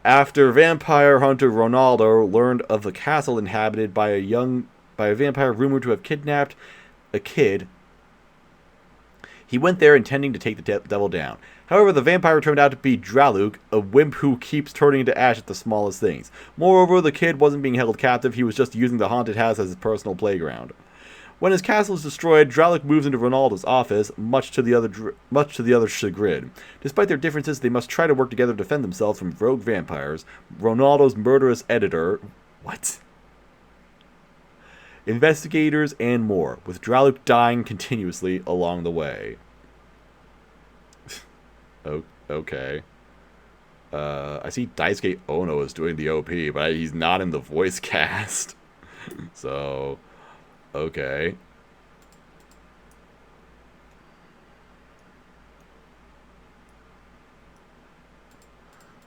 after vampire hunter Ronaldo learned of the castle inhabited by a vampire rumored to have kidnapped a kid, he went there intending to take the devil down. However, the vampire turned out to be Draluk, a wimp who keeps turning into ash at the smallest things. Moreover, the kid wasn't being held captive, he was just using the haunted house as his personal playground. When his castle is destroyed, Draluk moves into Ronaldo's office, much to the other's chagrin. Despite their differences, they must try to work together to defend themselves from rogue vampires, Ronaldo's murderous editor, investigators, and more, with Draluk dying continuously along the way. Oh, okay. I see Daisuke Ono is doing the OP, but he's not in the voice cast. So, okay.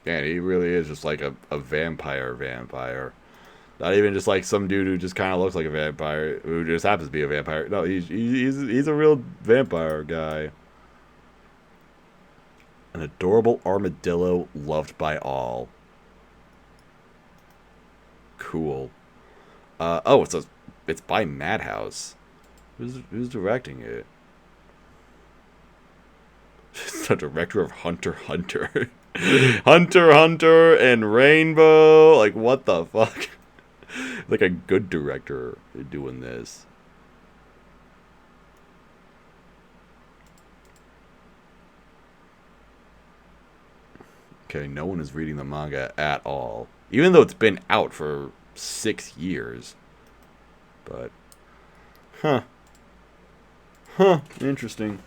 Man, he really is just like a vampire. Not even just like some dude who just kind of looks like a vampire, who just happens to be a vampire. No, he's a real vampire guy. An adorable armadillo loved by all. Cool. Oh, it's by Madhouse. Who's directing it? It's the director of Hunter x Hunter. Hunter x Hunter and Rainbow. Like, what the fuck? Like a good director doing this. Okay, no one is reading the manga at all. Even though it's been out for 6 years. But, huh. Huh, interesting.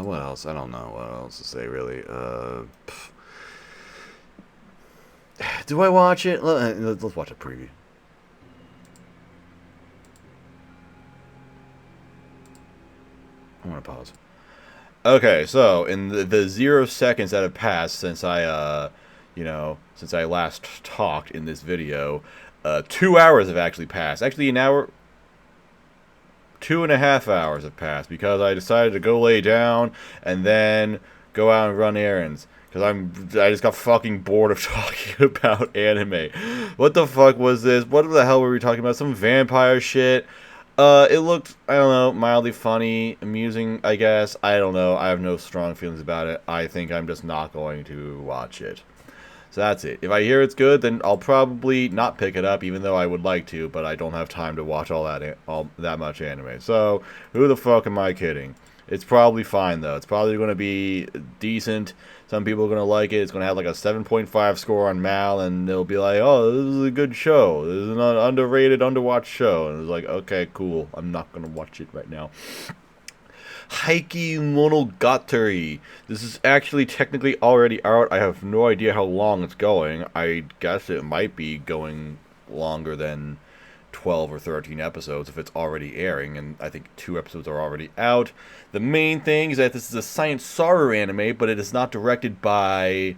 What else? I don't know what else to say, really. Do I watch it? Let's watch a preview. I'm gonna pause. Okay, so in the 0 seconds that have passed since I, since I last talked in this video, 2 hours have actually passed. Actually, an hour, 2.5 hours have passed because I decided to go lay down and then go out and run errands. Because I just got fucking bored of talking about anime. What the fuck was this? What the hell were we talking about? Some vampire shit. It looked, I don't know, mildly funny, amusing, I guess. I don't know. I have no strong feelings about it. I think I'm just not going to watch it. So that's it. If I hear it's good, then I'll probably not pick it up, even though I would like to, but I don't have time to watch all that much anime. So, who the fuck am I kidding? It's probably fine, though. It's probably going to be decent. Some people are going to like it. It's going to have like a 7.5 score on Mal, and they'll be like, oh, this is a good show. This is an underrated, underwatched show. And it's like, okay, cool. I'm not going to watch it right now. Heike Monogatari. This is actually technically already out. I have no idea how long it's going. I guess it might be going longer than 12 or 13 episodes if it's already airing, and I think 2 episodes are already out. The main thing is that this is a Science Saru anime, but it is not directed by...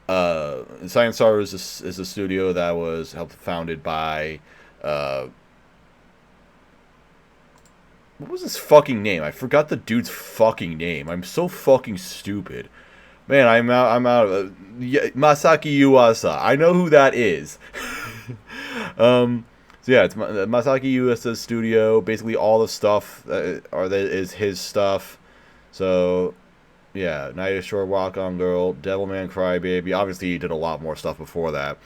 Science Saru is a studio that was founded by... what was his fucking name? I forgot the dude's fucking name. I'm so fucking stupid. Man, I'm out of... Masaki Yuasa. I know who that is. So yeah, it's Masaki Yuasa's studio. Basically, all the stuff is his stuff. So, yeah, Night of Shore Walk On Girl, Devilman Crybaby. Obviously, he did a lot more stuff before that.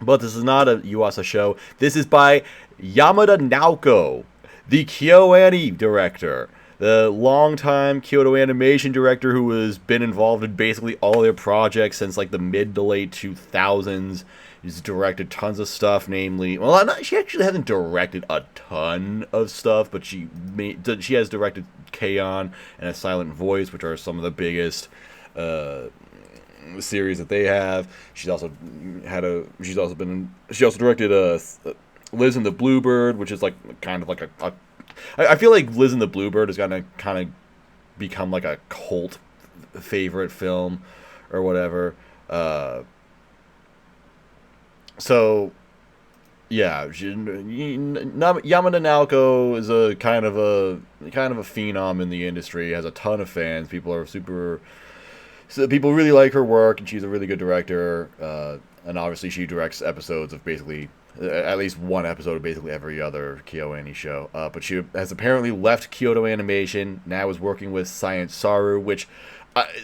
But this is not a Yuasa show. This is by Yamada Naoko, the KyoAni director. The longtime Kyoto Animation director who has been involved in basically all their projects since like the mid to late 2000s. She's directed tons of stuff, namely... Well, she actually hasn't directed a ton of stuff, but she has directed K-On! And A Silent Voice, which are some of the biggest series that they have. She also directed Liz and the Bluebird, which is like kind of like I feel like Liz and the Bluebird is gonna kind of become like a cult favorite film or whatever. So, yeah, Yamada Naoko is a kind of a phenom in the industry. Has a ton of fans. People really like her work, and she's a really good director. And obviously, she directs episodes of basically at least one episode of basically every other KyoAni show. But she has apparently left Kyoto Animation. Now is working with Science Saru, which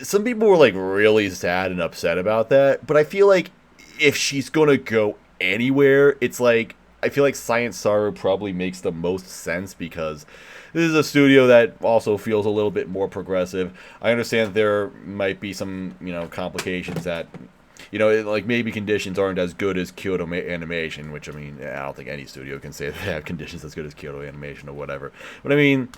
some people were like really sad and upset about that. But I feel like if she's gonna go anywhere, it's like I feel like Science Saru probably makes the most sense because this is a studio that also feels a little bit more progressive. I understand there might be some, complications that, like maybe conditions aren't as good as Kyoto Animation, which I mean, I don't think any studio can say they have conditions as good as Kyoto Animation or whatever. But I mean,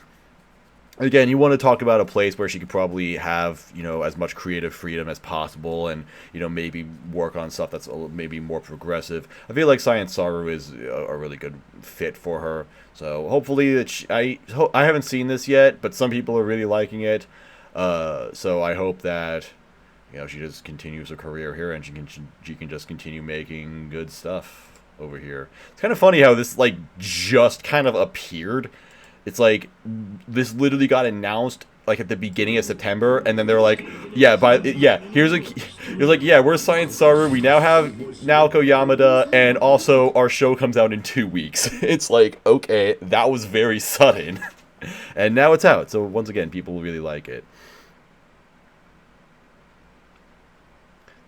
again, you want to talk about a place where she could probably have, as much creative freedom as possible, and maybe work on stuff that's maybe more progressive. I feel like Science Saru is a really good fit for her. So hopefully I haven't seen this yet, but some people are really liking it. So I hope that she just continues her career here, and she can just continue making good stuff over here. It's kind of funny how this like just kind of appeared. It's like this literally got announced like at the beginning of September, and then they're like, we're Science Saru. We now have Naoko Yamada, and also our show comes out in 2 weeks. It's like, okay, that was very sudden, and now it's out. So once again, people really like it.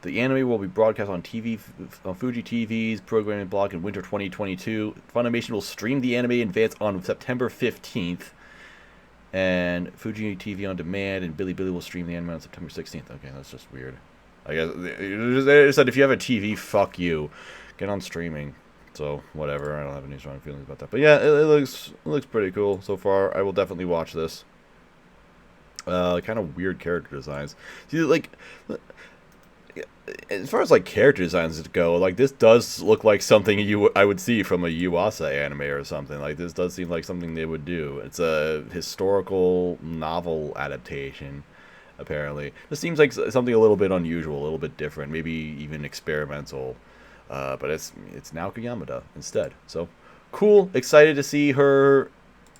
The anime will be broadcast on TV, on Fuji TV's programming block in winter 2022. Funimation will stream the anime in advance on September 15th. And Fuji TV on demand, and Bilibili will stream the anime on September 16th. Okay, that's just weird. I guess they said if you have a TV, fuck you. Get on streaming. So, whatever. I don't have any strong feelings about that. But yeah, it looks pretty cool so far. I will definitely watch this. Kind of weird character designs. See, like, as far as like character designs go, like this does look like something I would see from a Yuasa anime or something. Like this does seem like something they would do. It's a historical novel adaptation, apparently. This seems like something a little bit unusual, a little bit different, maybe even experimental. But it's Naoko Yamada instead. So cool, excited to see her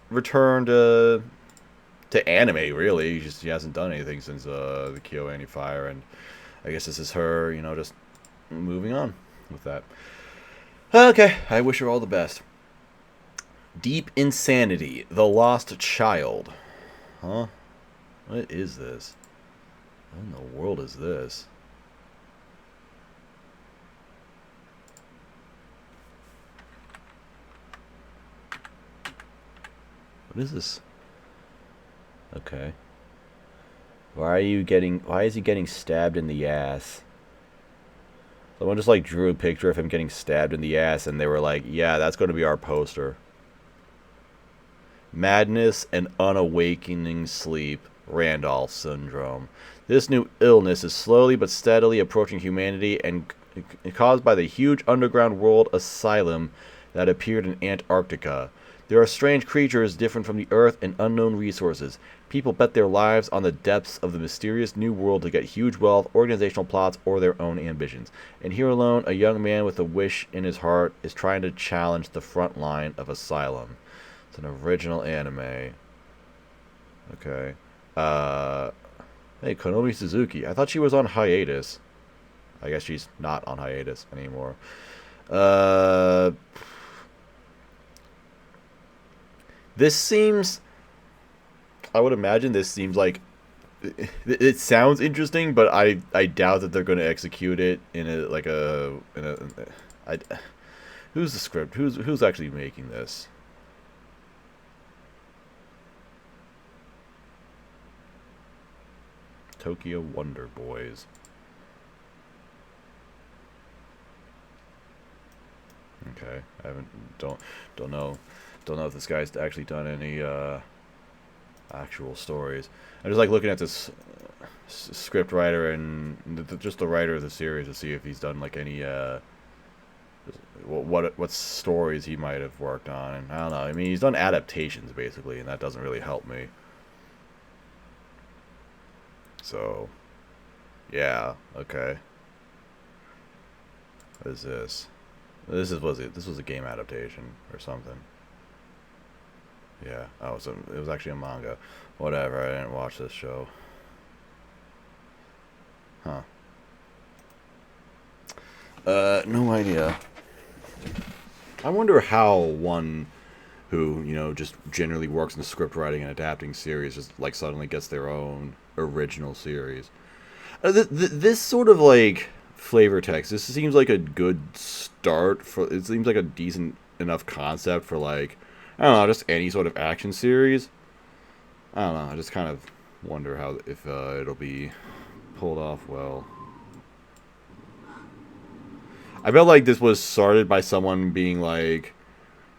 return to anime. Really, she hasn't done anything since the KyoAni Fire, and I guess this is her, just moving on with that. Okay, I wish her all the best. Deep Insanity, The Lost Child. Huh? What is this? What in the world is this? What is this? Okay. Why is he getting stabbed in the ass? Someone just like drew a picture of him getting stabbed in the ass, and they were like, yeah, that's going to be our poster. Madness and unawakening sleep, Randolph syndrome. This new illness is slowly but steadily approaching humanity, and caused by the huge underground world asylum that appeared in Antarctica. There are strange creatures different from the Earth and unknown resources. People bet their lives on the depths of the mysterious new world to get huge wealth, organizational plots, or their own ambitions. And here alone, a young man with a wish in his heart is trying to challenge the front line of Asylum. It's an original anime. Okay. Hey, Konomi Suzuki. I thought she was on hiatus. I guess she's not on hiatus anymore. This seems... I would imagine this seems like... It sounds interesting, but I doubt that they're going to execute it in who's the script? Who's actually making this? Tokyo Wonder Boys. Okay, I don't know if this guy's actually done any actual stories. I just like looking at this script writer and just the writer of the series to see if he's done like any what stories he might have worked on. And I don't know. I mean, he's done adaptations basically, and that doesn't really help me. So, yeah, okay. What is this? This was a game adaptation or something. Yeah. Oh, so it was actually a manga. Whatever. I didn't watch this show. Huh. No idea. I wonder how one who, just generally works in the script writing and adapting series just, like, suddenly gets their own original series. This sort of, like, flavor text, this seems like a good start for... It seems like a decent enough concept for, like, I don't know, just any sort of action series. I don't know, I just kind of wonder if it'll be pulled off well. I felt like this was started by someone being like...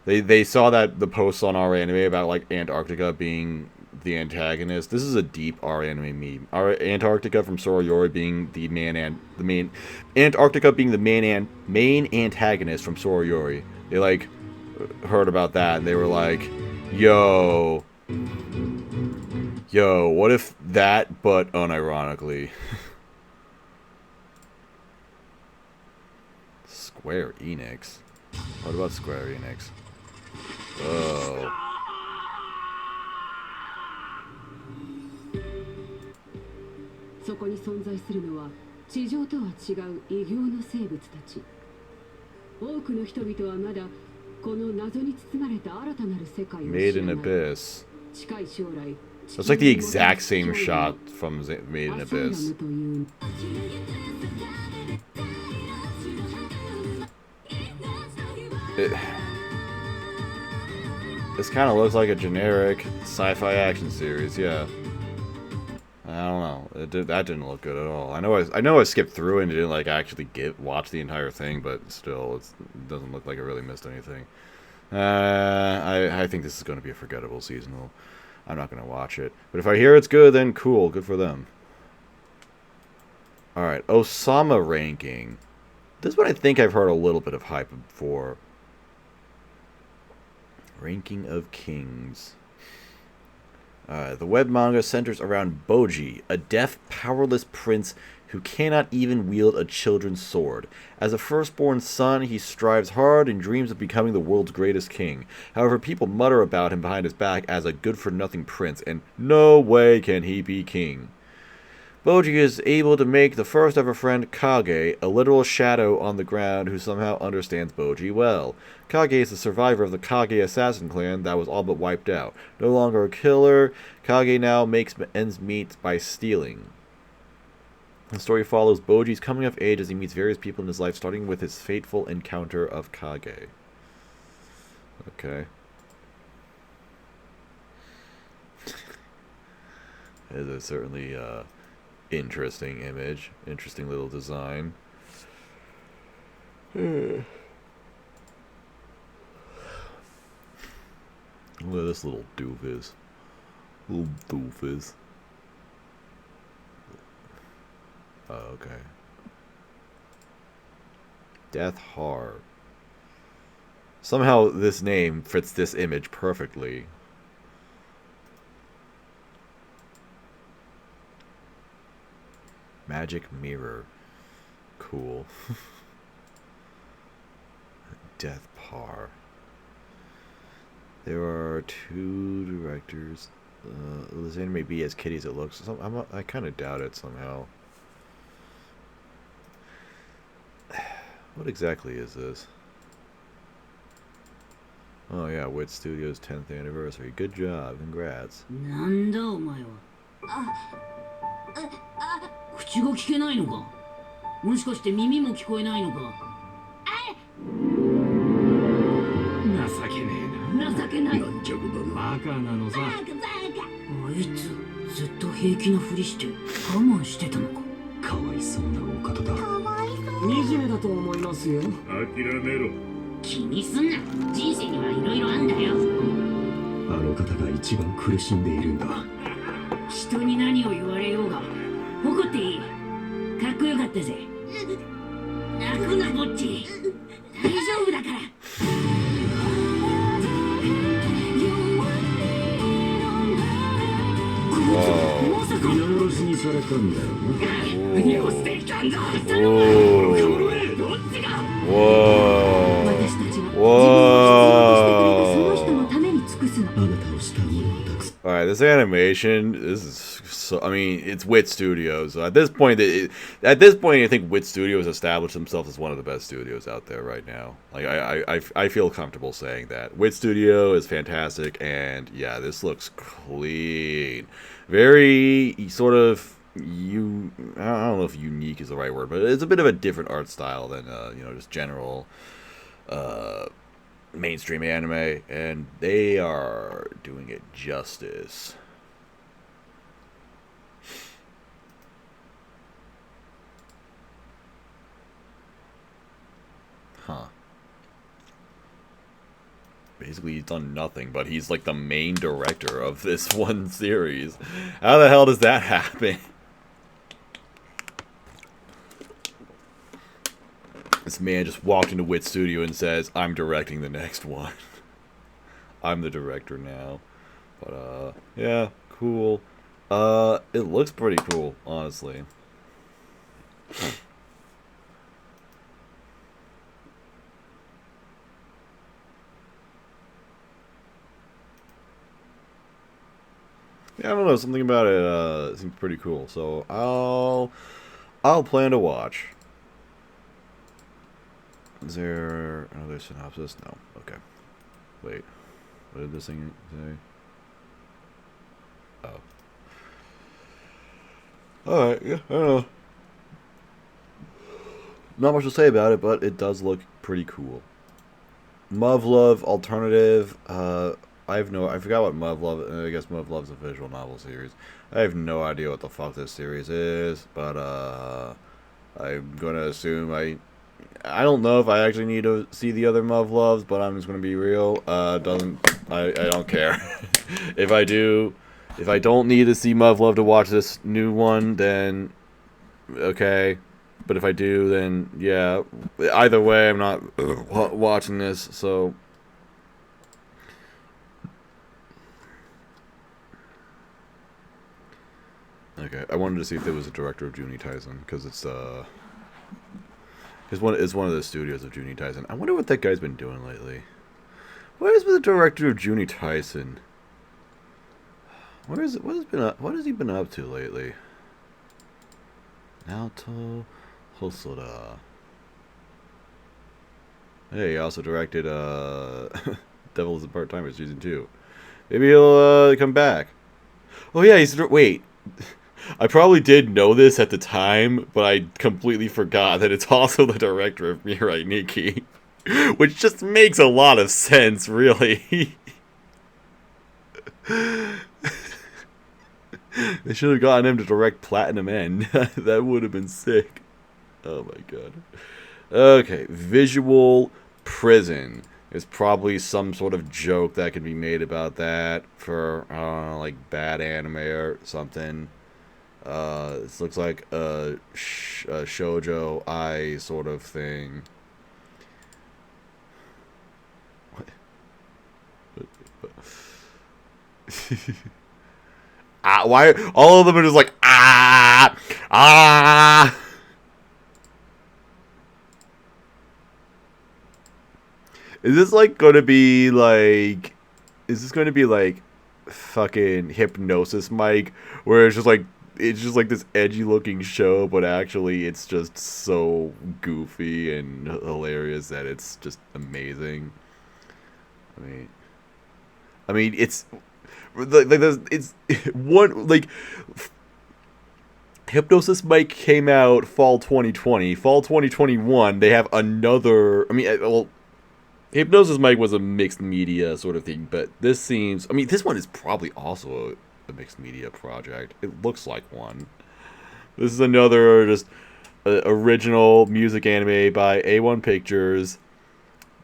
They saw that the posts on our anime about, like, Antarctica being the antagonist. This is a deep R anime meme. Our Antarctica from Sorayori being the main Antarctica being the main antagonist from Sorayori. They like heard about that and they were like, yo, what if that, but unironically? Square Enix? What about Square Enix? Oh.
そこに存在するのは地上とは違う異形の生物たち。多くの人々はまだこの謎に包まれた新たなる世界を知らない。
Made in Abyss.
近い将来。
It's like the exact same shot from Made in Abyss. This kind of looks like a generic sci-fi action series, yeah. I don't know. That didn't look good at all. I know I skipped through and didn't like actually watch the entire thing, but still, it doesn't look like I really missed anything. I think this is going to be a forgettable seasonal. I'm not going to watch it. But if I hear it's good, then cool. Good for them. Alright, Osama ranking. This is what I think I've heard a little bit of hype for. Ranking of Kings. The web manga centers around Boji, a deaf, powerless prince who cannot even wield a children's sword. As a firstborn son, he strives hard and dreams of becoming the world's greatest king. However, people mutter about him behind his back as a good-for-nothing prince, and no way can he be king. Boji is able to make the first ever friend Kage, a literal shadow on the ground who somehow understands Boji well. Kage is the survivor of the Kage assassin clan that was all but wiped out. No longer a killer, Kage now makes ends meet by stealing. The story follows Boji's coming of age as he meets various people in his life, starting with his fateful encounter of Kage. Okay. It is certainly interesting image, interesting little design. Look at this little doofus. Little doofus. Oh, okay. Death Har. Somehow this name fits this image perfectly. Magic Mirror. Cool. Death Par. There are 2 directors. This anime be as kiddie as it looks. I kind of doubt it somehow. What exactly is this? Oh yeah, Wit Studios 10th anniversary. Good job. Congrats.
なんだお前は。口が聞けないのか。もしかして耳も聞こえないのか。情けねえな。情けない。軟弱だな。バカなのさ。バカ。あいつずっと平気なふりして我慢してたのか。かわいそうなお方だ。かわいそう。惨めだと思いますよ。諦めろ。気にすんな。人生にはいろいろあんだよ。あの方が一番苦しんでいるんだ。人に何を言われようが誇っていい。かっこよかったぜ。泣くなぼっち。大丈夫だから。まさか見殺しにされたんだよな。見を捨てたんだ。どっちが。私たちは自分の必要としてくれたその人のために尽くすの。あなたを慕う者はたくさん。
Alright, this animation, this is so, I mean, it's Wit Studios. So at this point, I think Wit Studios established themselves as one of the best studios out there right now. Like, I feel comfortable saying that. Wit Studio is fantastic, and yeah, this looks clean. Very sort of, I don't know if unique is the right word, but it's a bit of a different art style than, just general, mainstream anime, and they are doing it justice. Huh. basically he's done nothing, but he's like the main director of this one series. How the hell does that happen? This man just walked into Wit Studio and says, I'm directing the next one. I'm the director now. But, yeah, cool. It looks pretty cool, honestly. Yeah, I don't know, something about it, seems pretty cool. So, I'll plan to watch. Is there another synopsis? No. Okay. Wait. What did this thing say? Oh. Alright, yeah, I don't know. Not much to say about it, but it does look pretty cool. Muv-Luv Alternative. I forgot what Muv-Luv, I guess Muv-Luv is a visual novel series. I have no idea what the fuck this series is, but, I'm gonna assume I don't know if I actually need to see the other Muv-Luvs, but I'm just gonna be real. I don't care. If I don't need to see Muv-Luv to watch this new one, then okay. But if I do, then yeah. Either way, I'm not watching this. So okay, I wanted to see if there was a director of Juni Tyson because it's one of the studios of Juni Tyson. I wonder what that guy's been doing lately. What has been the director of Juni Tyson? What has he been up to lately? Naoto Hosoda. Hey, he also directed Devil is a Part-Timer season 2. Maybe he'll come back. Oh yeah, wait. I probably did know this at the time, but I completely forgot that it's also the director of Mirai Nikki. Which just makes a lot of sense, really. They should have gotten him to direct Platinum End. That would have been sick. Oh my god. Okay, Visual Prison. There's probably some sort of joke that could be made about that for, I don't know, like bad anime or something. This looks like a shoujo ai sort of thing. What? Why? All of them are just like, Is this like going to be like... Is this going to be like fucking Hypnosis Mike? Where it's just like this edgy looking show, but actually it's just so goofy and hilarious that it's just amazing. I mean, it's one like Hypnosis Mike came out fall 2020. Fall 2021, they have another. I mean, well, Hypnosis Mike was a mixed media sort of thing, but this seems. I mean, this one is probably also a mixed media project. It looks like one. This is another just original music anime by A1 Pictures.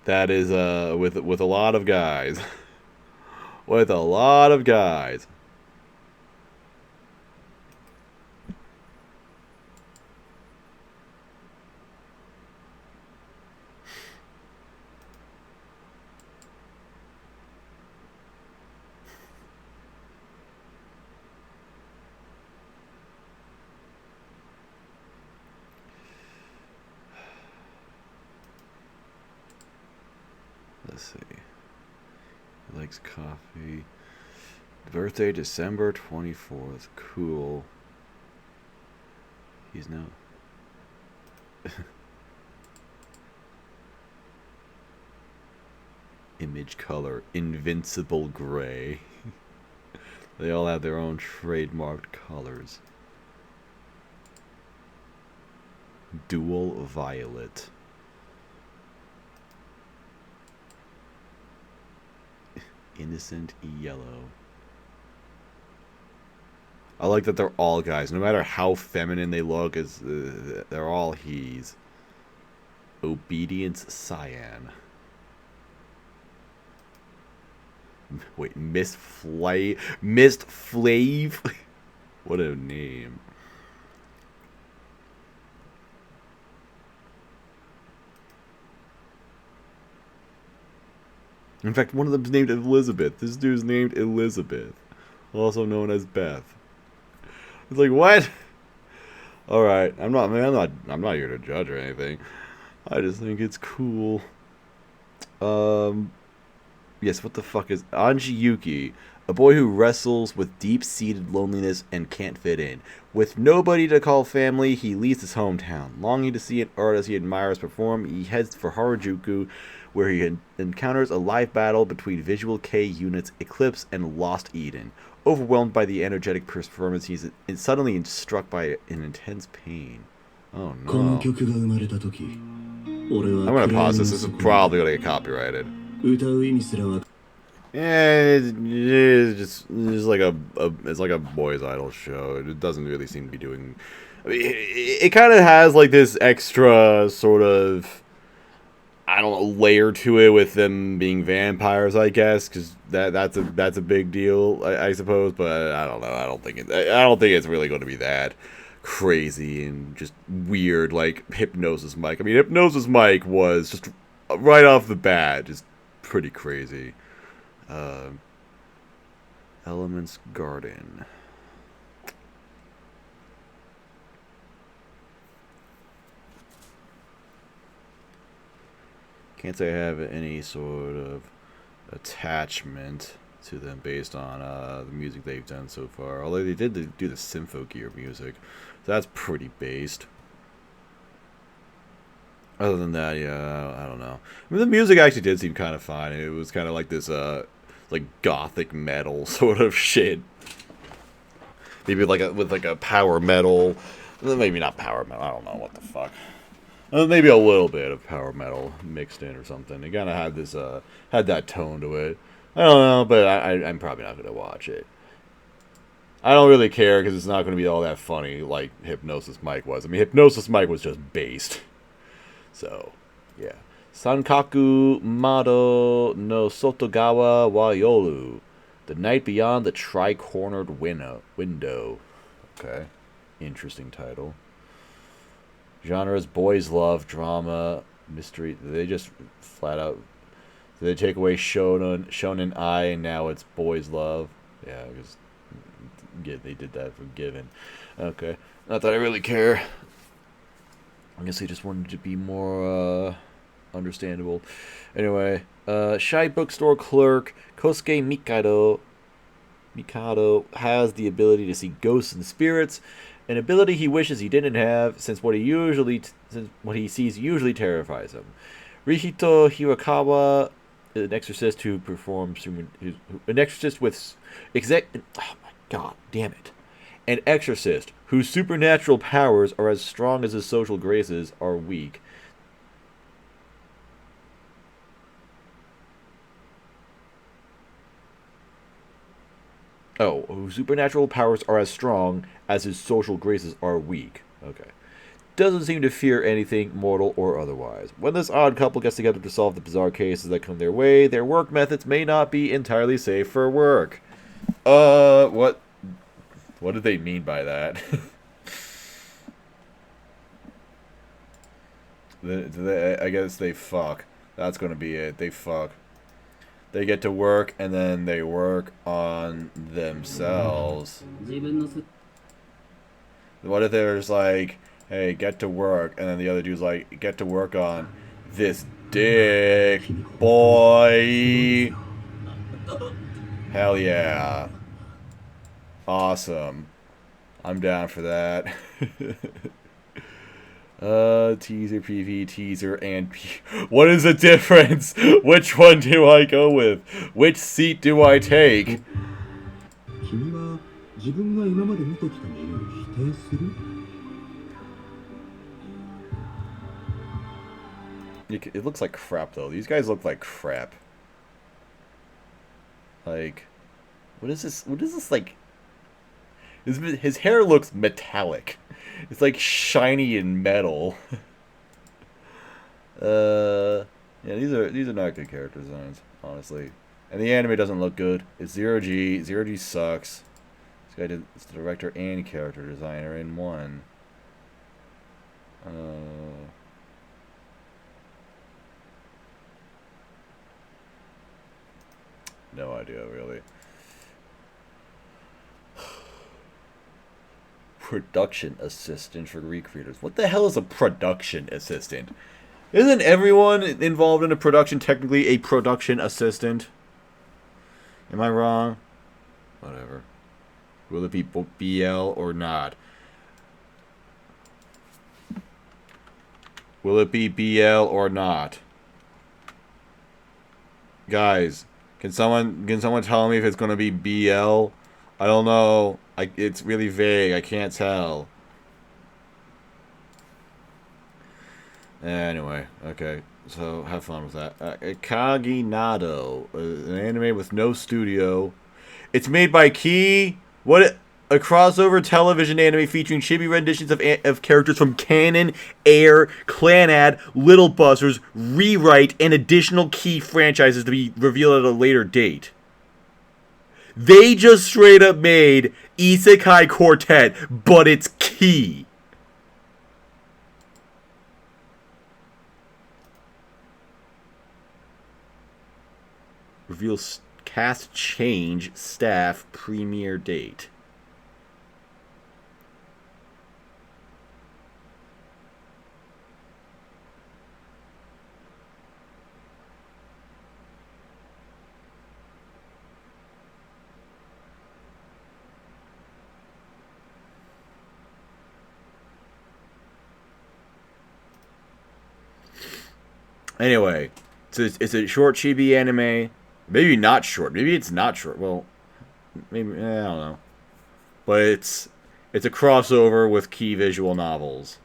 That is with a lot of guys. With a lot of guys. Let's see. He likes coffee. Birthday December 24th. Cool. He's now. Image color. Invincible gray. They all have their own trademarked colors. Dual violet. Innocent yellow. I like that they're all guys. No matter how feminine they look, they're all he's. Obedience cyan. Wait, Mist Flav? What a name. In fact, one of them's named Elizabeth. This dude's named Elizabeth, also known as Beth. It's like, what? All right, I'm not here to judge or anything. I just think it's cool. Yes, what the fuck is Anji Yuki? A boy who wrestles with deep-seated loneliness and can't fit in. With nobody to call family, he leaves his hometown. Longing to see an artist he admires perform, he heads for Harajuku, where he encounters a live battle between Visual K units Eclipse and Lost Eden. Overwhelmed by the energetic performance, he's suddenly struck by an intense pain. Oh no. I'm gonna pause this. This is probably gonna get copyrighted. Yeah, it's like a boys' idol show. It doesn't really seem to be doing. I mean, it kind of has like this extra sort of, I don't know, layer to it with them being vampires, I guess, because that's a big deal, I suppose. But I don't know. I don't think it's really going to be that crazy and just weird like Hypnosis Mike. I mean, Hypnosis Mike was just right off the bat just pretty crazy. Elements Garden. Can't say I have any sort of attachment to them based on the music they've done so far. Although they did do the Symphogear music, so that's pretty based. Other than that, yeah, I don't know. I mean, the music actually did seem kind of fun. It was kind of like this, like gothic metal sort of shit. Maybe like with a power metal, maybe not power metal. I don't know what the fuck. Maybe a little bit of power metal mixed in or something. It kind of had this, had that tone to it. I don't know, but I'm probably not gonna watch it. I don't really care because it's not going to be all that funny like Hypnosis Mike was. I mean, Hypnosis Mike was just based. So, yeah. Sankaku Mado no Sotogawa wa Yoru. The Night Beyond the Tri-Cornered Window. Okay. Interesting title. Genres: boys love, drama, mystery. They just flat out... Did they take away Shonen Ai and now it's boys love? Yeah, because they did that for Given. Okay. Not that I really care. I guess they just wanted to be more understandable. Anyway, shy bookstore clerk Kosuke Mikado has the ability to see ghosts and spirits, an ability he wishes he didn't have, since what he sees usually terrifies him. Rihito Hirakawa, an exorcist who performs an exorcist with oh my god, damn it. An exorcist whose supernatural powers are as strong as his social graces are weak. Oh, whose supernatural powers are as strong as his social graces are weak. Okay. Doesn't seem to fear anything, mortal or otherwise. When this odd couple gets together to solve the bizarre cases that come their way, their work methods may not be entirely safe for work. What did they mean by that? I guess they fuck. That's gonna be it. They fuck. They get to work, and then they work on themselves. What if there's like, hey, get to work, and then the other dude's like, get to work on this dick, boy. Hell yeah. Awesome. I'm down for that. Teaser, PV, teaser, and what is the difference? Which one do I go with? Which seat do I take? It looks like crap, though. These guys look like crap. Like, what is this? What is this, like... His hair looks metallic. It's like shiny and metal. Yeah, these are not good character designs, honestly. And the anime doesn't look good. It's 0G. 0G sucks. This guy did, it's the director and character designer in one. No idea, really. Production assistant for recreators. What the hell is a production assistant? Isn't everyone involved in a production technically a production assistant? Am I wrong? Whatever. Will it be BL or not? Will it be BL or not? Guys, can someone tell me if it's gonna be BL? I don't know. It's really vague. I can't tell. Anyway, okay. So have fun with that. Kaginado, an anime with no studio. It's made by Key. A crossover television anime featuring chibi renditions of characters from Canon, Air, Clanad, Little Busters, Rewrite, and additional Key franchises to be revealed at a later date. They just straight up made Isekai Quartet, but it's Key. Reveals cast change, staff, premiere date. Anyway, it's a short chibi anime. Maybe not short. Maybe it's not short. Well, maybe I don't know. But it's a crossover with Key visual novels.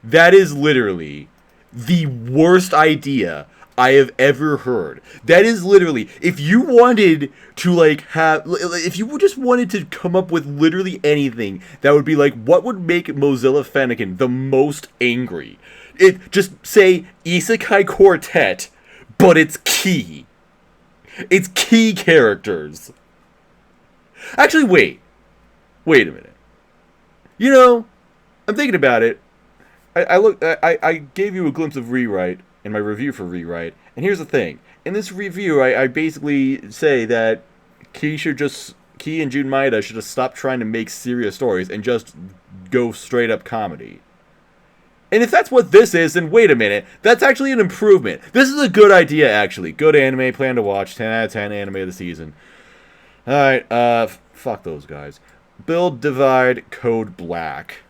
That is literally the worst idea I have ever heard. That is literally, if you wanted to if you just wanted to come up with literally anything that would be like, what would make Mozilla Fennekin the most angry? Just say Isekai Quartet, but it's Key. It's Key characters. Actually, wait a minute. You know, I'm thinking about it. I gave you a glimpse of Rewrite in my review for Rewrite, and here's the thing. In this review, I basically say that Key and Jun Maeda should just stop trying to make serious stories and just go straight up comedy. And if that's what this is, then wait a minute. That's actually an improvement. This is a good idea, actually. Good anime, plan to watch. 10 out of 10 anime of the season. Alright, fuck those guys. Build, divide, code black.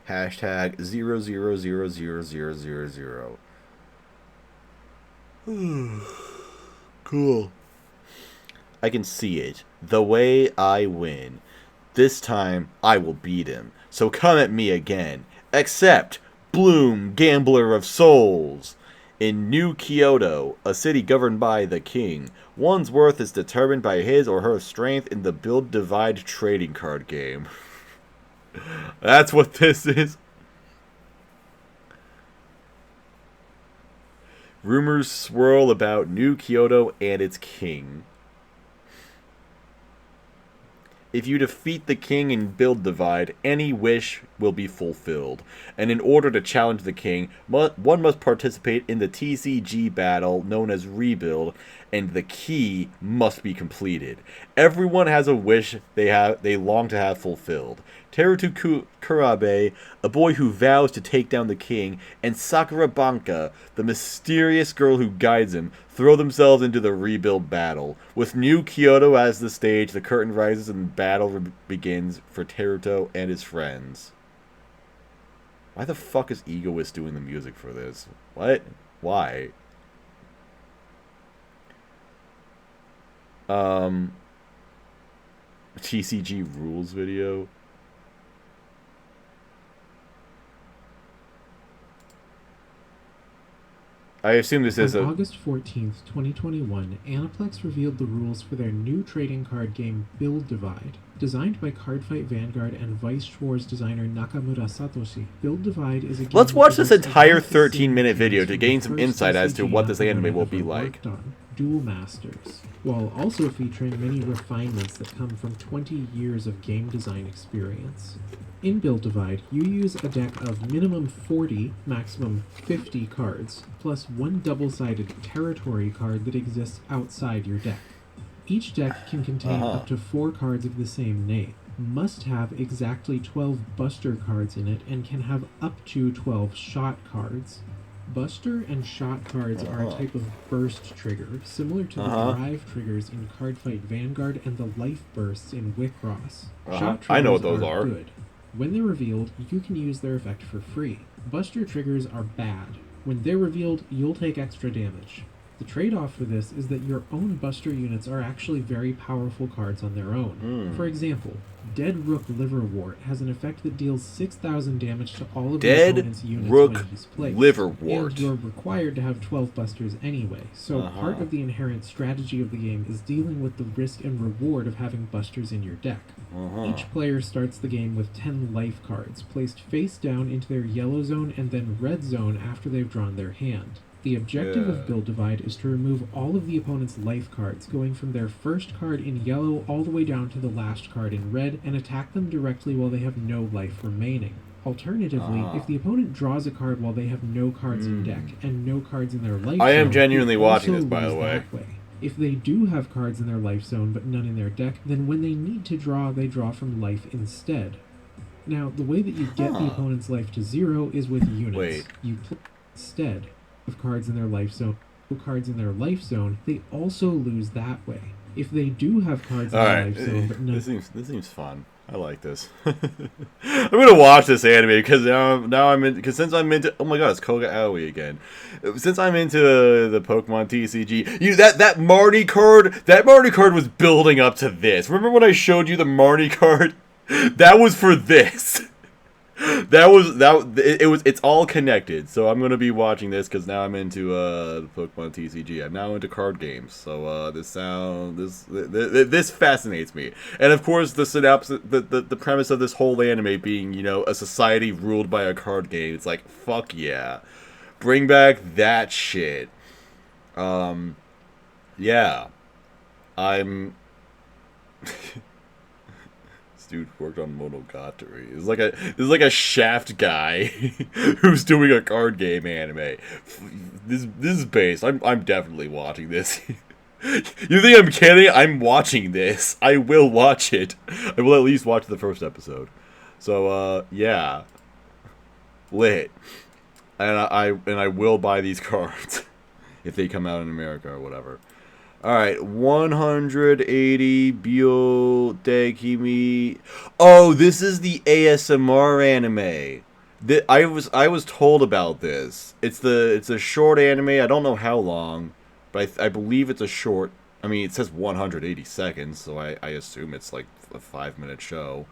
Hashtag 0000000. Cool. I can see it. The way I win. This time, I will beat him. So come at me again. Except, Bloom, Gambler of Souls. In New Kyoto, a city governed by the king, one's worth is determined by his or her strength in the Build Divide trading card game. That's what this is. Rumors swirl about New Kyoto and its king. If you defeat the king in Build Divide, any wish will be fulfilled. And in order to challenge the king, one must participate in the TCG battle known as Rebuild, and the key must be completed. Everyone has a wish they long to have fulfilled. Teruto Kurabe, a boy who vows to take down the king, and Sakura Banka, the mysterious girl who guides him, throw themselves into the Rebuild battle. With New Kyoto as the stage, the curtain rises and battle begins for Teruto and his friends. Why the fuck is Egoist doing the music for this? What? Why? TCG rules video. I assume this is
On
a...
August 14th, 2021, Aniplex revealed the rules for their new trading card game Build Divide. Designed by Cardfight Vanguard and Vice Schwarz designer Nakamura Satoshi, Build Divide is a game...
Let's watch this
that boasts
entire
exactly the same
13-minute video
mechanics
to
from
gain
the
some
first
insight as to
TCG
what this anime
Nakamura
will be
ever
like.
worked on, Duel Masters, while also featuring many refinements that come from 20 years of game design experience. In Build Divide, you use a deck of minimum 40, maximum 50 cards, plus one double-sided territory card that exists outside your deck. Each deck can contain up to 4 cards of the same name, must have exactly 12 Buster cards in it, and can have up to 12 Shot cards. Buster and Shot cards are a type of burst trigger, similar to the drive triggers in Cardfight Vanguard and the life bursts in Wicross. Shot triggers
I know what those are.
good. When they're revealed, you can use their effect for free. Buster triggers are bad. When they're revealed, you'll take extra damage. The trade-off for this is that your own Buster units are actually very powerful cards on their own. For example, Dead Rook Liverwort has an effect that deals 6,000 damage to all of your opponent's units when he's placed.
Liverwort.
And you're required to have 12 Busters anyway, so part of the inherent strategy of the game is dealing with the risk and reward of having Busters in your deck. Each player starts the game with 10 life cards, placed face down into their yellow zone and then red zone after they've drawn their hand. The objective of Build Divide is to remove all of the opponent's life cards, going from their first card in yellow all the way down to the last card in red, and attack them directly while they have no life remaining. Alternatively, if the opponent draws a card while they have no cards in deck, and no cards in their life zone...
I am genuinely watching
also
this, by the
lose
way.
that way. If they do have cards in their life zone but none in their deck, then when they need to draw, they draw from life instead. Now, the way that you get the opponent's life to 0 is with units. You play instead of cards in their life zone, they also lose that way. If they do have cards in their life zone, but
this seems fun. I like this. I'm gonna watch this anime because now I'm in. Because since I'm into, oh my god, it's Koga Aoi again. Since I'm into the Pokemon TCG, that Marty card was building up to this. Remember when I showed you the Marty card? That was for this. It's all connected. So I'm gonna be watching this because now I'm into the Pokemon TCG. I'm now into card games. So this fascinates me. And of course the synopsis, the premise of this whole anime being, a society ruled by a card game. It's like, fuck yeah, bring back that shit. Yeah, I'm. Dude worked on Monogatari. It's like a Shaft guy who's doing a card game anime. This is based. I'm definitely watching this. You think I'm kidding? I'm watching this. I will watch it. I will at least watch the first episode. So yeah, lit. And I will buy these cards if they come out in America or whatever. Alright, 180 Bio Dekimi. Oh, this is the ASMR anime. I was told about this. It's a short anime. I don't know how long, but I believe it's a short. I mean, it says 180 seconds, so I assume it's like a 5-minute show.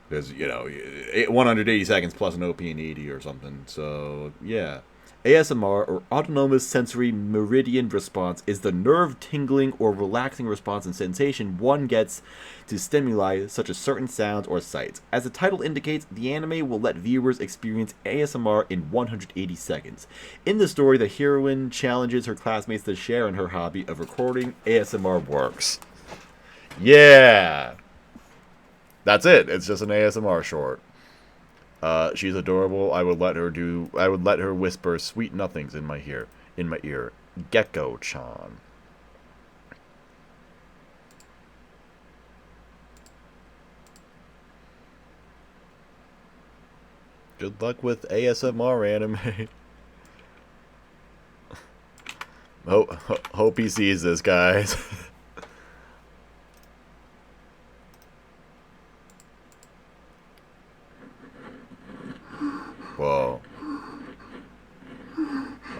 Because 180 seconds plus an OP and ED or something. So yeah. ASMR, or Autonomous Sensory Meridian Response, is the nerve-tingling or relaxing response and sensation one gets to stimuli such as certain sounds or sights. As the title indicates, the anime will let viewers experience ASMR in 180 seconds. In the story, the heroine challenges her classmates to share in her hobby of recording ASMR works. Yeah! That's it. It's just an ASMR short. She's adorable. I would let her whisper sweet nothings in my ear. Gecko-chan. Good luck with ASMR anime. Hope he sees this, guys. Whoa.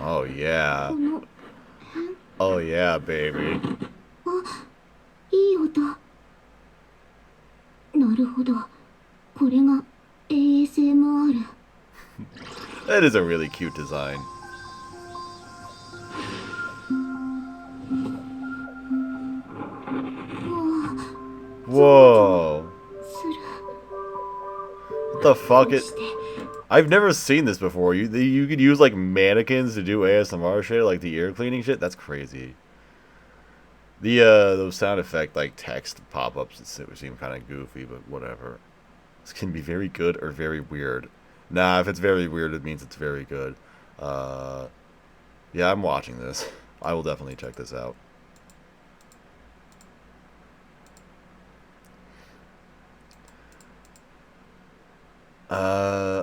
Oh yeah. Oh yeah, baby.
いい音。なるほど。これが ASMR。
That is a really cute design. Whoa. What the fuck? I've never seen this before. You could use like mannequins to do ASMR shit, like the ear cleaning shit. That's crazy. The those sound effect like text pop-ups seem kind of goofy, but whatever. This can be very good or very weird. Nah, if it's very weird, it means it's very good. Yeah, I'm watching this. I will definitely check this out.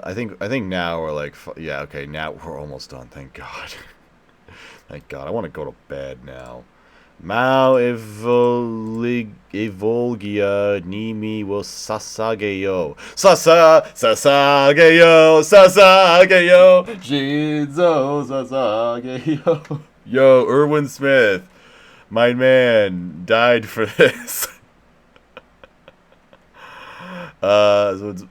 I think now we're like, yeah, okay, now we're almost done. Thank God. Thank God. I want to go to bed now. Mao evolgia nimi wo sasageyo. Sasageyo, sasageyo. Shinzo sasageyo. Yo, Irwin Smith, my man, died for this. So it's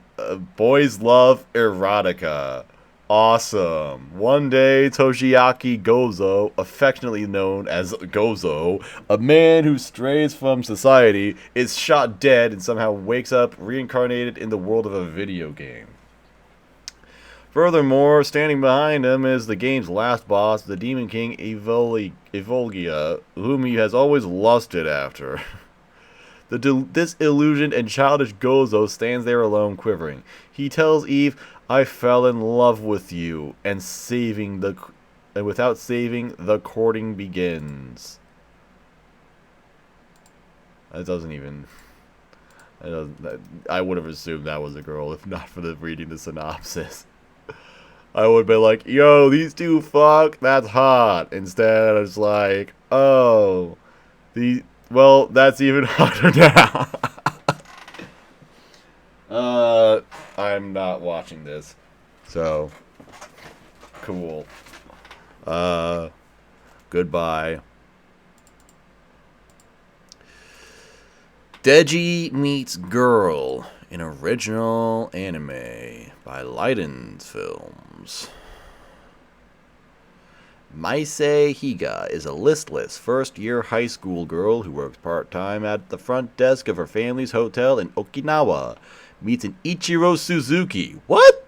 Boys Love Erotica. Awesome. One day, Toshiaki Gozo, affectionately known as Gozo, a man who strays from society, is shot dead and somehow wakes up reincarnated in the world of a video game. Furthermore, standing behind him is the game's last boss, the Demon King Evolgia, whom he has always lusted after. The disillusioned and childish Gozo stands there alone, quivering. He tells Eve, "I fell in love with you," and without saving, the courting begins. That doesn't even. I would have assumed that was a girl if not for reading the synopsis. I would be like, "Yo, these two fuck. That's hot." Instead, it's like, "Oh, well, that's even hotter now." I'm not watching this. So, cool. Goodbye. Deji Meets Girl, an original anime by Leiden Films. Maise Higa is a listless first-year high school girl who works part-time at the front desk of her family's hotel in Okinawa. Meets an Ichiro Suzuki. What?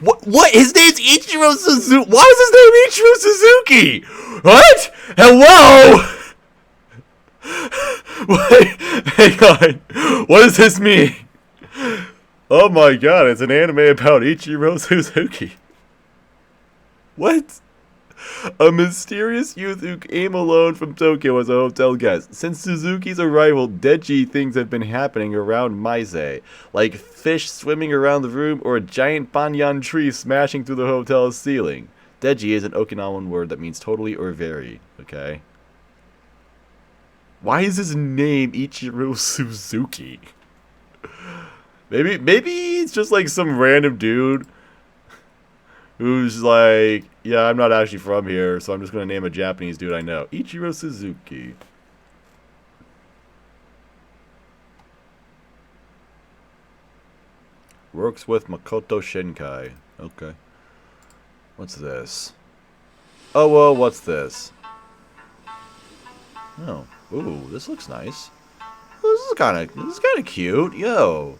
What? His name's Ichiro Suzuki. Why is his name Ichiro Suzuki? What? Hello? Wait, hang on. What does this mean? Oh my god, it's an anime about Ichiro Suzuki. What? A mysterious youth who came alone from Tokyo as a hotel guest. Since Suzuki's arrival, Deji things have been happening around Maise, like fish swimming around the room or a giant banyan tree smashing through the hotel's ceiling. Deji is an Okinawan word that means totally or very, okay? Why is his name Ichiro Suzuki? Maybe it's just like some random dude who's like, yeah, I'm not actually from here, so I'm just going to name a Japanese dude I know. Ichiro Suzuki. Works with Makoto Shinkai. Okay. What's this? Oh, well, what's this? Oh. Ooh, this looks nice. This is kind of cute. Yo.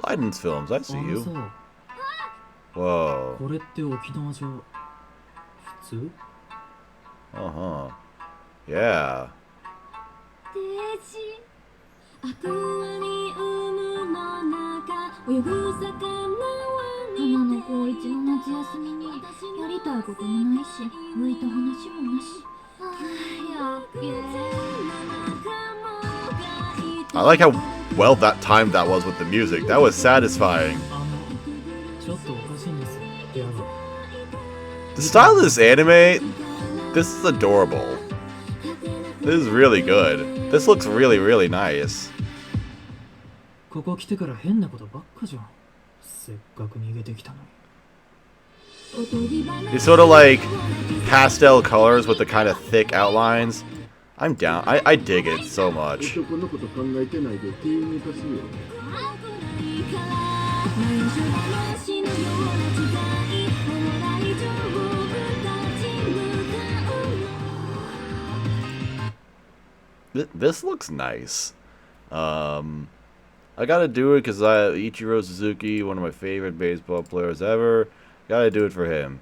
Leiden's Films, I see you. Whoa. Uh-huh. Yeah. I like how well that timed that was with the music. That was satisfying. The style of this anime, this is adorable. This is really good. This looks really, really nice. It's sort of like pastel colors with the kind of thick outlines. I'm down. I dig it so much. This looks nice. I gotta do it because Ichiro Suzuki, one of my favorite baseball players ever. Gotta do it for him.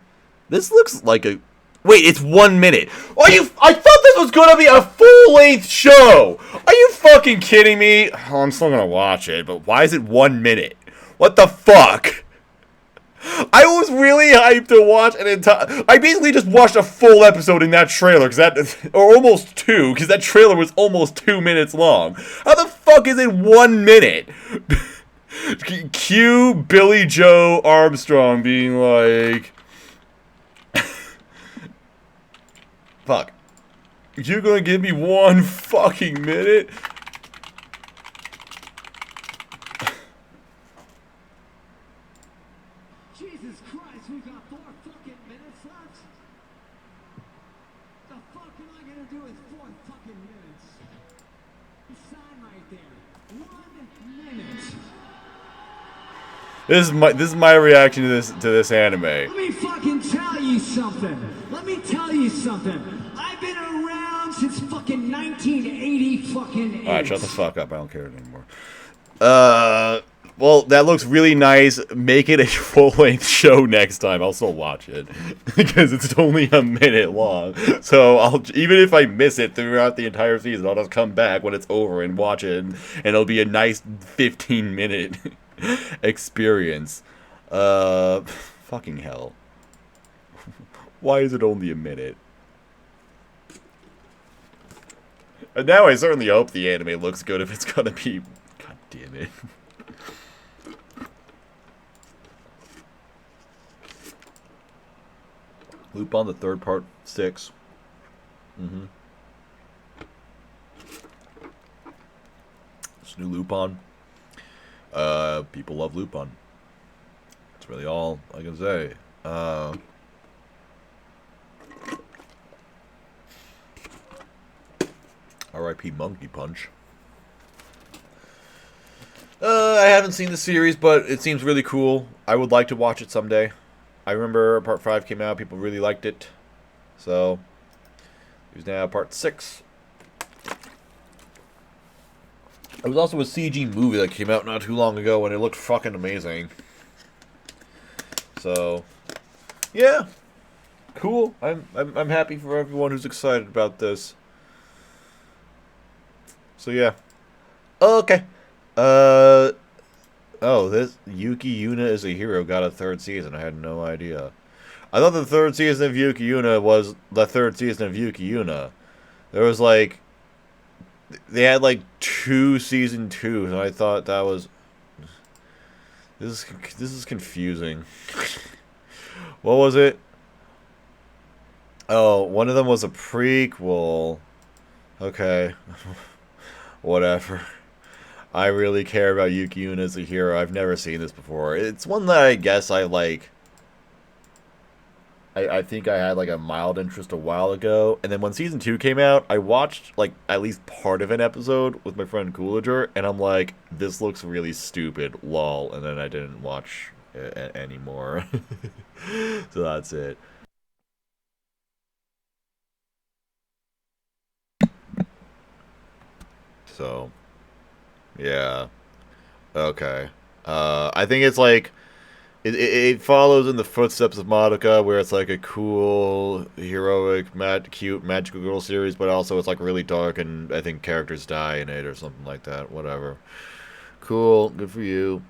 This looks like a... Wait, it's 1 minute. Are you... I thought this was gonna be a full-length show. Are you fucking kidding me? Oh, I'm still gonna watch it, but why is it 1 minute? What the fuck? I was really hyped to watch an entire... I basically just watched a full episode in that trailer, or almost 2, because that trailer was almost 2 minutes long. How the fuck is it 1 minute? Cue Billy Joe Armstrong being like... Fuck. You're gonna give me 1 fucking minute?
Jesus Christ, we've got 4 fucking minutes left? The fuck am I gonna do with 4 fucking minutes? Sign right there. 1 minute.
This is my reaction to this anime.
Let me fucking tell you something. I've been around since fucking 1980 fucking 8.
Alright, shut the fuck up. I don't care anymore. Well, that looks really nice. Make it a full-length show next time. I'll still watch it. Because it's only a minute long. So, even if I miss it throughout the entire season, I'll just come back when it's over and watch it. And it'll be a nice 15-minute experience. Fucking hell. Why is it only a minute? And now I certainly hope the anime looks good if it's gonna be... God damn it. Lupin, the third part, 6. It's new Lupin. People love Lupin. That's really all I can say. R.I.P. Monkey Punch. I haven't seen the series, but it seems really cool. I would like to watch it someday. I remember Part 5 came out, people really liked it. So, there's now Part 6. There was also a CG movie that came out not too long ago, and it looked fucking amazing. So, yeah. Cool. I'm happy for everyone who's excited about this. So, yeah. Okay. Oh, this Yuki Yuna is a Hero got a 3rd season. I had no idea. I thought the 3rd season of Yuki Yuna was the 3rd season of Yuki Yuna. There was like... They had like 2 season 2s, and I thought that was... This is confusing. What was it? Oh, one of them was a prequel. Okay. Whatever. I really care about Yuki Yuna as a hero. I've never seen this before. It's one that I guess I like. I think I had like a mild interest a while ago. And then when season 2 came out, I watched like at least part of an episode with my friend Coolager. And I'm like, this looks really stupid. Lol. And then I didn't watch it anymore. So that's it. So, yeah. Okay. I think it's like it follows in the footsteps of Madoka, where it's like a cool, heroic, cute, magical girl series, but also it's like really dark, and I think characters die in it or something like that. Whatever. Cool. Good for you.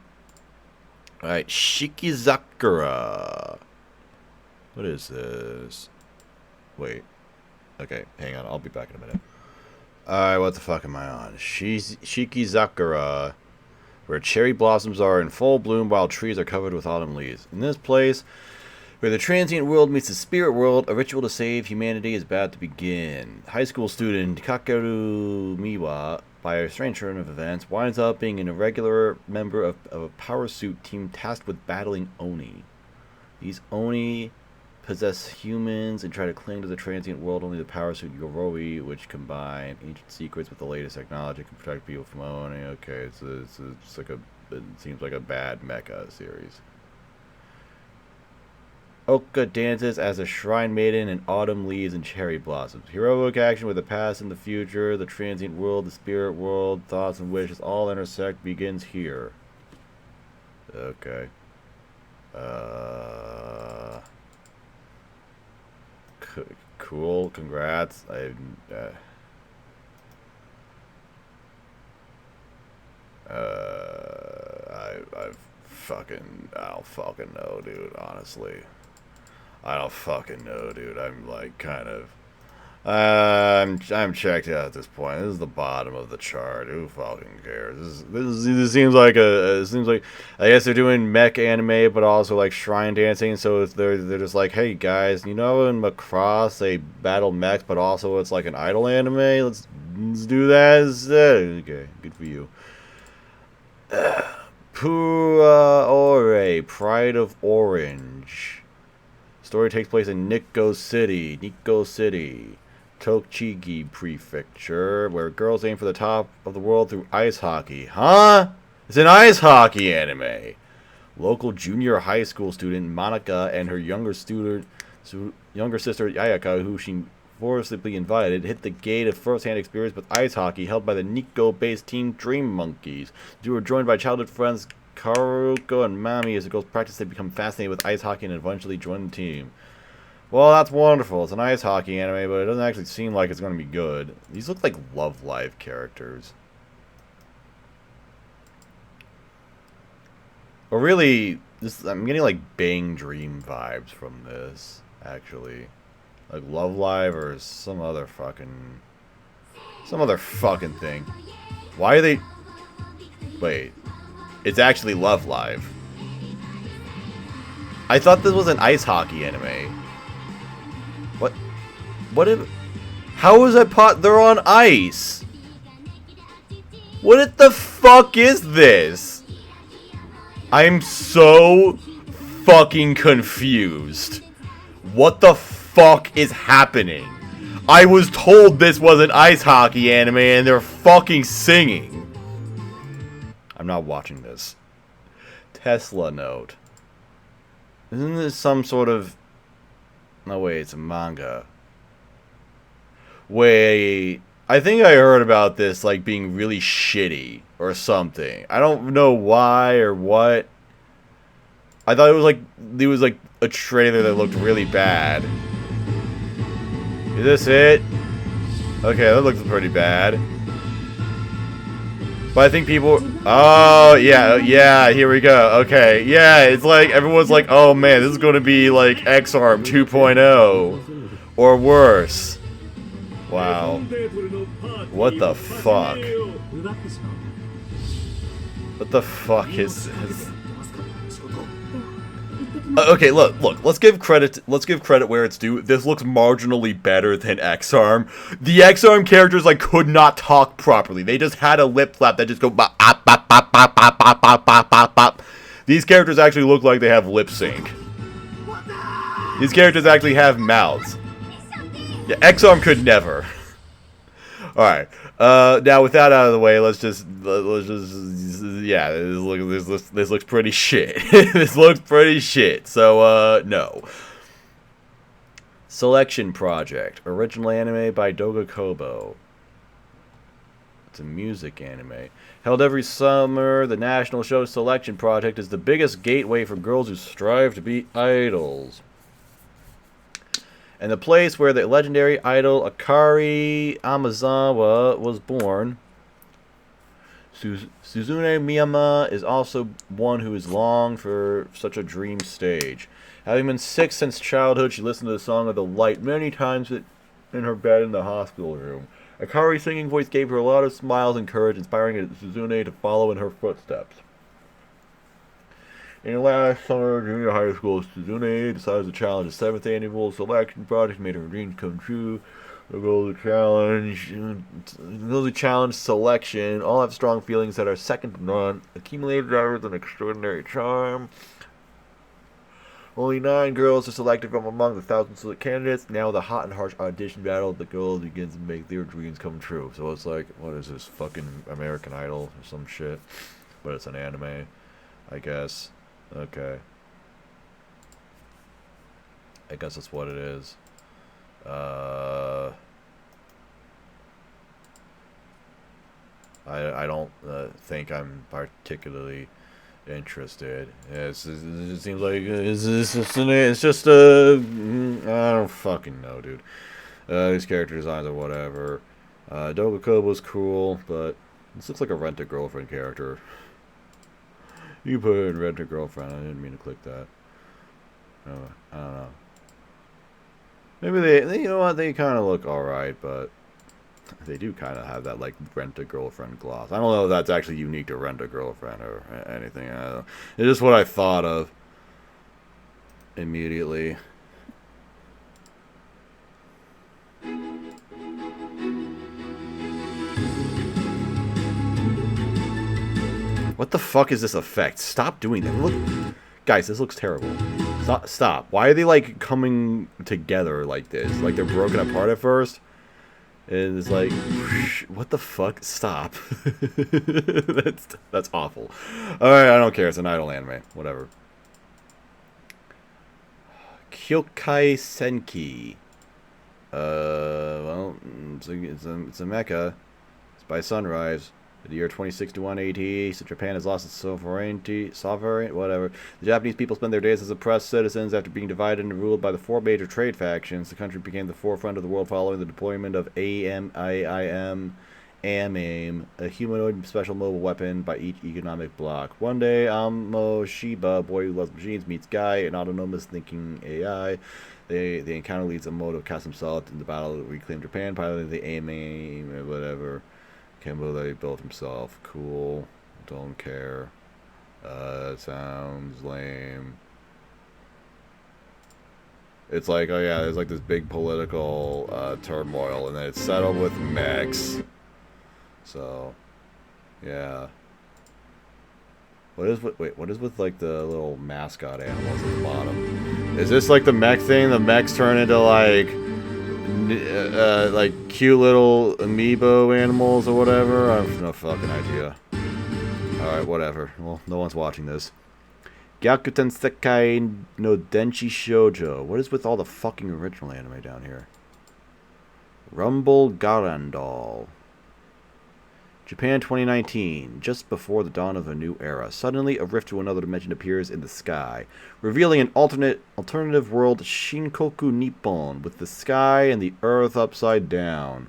All right, Shikizakura. What is this? Wait. Okay, hang on. I'll be back in a minute. Alright, what the fuck am I on? Shikizakura, where cherry blossoms are in full bloom while trees are covered with autumn leaves. In this place, where the transient world meets the spirit world, a ritual to save humanity is about to begin. High school student Kakeru Miwa, by a strange turn of events, winds up being an irregular member of a power suit team tasked with battling Oni. These Oni possess humans and try to cling to the transient world. Only the power suit Yoroi, which combine ancient secrets with the latest technology, can protect people from Oni. Okay, it's like it seems like a bad mecha series. Oka dances as a shrine maiden in autumn leaves and cherry blossoms. Heroic action with the past and the future, the transient world, the spirit world, thoughts and wishes all intersect begins here. Okay. Cool. Congrats. I don't fucking know, dude, honestly. I don't fucking know, dude. I'm like kind of I'm checked out at this point. This is the bottom of the chart. Who fucking cares? This seems like it seems like I guess they're doing mech anime, but also like shrine dancing. So they're just like, hey guys, you know, in Macross they battle mechs, but also it's like an idol anime. Let's do that instead. Okay, good for you. Pura Ore, Pride of Orange. Story takes place in Nikko City, Tochigi Prefecture, where girls aim for the top of the world through ice hockey. Huh? It's an ice hockey anime. Local junior high school student Monica and her younger sister Ayaka, who she forcibly invited, hit the gate of first-hand experience with ice hockey held by the Nikko-based team Dream Monkeys. They were joined by childhood friends Karuko and Mami. As the girls practice, they become fascinated with ice hockey and eventually join the team. Well, that's wonderful. It's an ice hockey anime, but it doesn't actually seem like it's going to be good. These look like Love Live characters. Or really, I'm getting like Bang Dream vibes from this, actually. Like Love Live or some other fucking thing. Why are they... Wait. It's actually Love Live. I thought this was an ice hockey anime. What? What if... How is that pot... They're on ice! What the fuck is this? I'm so fucking confused. What the fuck is happening? I was told this was an ice hockey anime and they're fucking singing. I'm not watching this. Tesla note. Isn't this some sort of... No, wait, it's a manga. Wait, I think I heard about this, like, being really shitty or something. I don't know why or what. I thought it was like a trailer that looked really bad. Is this it? Okay, that looks pretty bad. But I think people... Oh, yeah, here we go. Okay, yeah, it's like, everyone's like, oh man, this is going to be like X-Arm 2.0. Or worse. Wow. What the fuck? What the fuck is this? Okay, look. Let's give credit where it's due. This looks marginally better than X-Arm. The X-Arm characters like could not talk properly. They just had a lip flap that just go bop bop bop bop bop bop bop bop bop bop bop. These characters actually look like they have lip sync. These characters actually have mouths. Yeah, X-Arm could never. All right. Now with that out of the way, let's just yeah, this looks pretty shit. This looks pretty shit. So no. Selection Project, original anime by Doga Kobo. It's a music anime. Held every summer, the National Show Selection Project is the biggest gateway for girls who strive to be idols. And the place where the legendary idol Akari Amazawa was born. Suzune Miyama is also one who has longed for such a dream stage. Having been sick since childhood, she listened to the Song of the Light many times in her bed in the hospital room. Akari's singing voice gave her a lot of smiles and courage, inspiring Suzune to follow in her footsteps. In last summer, junior high school, Suzune decided to challenge the 7th annual selection project, made her dreams come true. The goal of the challenge selection, all have strong feelings that are second to none, accumulated hours and extraordinary charm. Only 9 girls are selected from among the thousands of candidates. Now the hot and harsh audition battle of the girls begins to make their dreams come true. So it's like, what is this, fucking American Idol or some shit? But it's an anime, I guess. Okay. I guess that's what it is. I don't think I'm particularly interested. It seems like it's just I don't fucking know, dude. These character designs or whatever. Doga was cool, but this looks like a Rent-A-Girlfriend character. You put it in Rent-A-Girlfriend. I didn't mean to click that. I don't know. Maybe they you know what, they kind of look alright, but they do kind of have that, like, Rent-A-Girlfriend gloss. I don't know if that's actually unique to Rent-A-Girlfriend or anything. I don't know. It's just what I thought of immediately. What the fuck is this effect? Stop doing that. Look, guys, this looks terrible. Stop. Why are they, like, coming together like this? Like, they're broken apart at first? And it's like, what the fuck? Stop. That's awful. Alright, I don't care. It's an idle anime. Whatever. Kyokai Senki. Well, it's a mecha. It's by Sunrise. The year 2061 AD, so Japan has lost its sovereignty, whatever. The Japanese people spend their days as oppressed citizens after being divided and ruled by the 4 major trade factions. The country became the forefront of the world following the deployment of AMAIM, a humanoid special mobile weapon by each economic bloc. One day, Amo Shiba, a boy who loves machines, meets Guy, an autonomous thinking AI. The encounter leads Amo to cast himself in the battle to reclaim Japan, piloting the AMAIM, whatever. Kimbo that he built himself. Cool. Don't care. Sounds lame. It's like, oh yeah, there's like this big political turmoil, and then it's settled with mechs. So, yeah. What is with like the little mascot animals at the bottom? Is this like the mech thing? The mechs turn into like cute little amiibo animals or whatever? I have no fucking idea. Alright, whatever. Well, no one's watching this. Gyakuten Sekai no Denshi Shoujo. What is with all the fucking original anime down here? Rumble Garandol. Japan 2019. Just before the dawn of a new era. Suddenly, a rift to another dimension appears in the sky, revealing an alternative world Shinkoku Nippon, with the sky and the earth upside down.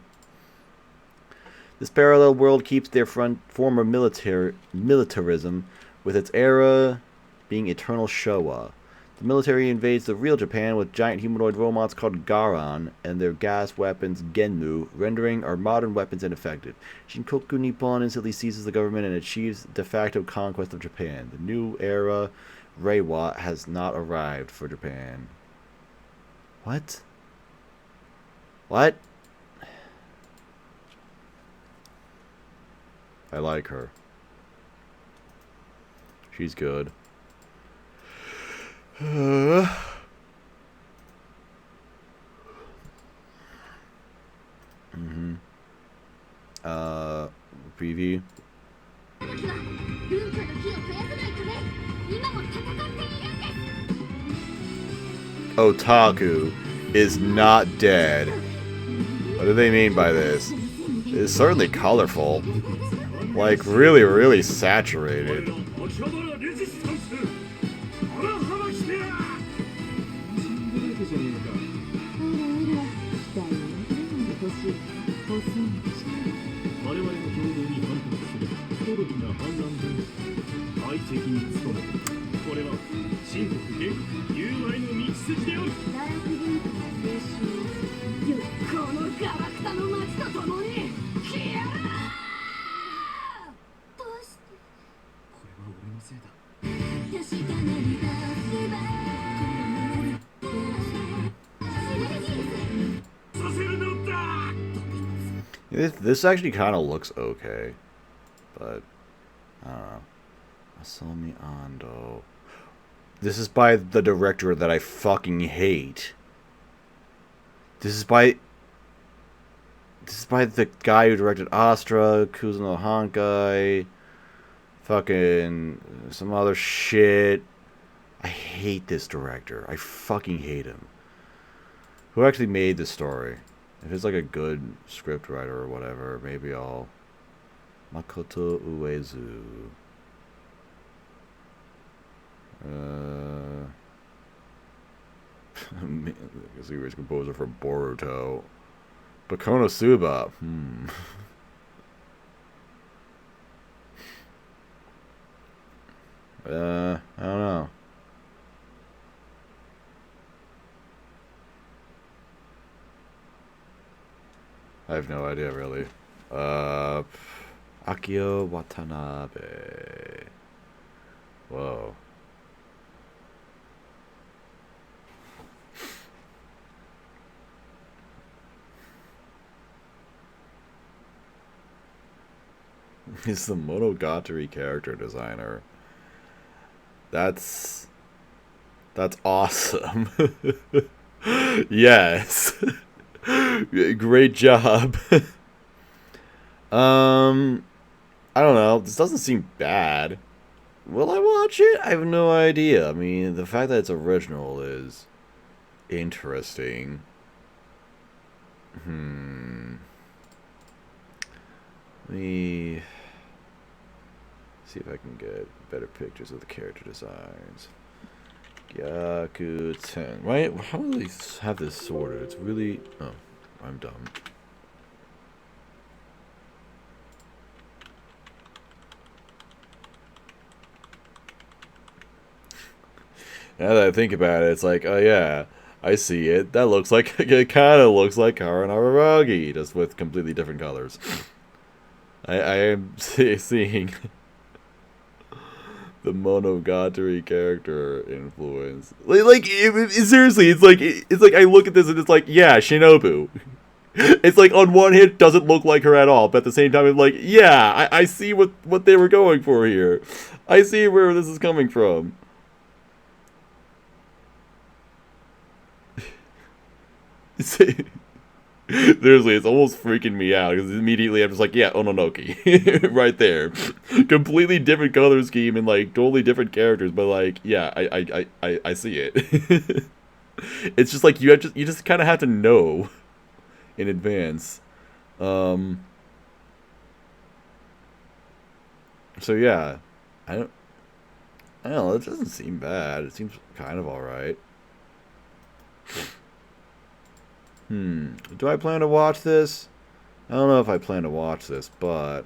This parallel world keeps their former militarism, with its era being eternal Showa. The military invades the real Japan with giant humanoid robots called Garan and their gas weapons Genmu, rendering our modern weapons ineffective. Shinkoku Nippon instantly seizes the government and achieves de facto conquest of Japan. The new era, Reiwa, has not arrived for Japan. What? What? I like her. She's good. Preview. Otaku is not dead. What do they mean by this? It's certainly colorful. Like, really, really saturated. This actually kind of looks okay, but I don't know. Asami Ando. This is by the director that I fucking hate. This is by the guy who directed Astra, Kuzuno Hankai, fucking some other shit. I hate this director. I fucking hate him. Who actually made the story? If it's like a good script writer or whatever, maybe I'll... Makoto Uezu. I guess he was composer for Boruto. But Konosuba. I don't know. I have no idea, really. Akio Watanabe. Whoa. He's the Monogatari character designer. That's awesome. Yes. Great job. I don't know. This doesn't seem bad. Will I watch it? I have no idea. I mean, the fact that it's original is interesting. Let me see if I can get better pictures of the character designs. Gyakuten. Right? How do they have this sorted? It's really... Oh, I'm dumb. Now that I think about it, it's like, oh yeah, I see it. That looks like... It kind of looks like Karen Araragi, just with completely different colors. I am seeing... the Monogatari character influence. Seriously, it's like I look at this and it's like, yeah, Shinobu. It's like on one hand, doesn't look like her at all, but at the same time, it's like, yeah, I see what they were going for here. I see where this is coming from. Seriously, it's almost freaking me out because immediately I'm just like, yeah, Ononoki, right there, completely different color scheme and like totally different characters, but like, yeah, I see it. It's just like you just kind of have to know in advance. So yeah, I don't know. It doesn't seem bad. It seems kind of all right. Do I plan to watch this? I don't know if I plan to watch this, but...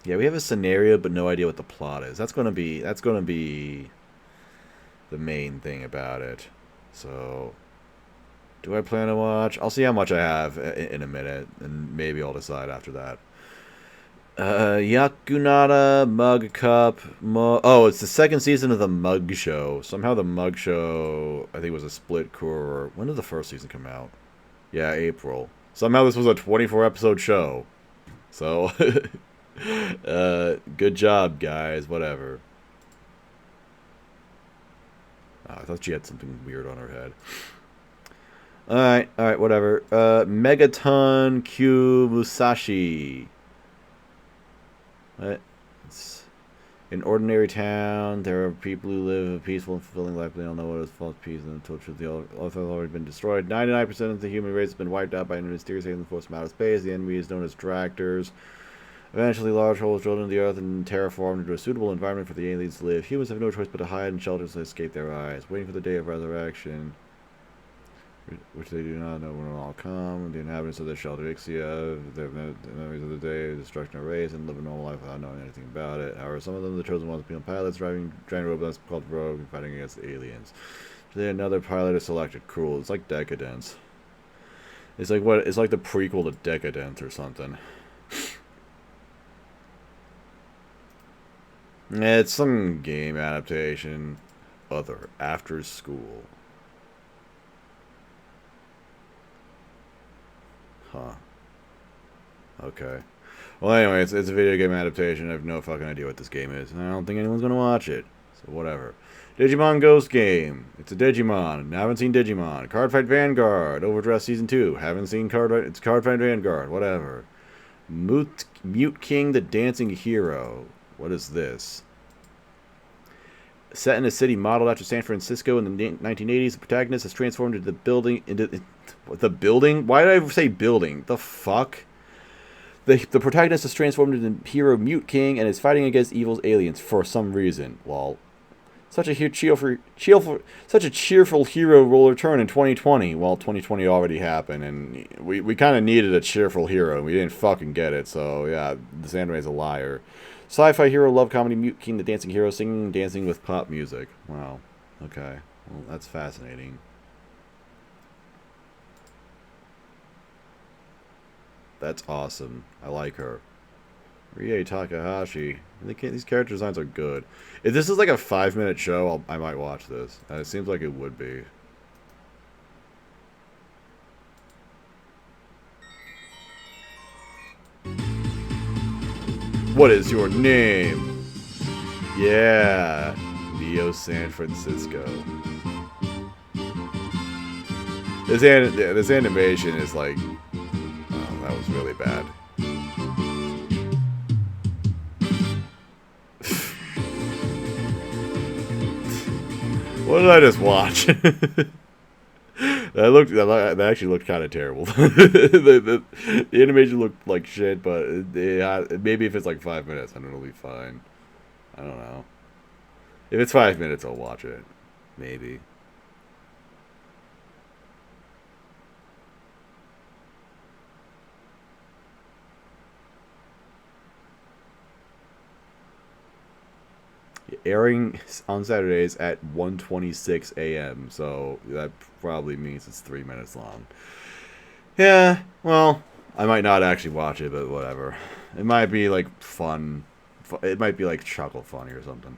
Yeah, we have a scenario, but no idea what the plot is. That's gonna be the main thing about it. So, do I plan to watch? I'll see how much I have in a minute, and maybe I'll decide after that. Yakunara Mug Cup. Oh, it's the second season of the Mug Show. Somehow the Mug Show, I think, was a split core. When did the first season come out? Yeah, April. Somehow this was a 24-episode show. So, good job, guys. Whatever. Oh, I thought she had something weird on her head. Alright, whatever. Megaton Q Musashi. It's an ordinary town. There are people who live a peaceful and fulfilling life. They don't know what is false peace and the torture of the earth has already been destroyed. 99% of the human race has been wiped out by a mysterious alien force from outer space. The enemy is known as tractors. Eventually, large holes drilled into the earth and terraformed into a suitable environment for the aliens to live. Humans have no choice but to hide in shelters and escape their eyes, waiting for the day of resurrection, which they do not know when it will all come. The inhabitants of the shelter Ixia, they have no memories of the day of destruction of race and live a normal life without knowing anything about it. However, some of them, the chosen ones, become pilots, driving giant robots called Rogue and fighting against the aliens. Today, another pilot is selected. Cruel. It's like Decadence. It's like what? It's like the prequel to Decadence or something. It's some game adaptation. Other after school. Huh. Okay. Well, anyway, it's a video game adaptation. I have no fucking idea what this game is, and I don't think anyone's gonna watch it. So whatever. Digimon Ghost Game. It's a Digimon. Haven't seen Digimon. Cardfight Vanguard. Overdressed Season 2. Haven't seen Cardfight. It's Cardfight Vanguard. Whatever. Mute King, the Dancing Hero. What is this? Set in a city modeled after San Francisco in the 1980s, the protagonist has transformed into the building. The building? Why did I say building? The fuck? The protagonist is transformed into the hero Mute King and is fighting against evil's aliens for some reason. Lol. Such a cheerful hero will return in 2020. Well, 2020 already happened, and we kind of needed a cheerful hero, and we didn't fucking get it. So yeah, this anime is a liar. Sci-fi hero, love comedy, Mute King, the dancing hero, singing and dancing with pop music. Wow. Okay. Well, that's fascinating. That's awesome. I like her. Rie Takahashi. These character designs are good. If this is like a 5-minute show, I might watch this. It seems like it would be. What is your name? Yeah. Neo San Francisco. This animation is like... Oh, that was really bad. What did I just watch? That actually looked kind of terrible. the animation looked like shit, but maybe if it's like 5 minutes, I don't know, it'll be fine. I don't know. If it's 5 minutes, I'll watch it. Maybe. Airing on Saturdays at 1:26 a.m. So that probably means it's 3 minutes long. Yeah, well, I might not actually watch it, but whatever. It might be like fun. It might be like chuckle funny or something.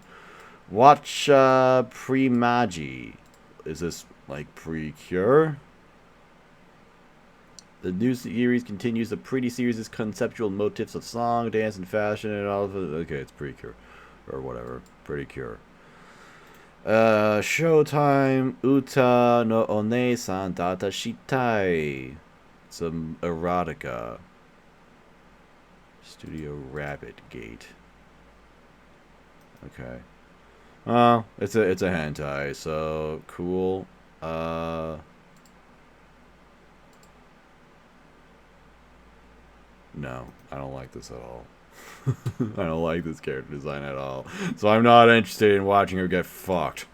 Watch Pre-Magi. Is this like Pre-Cure? The new series continues the Pretty series' conceptual motifs of song, dance, and fashion, and all of it. Okay, it's Pre-Cure. Or whatever. Pretty Cure. Showtime. Uta no One-san Data Shitai. Some erotica. Studio Rabbit Gate. Okay. It's a hentai, so cool. No, I don't like this at all. I don't like this character design at all. So I'm not interested in watching her get fucked.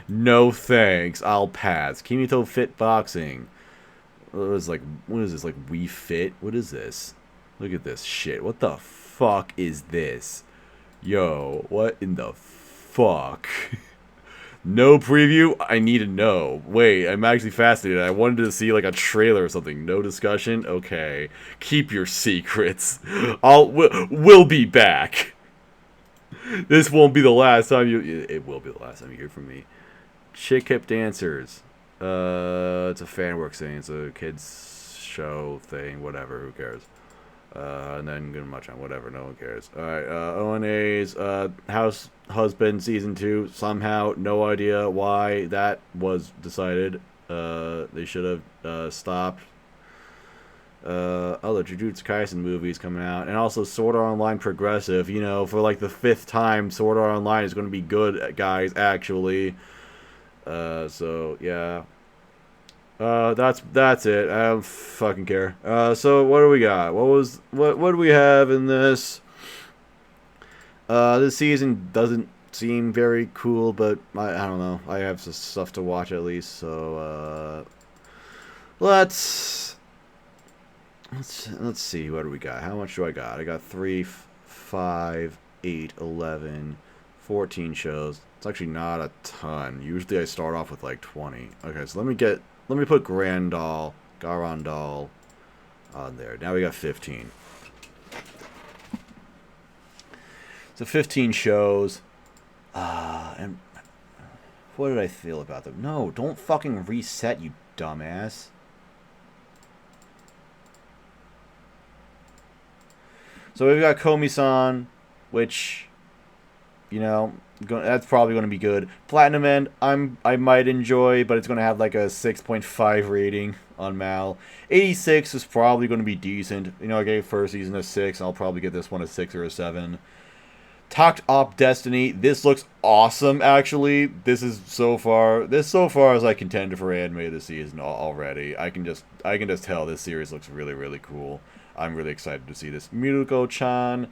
No thanks. I'll pass. Kimito Fit Boxing. What is this? Like We Fit? What is this? Look at this shit. What the fuck is this? Yo, what in the fuck? No preview? I need to know. Wait, I'm actually fascinated. I wanted to see like a trailer or something. No discussion? Okay. Keep your secrets. We'll be back. This won't be the last time it will be the last time you hear from me. Chick Hip Dancers. It's a fan work thing. It's a kids show thing. Whatever. Who cares? And then gonna much on whatever, no one cares. Alright, ONA's House Husband Season 2, somehow, no idea why that was decided. They should have stopped. Other Jujutsu Kaisen movies coming out, and also Sword Art Online Progressive, you know, for like the 5th time, Sword Art Online is going to be good, guys, actually. So, yeah. That's it. I don't fucking care. So what do we got? What do we have in this? This season doesn't seem very cool, but I don't know. I have some stuff to watch at least, so let's see, what do we got? How much do I got? I got 3, 5, 8, 11, 14 shows. It's actually not a ton. Usually I start off with like 20. Okay, so let me put Garandal on there. Now we got 15. So 15 shows. And what did I feel about them? No, don't fucking reset, you dumbass. So we've got Komi-san, which You know, that's probably going to be good. Platinum End, I might enjoy, but it's going to have like a 6.5 rating on Mal. 86 is probably going to be decent. You know, I gave first season a 6. I'll probably get this one a 6 or a 7. Talked Op Destiny. This looks awesome, actually. This so far as I contender for anime this season already. I can just tell this series looks really, really cool. I'm really excited to see this. Miruko-chan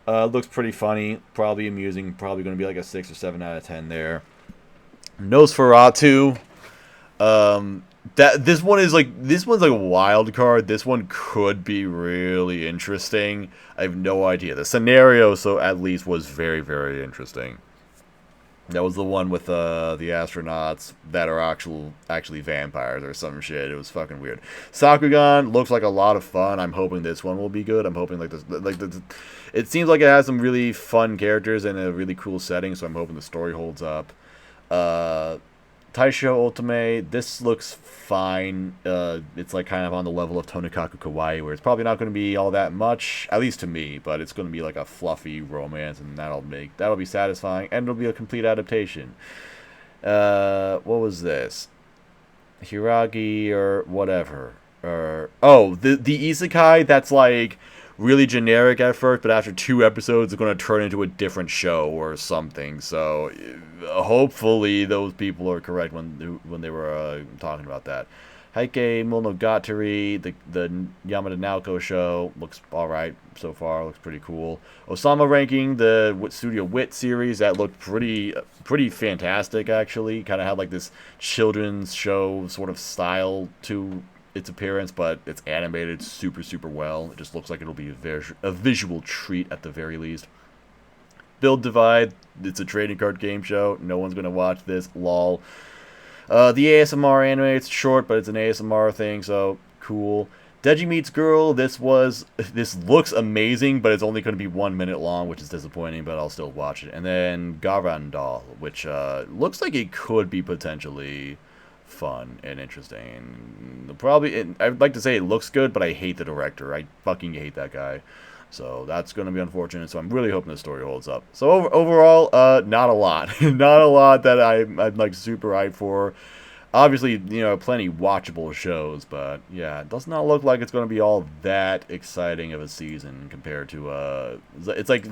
looks pretty funny, probably amusing, probably going to be like a 6 or 7 out of 10 there. Nosferatu. This one's like a wild card. This one could be really interesting. I have no idea. The scenario, so at least, was very, very interesting. That was the one with the astronauts that are actually vampires or some shit. It was fucking weird. Sakugan looks like a lot of fun. I'm hoping this one will be good. I'm hoping it seems like it has some really fun characters and a really cool setting, so I'm hoping the story holds up. Taisho Ultimate, this looks fine. It's like kind of on the level of Tonikaku Kawaii, where it's probably not going to be all that much, at least to me, but it's going to be like a fluffy romance, and that'll be satisfying, and it'll be a complete adaptation. What was this? Hiragi or whatever. The isekai that's like really generic at first, but after 2 episodes, it's going to turn into a different show or something. So hopefully those people are correct when they were talking about that. Heike Monogatari, the Yamada Naoko show, looks alright so far, looks pretty cool. Osama Ranking, the Studio Wit series, that looked pretty fantastic, actually. Kind of had like this children's show sort of style to its appearance, but it's animated super, super well. It just looks like it'll be a visual treat at the very least. Build Divide, it's a trading card game show. No one's going to watch this, lol. The ASMR anime, it's short, but it's an ASMR thing, so cool. Deji Meets Girl, this looks amazing, but it's only going to be 1 minute long, which is disappointing, but I'll still watch it. And then Garandal, which looks like it could be potentially fun and interesting. I'd like to say it looks good, but I hate the director. I fucking hate that guy. So that's going to be unfortunate. So I'm really hoping the story holds up. So overall, not a lot. Not a lot that I'm like super hyped for. Obviously, you know, plenty watchable shows, but yeah, it does not look like it's going to be all that exciting of a season compared to it's like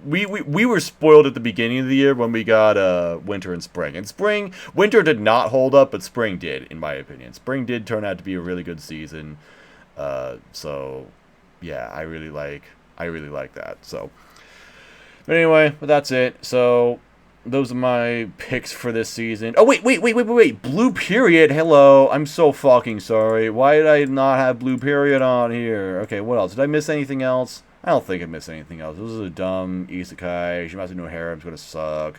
we were spoiled at the beginning of the year when we got winter and spring. And winter did not hold up, but spring did, in my opinion. Spring did turn out to be a really good season. So yeah, I really like that. So but anyway, but that's it. So those are my picks for this season. Oh, wait. Blue Period. Hello. I'm so fucking sorry. Why did I not have Blue Period on here? Okay, what else? Did I miss anything else? I don't think I missed anything else. This is a dumb isekai. Shimatsu no Harem's going to suck.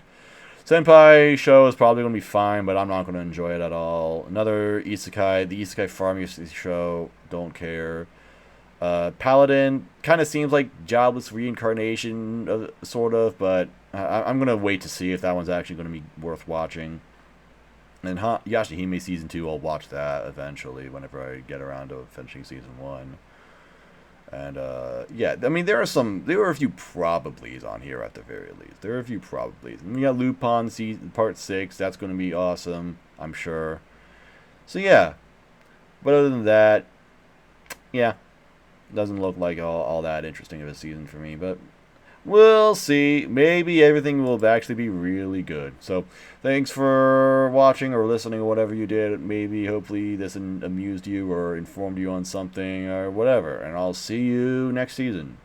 Senpai show is probably going to be fine, but I'm not going to enjoy it at all. Another isekai. The Isekai Pharmacy show. Don't care. Paladin kind of seems like jobless reincarnation, sort of, but I'm going to wait to see if that one's actually going to be worth watching. And Yashahime Season 2, I'll watch that eventually whenever I get around to finishing Season 1. And, yeah, I mean, there were a few probablys on here at the very least. There are a few probablys. And we got Lupin Part 6, that's going to be awesome, I'm sure. So, yeah. But other than that, yeah. Doesn't look like all that interesting of a season for me, but we'll see. Maybe everything will actually be really good. So, thanks for watching or listening or whatever you did. Maybe, hopefully, this amused you or informed you on something or whatever. And I'll see you next season.